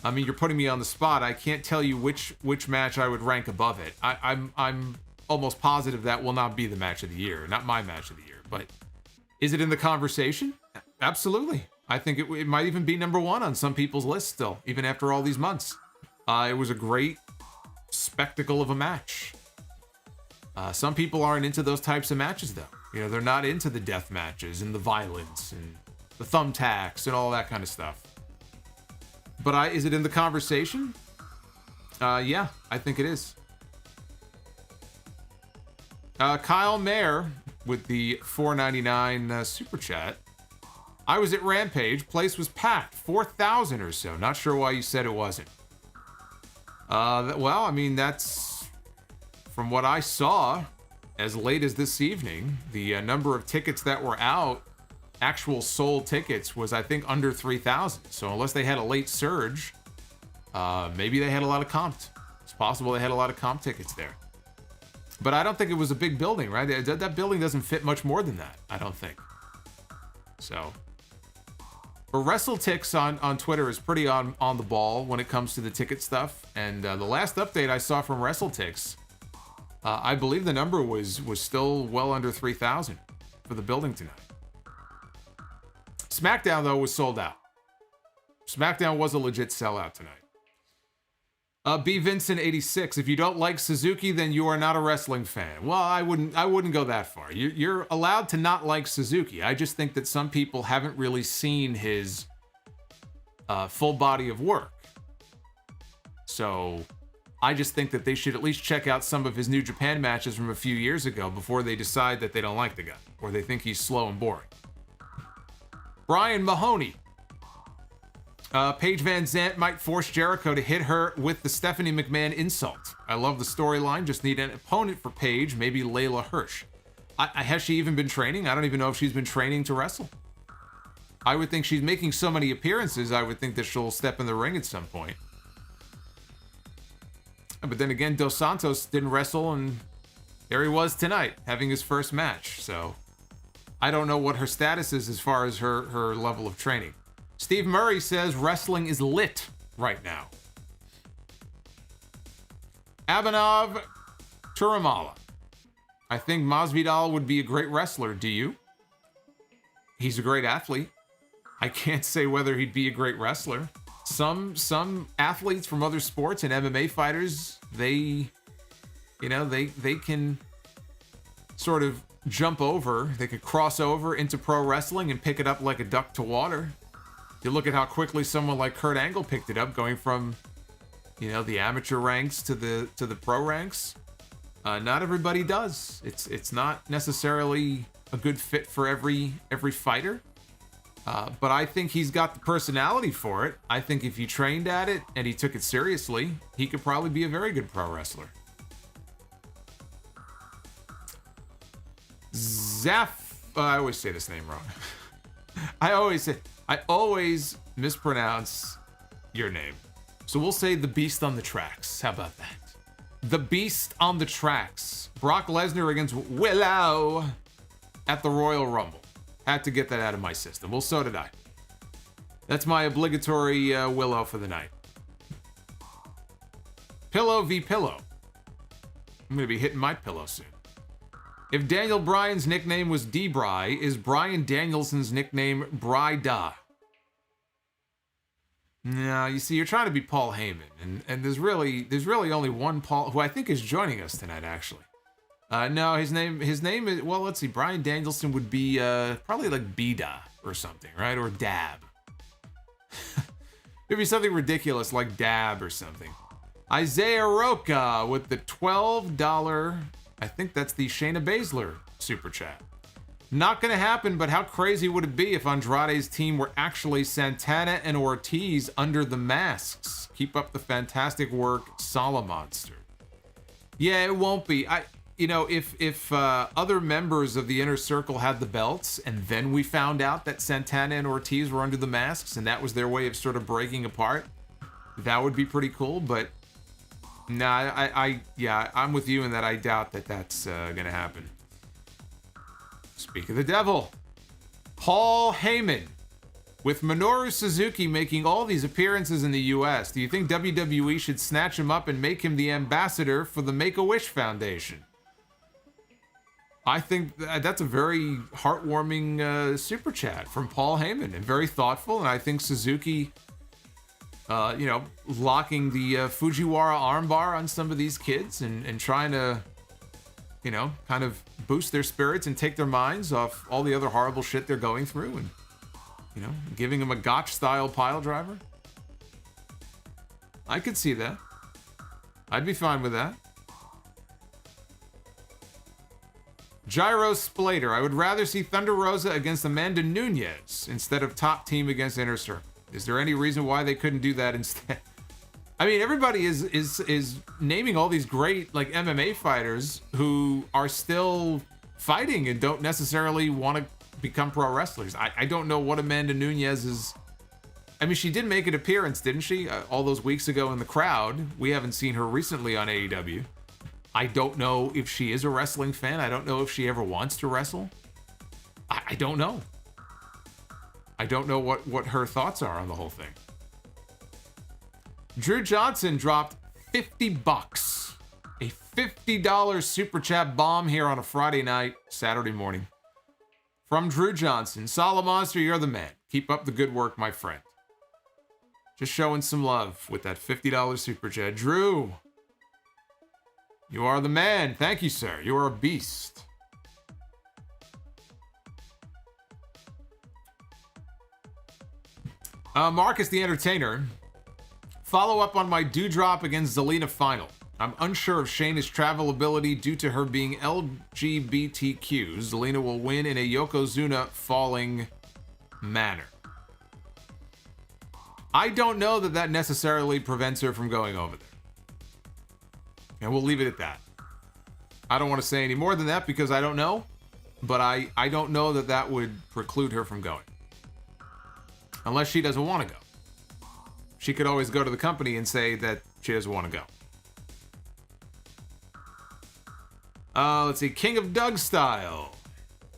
I mean, you're putting me on the spot. I can't tell you which match I would rank above it. I'm almost positive that will not be the match of the year, not my match of the year. But is it in the conversation? Absolutely. I think it might even be number one on some people's list still, even after all these months. It was a great spectacle of a match. Some people aren't into those types of matches, though. You know, they're not into the death matches and the violence and the thumbtacks and all that kind of stuff. But is it in the conversation? Yeah, I think it is. Kyle Mayer with the $4.99 super chat. I was at Rampage. Place was packed. 4,000 or so. Not sure why you said it wasn't. Well, I mean, that's... From what I saw, as late as this evening, the number of tickets that were out, actual sold tickets, was I think under 3,000. So unless they had a late surge, maybe they had a lot of comped. It's possible they had a lot of comp tickets there. But I don't think it was a big building, right? That building doesn't fit much more than that, I don't think. So, but WrestleTix on Twitter is pretty on the ball when it comes to the ticket stuff. And the last update I saw from WrestleTix, I believe the number was still well under 3,000 for the building tonight. SmackDown, though, was sold out. SmackDown was a legit sellout tonight. B. Vincent 86. If you don't like Suzuki, then you are not a wrestling fan. Well, I wouldn't go that far. You're allowed to not like Suzuki. I just think that some people haven't really seen his full body of work. So I just think that they should at least check out some of his New Japan matches from a few years ago before they decide that they don't like the guy or they think he's slow and boring. Brian Mahoney. Paige Van Zant might force Jericho to hit her with the Stephanie McMahon insult. I love the storyline. Just need an opponent for Paige, maybe Layla Hirsch. Has she even been training? I don't even know if she's been training to wrestle. I would think she's making so many appearances, I would think that she'll step in the ring at some point. But then again, Dos Santos didn't wrestle, and there he was tonight, having his first match. So I don't know what her status is as far as her level of training. Steve Murray says wrestling is lit right now. Abhinav Turamala. I think Masvidal would be a great wrestler. Do you? He's a great athlete. I can't say whether he'd be a great wrestler. Some athletes from other sports and MMA fighters, they can sort of jump over. They could cross over into pro wrestling and pick it up like a duck to water. You look at how quickly someone like Kurt Angle picked it up, going from, the amateur ranks to the pro ranks. Not everybody does. It's not necessarily a good fit for every fighter. But I think he's got the personality for it. I think if he trained at it and he took it seriously, he could probably be a very good pro wrestler. I always say this name wrong. I always mispronounce your name. So we'll say the Beast on the Tracks. How about that? The Beast on the Tracks. Brock Lesnar against Willow at the Royal Rumble. Had to get that out of my system. Well, so did I. That's my obligatory Willow for the night. Pillow v. Pillow. I'm going to be hitting my pillow soon. If Daniel Bryan's nickname was D-Bry, is Bryan Danielson's nickname Bry-Da? No, you see, you're trying to be Paul Heyman, and there's really only one Paul, who I think is joining us tonight, actually. No, his name is, well, let's see, Bryan Danielson would be probably like B-Da or something, right? Or Dab. It'd be something ridiculous like Dab or something. Isaiah Roca with the $12, I think that's the Shayna Baszler super chat. Not gonna happen, but how crazy would it be if Andrade's team were actually Santana and Ortiz under the masks? Keep up the fantastic work, Solomonster. Yeah, it won't be. If other members of the Inner Circle had the belts, and then we found out that Santana and Ortiz were under the masks, and that was their way of sort of breaking apart, that would be pretty cool. But nah, I'm with you in that I doubt that that's gonna happen. Speak of the devil, Paul Heyman. With Minoru Suzuki making all these appearances in the US, do you think WWE should snatch him up and make him the ambassador for the Make-A-Wish Foundation? I think that's a very heartwarming super chat from Paul Heyman, and very thoughtful. And I think Suzuki, locking the Fujiwara armbar on some of these kids and trying to, kind of boost their spirits and take their minds off all the other horrible shit they're going through, and, giving them a Gotch-style pile driver. I could see that. I'd be fine with that. Gyro Splater. I would rather see Thunder Rosa against Amanda Nunes instead of Top Team against Inner Circle. Is there any reason why they couldn't do that instead? I mean, everybody is naming all these great MMA fighters who are still fighting and don't necessarily want to become pro wrestlers. I don't know what Amanda Nunes is. I mean, she did make an appearance, didn't she? All those weeks ago in the crowd. We haven't seen her recently on AEW. I don't know if she is a wrestling fan. I don't know if she ever wants to wrestle. I don't know. I don't know what her thoughts are on the whole thing. Drew Johnson dropped $50. A $50 super chat bomb here on a Friday night, Saturday morning. From Drew Johnson. Solomonster, you're the man. Keep up the good work, my friend. Just showing some love with that $50 super chat. Drew, you are the man. Thank you, sir. You are a beast. Marcus the Entertainer. Follow up on my dewdrop against Zelina final. I'm unsure of Shayna's travel ability due to her being LGBTQ. Zelina will win in a Yokozuna falling manner. I don't know that necessarily prevents her from going over there. And we'll leave it at that. I don't want to say any more than that because I don't know. But I don't know that would preclude her from going. Unless she doesn't want to go. She could always go to the company and say that she doesn't want to go. Let's see. King of Doug style.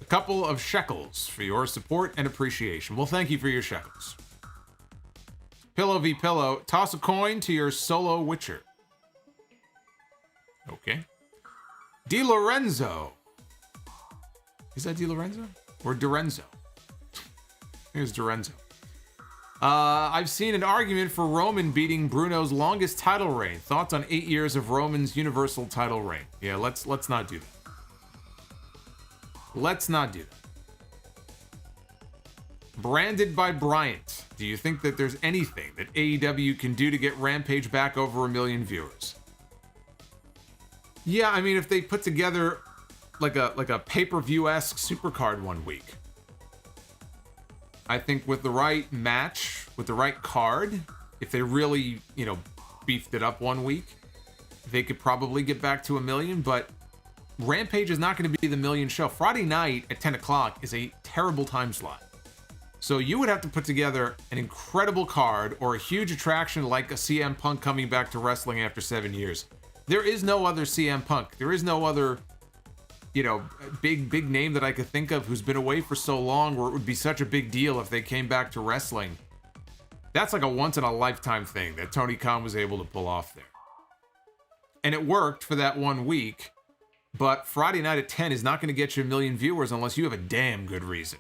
A couple of shekels for your support and appreciation. Well, thank you for your shekels. Pillow v Pillow. Toss a coin to your solo Witcher. Okay. Di Lorenzo. Is that Di Lorenzo? Or Dorenzo? Here's Dorenzo. I've seen an argument for Roman beating Bruno's longest title reign. Thoughts on 8 years of Roman's Universal title reign? Yeah, let's not do that. Let's not do that. Branded by Bryant. Do you think that there's anything that AEW can do to get Rampage back over 1 million viewers? Yeah, I mean, if they put together like a pay-per-view-esque supercard one week. I think with the right match, with the right card, if they really, beefed it up one week, they could probably get back to 1 million, but Rampage is not going to be the 1 million show. Friday night at 10 o'clock is a terrible time slot. So you would have to put together an incredible card or a huge attraction like a CM Punk coming back to wrestling after 7 years. There is no other CM Punk. There is no other, big name that I could think of who's been away for so long where it would be such a big deal if they came back to wrestling. That's like a once-in-a-lifetime thing that Tony Khan was able to pull off there. And it worked for that 1 week, but Friday night at 10 is not going to get you 1 million viewers unless you have a damn good reason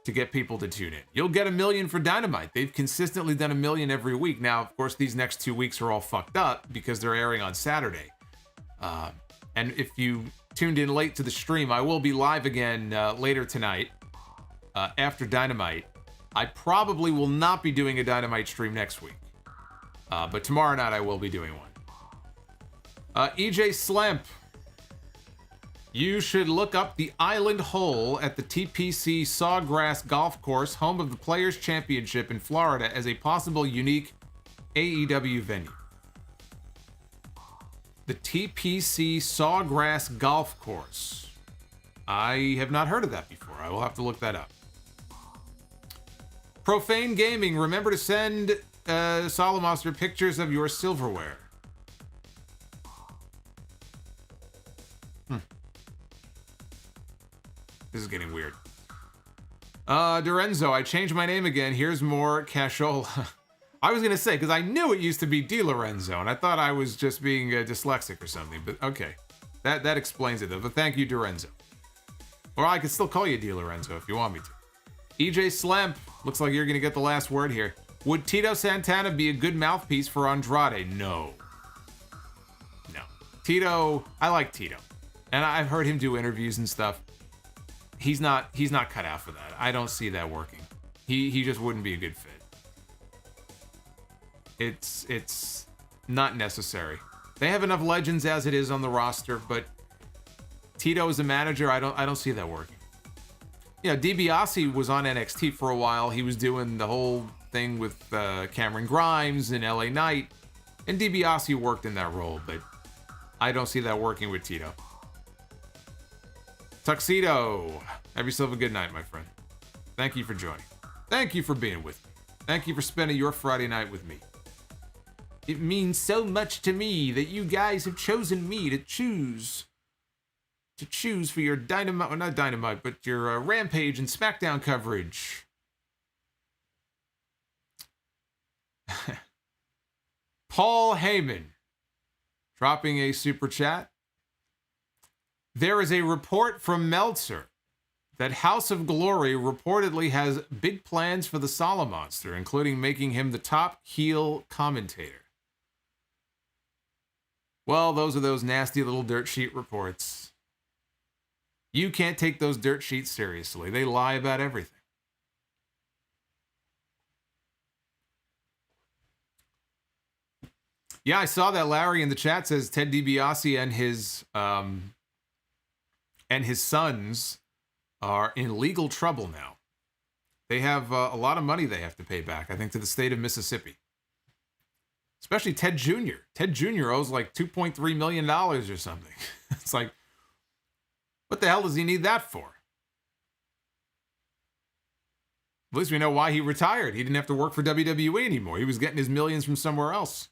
to get people to tune in. You'll get 1 million for Dynamite. They've consistently done 1 million every week. Now, of course, these next 2 weeks are all fucked up because they're airing on Saturday. And if you tuned in late to the stream, I will be live again later tonight after Dynamite. I probably will not be doing a Dynamite stream next week. But tomorrow night I will be doing one. EJ Slamp. You should look up the Island Hole at the TPC Sawgrass Golf Course, home of the Players' Championship in Florida, as a possible unique AEW venue. The TPC Sawgrass Golf Course. I have not heard of that before. I will have to look that up. Profane Gaming. Remember to send Solomonster pictures of your silverware. This is getting weird. Dorenzo, I changed my name again. Here's more cashola. I was going to say, because I knew it used to be Di Lorenzo, and I thought I was just being dyslexic or something, but okay. That explains it, though. But thank you, Dorenzo. Or I could still call you Di Lorenzo if you want me to. EJ Slamp, looks like you're going to get the last word here. Would Tito Santana be a good mouthpiece for Andrade? No. No. Tito, I like Tito. And I've heard him do interviews and stuff. He's not cut out for that. I don't see that working. He just wouldn't be a good fit. It's not necessary. They have enough legends as it is on the roster, but Tito as a manager, I don't see that working. DiBiase was on NXT for a while. He was doing the whole thing with Cameron Grimes and LA Knight, and DiBiase worked in that role, but I don't see that working with Tito. Tuxedo, have yourself a good night, my friend. Thank you for joining. Thank you for being with me. Thank you for spending your Friday night with me. It means so much to me that you guys have chosen me to choose for your Dynamite, well, not Dynamite, but your Rampage and SmackDown coverage. Paul Heyman dropping a super chat. There is a report from Meltzer that House of Glory reportedly has big plans for the Solomonster, including making him the top heel commentator. Well, those are those nasty little dirt sheet reports. You can't take those dirt sheets seriously. They lie about everything. Yeah, I saw that. Larry in the chat says Ted DiBiase and his sons are in legal trouble now. They have a lot of money they have to pay back, I think, to the state of Mississippi. Especially Ted Jr. Ted Jr. owes like $2.3 million or something. It's like, what the hell does he need that for? At least we know why he retired. He didn't have to work for WWE anymore. He was getting his millions from somewhere else.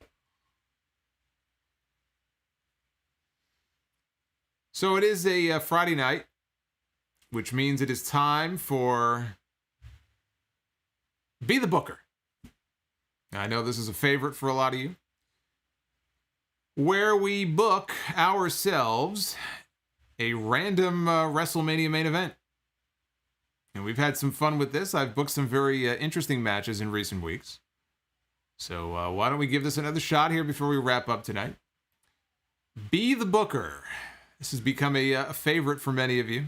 So it is a Friday night, which means it is time for Be the Booker. I know this is a favorite for a lot of you, where we book ourselves a random WrestleMania main event. And we've had some fun with this. I've booked some very interesting matches in recent weeks. So why don't we give this another shot here before we wrap up tonight? Be the Booker. This has become a favorite for many of you.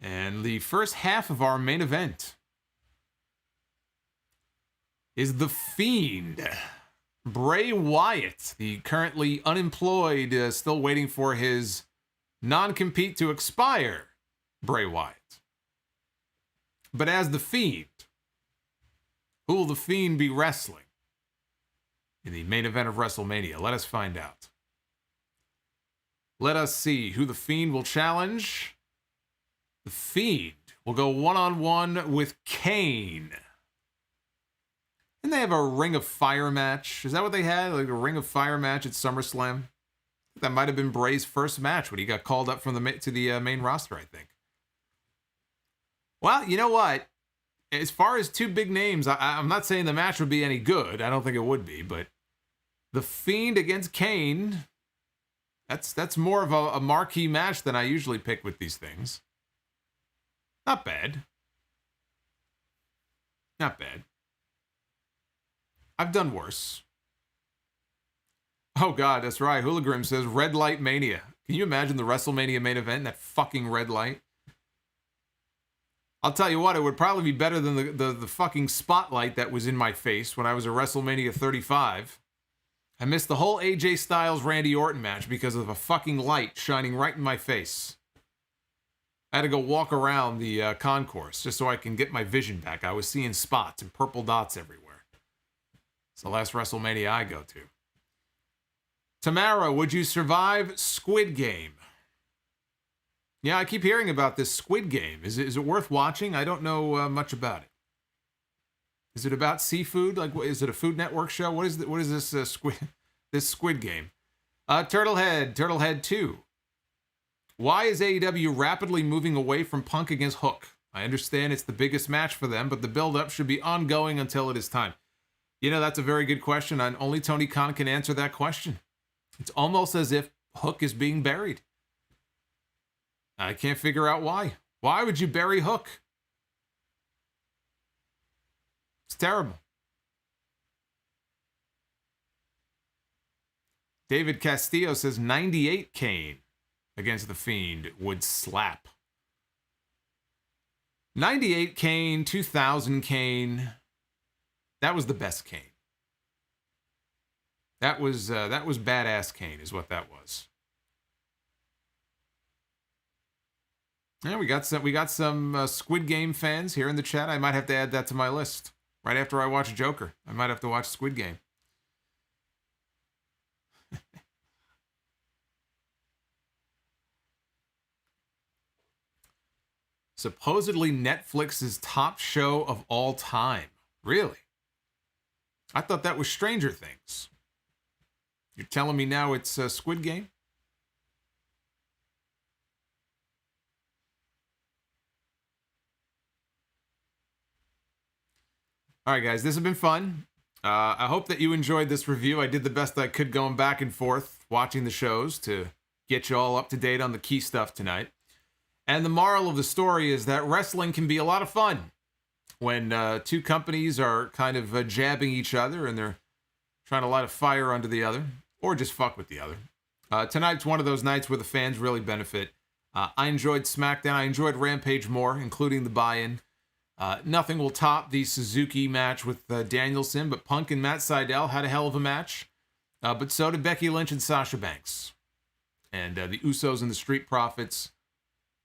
And the first half of our main event is The Fiend, Bray Wyatt, the currently unemployed, still waiting for his non-compete to expire, Bray Wyatt. But as The Fiend, who will The Fiend be wrestling in the main event of WrestleMania? Let us find out. Let us see who The Fiend will challenge. The Fiend will go one-on-one with Kane. Didn't they have a Ring of Fire match? Is that what they had? Like a Ring of Fire match at SummerSlam? That might have been Bray's first match when he got called up from the main roster, I think. Well, you know what? As far as two big names, I'm not saying the match would be any good. I don't think it would be, but The Fiend against Kane, that's more of a marquee match than I usually pick with these things. Not bad. Not bad. I've done worse. Oh, God, that's right. Hooligram says Red Light Mania. Can you imagine the WrestleMania main event, that fucking red light? I'll tell you what, it would probably be better than the fucking spotlight that was in my face when I was at WrestleMania 35. I missed the whole AJ Styles Randy Orton match because of a fucking light shining right in my face. I had to go walk around the concourse just so I can get my vision back. I was seeing spots and purple dots everywhere. It's the last WrestleMania I go to. Tamara, would you survive Squid Game? Yeah, I keep hearing about this Squid Game. Is it worth watching? I don't know much about it. Is it about seafood? Like, is it a Food Network show? What is this Squid Game? Turtlehead 2. Why is AEW rapidly moving away from Punk against Hook? I understand it's the biggest match for them, but the build-up should be ongoing until it is time. You know, that's a very good question, and only Tony Khan can answer that question. It's almost as if Hook is being buried. I can't figure out why. Why would you bury Hook? It's terrible. David Castillo says 98 Kane against The Fiend would slap. 98 Kane, 2000 Kane. That was the best Kane. That was badass Kane, is what that was. Yeah, we got some Squid Game fans here in the chat. I might have to add that to my list right after I watch Joker. I might have to watch Squid Game. Supposedly Netflix's top show of all time. Really? I thought that was Stranger Things. You're telling me now it's Squid Game? All right, guys, this has been fun. I hope that you enjoyed this review. I did the best I could going back and forth, watching the shows to get you all up to date on the key stuff tonight. And the moral of the story is that wrestling can be a lot of fun when two companies are kind of jabbing each other and they're trying to light a fire under the other, or just fuck with the other. Tonight's one of those nights where the fans really benefit. I enjoyed SmackDown. I enjoyed Rampage more, including the buy-in. Nothing will top the Suzuki match with Danielson, but Punk and Matt Cydel had a hell of a match. But so did Becky Lynch and Sasha Banks. And the Usos and the Street Profits.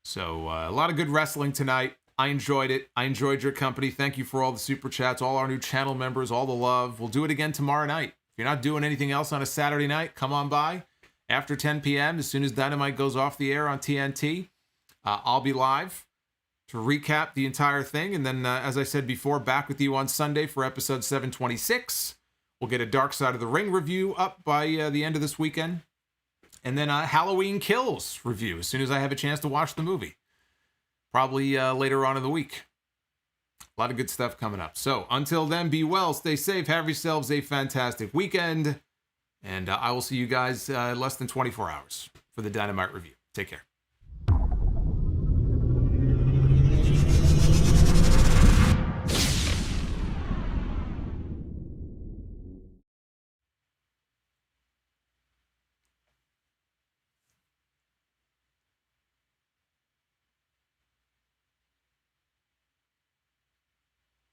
So a lot of good wrestling tonight. I enjoyed it. I enjoyed your company. Thank you for all the super chats, all our new channel members, all the love. We'll do it again tomorrow night. If you're not doing anything else on a Saturday night, come on by. After 10 p.m., as soon as Dynamite goes off the air on TNT, I'll be live to recap the entire thing. And then, as I said before, back with you on Sunday for episode 726. We'll get a Dark Side of the Ring review up by the end of this weekend. And then a Halloween Kills review as soon as I have a chance to watch the movie. Probably later on in the week. A lot of good stuff coming up. So until then, be well, stay safe, have yourselves a fantastic weekend. And I will see you guys less than 24 hours for the Dynamite review. Take care.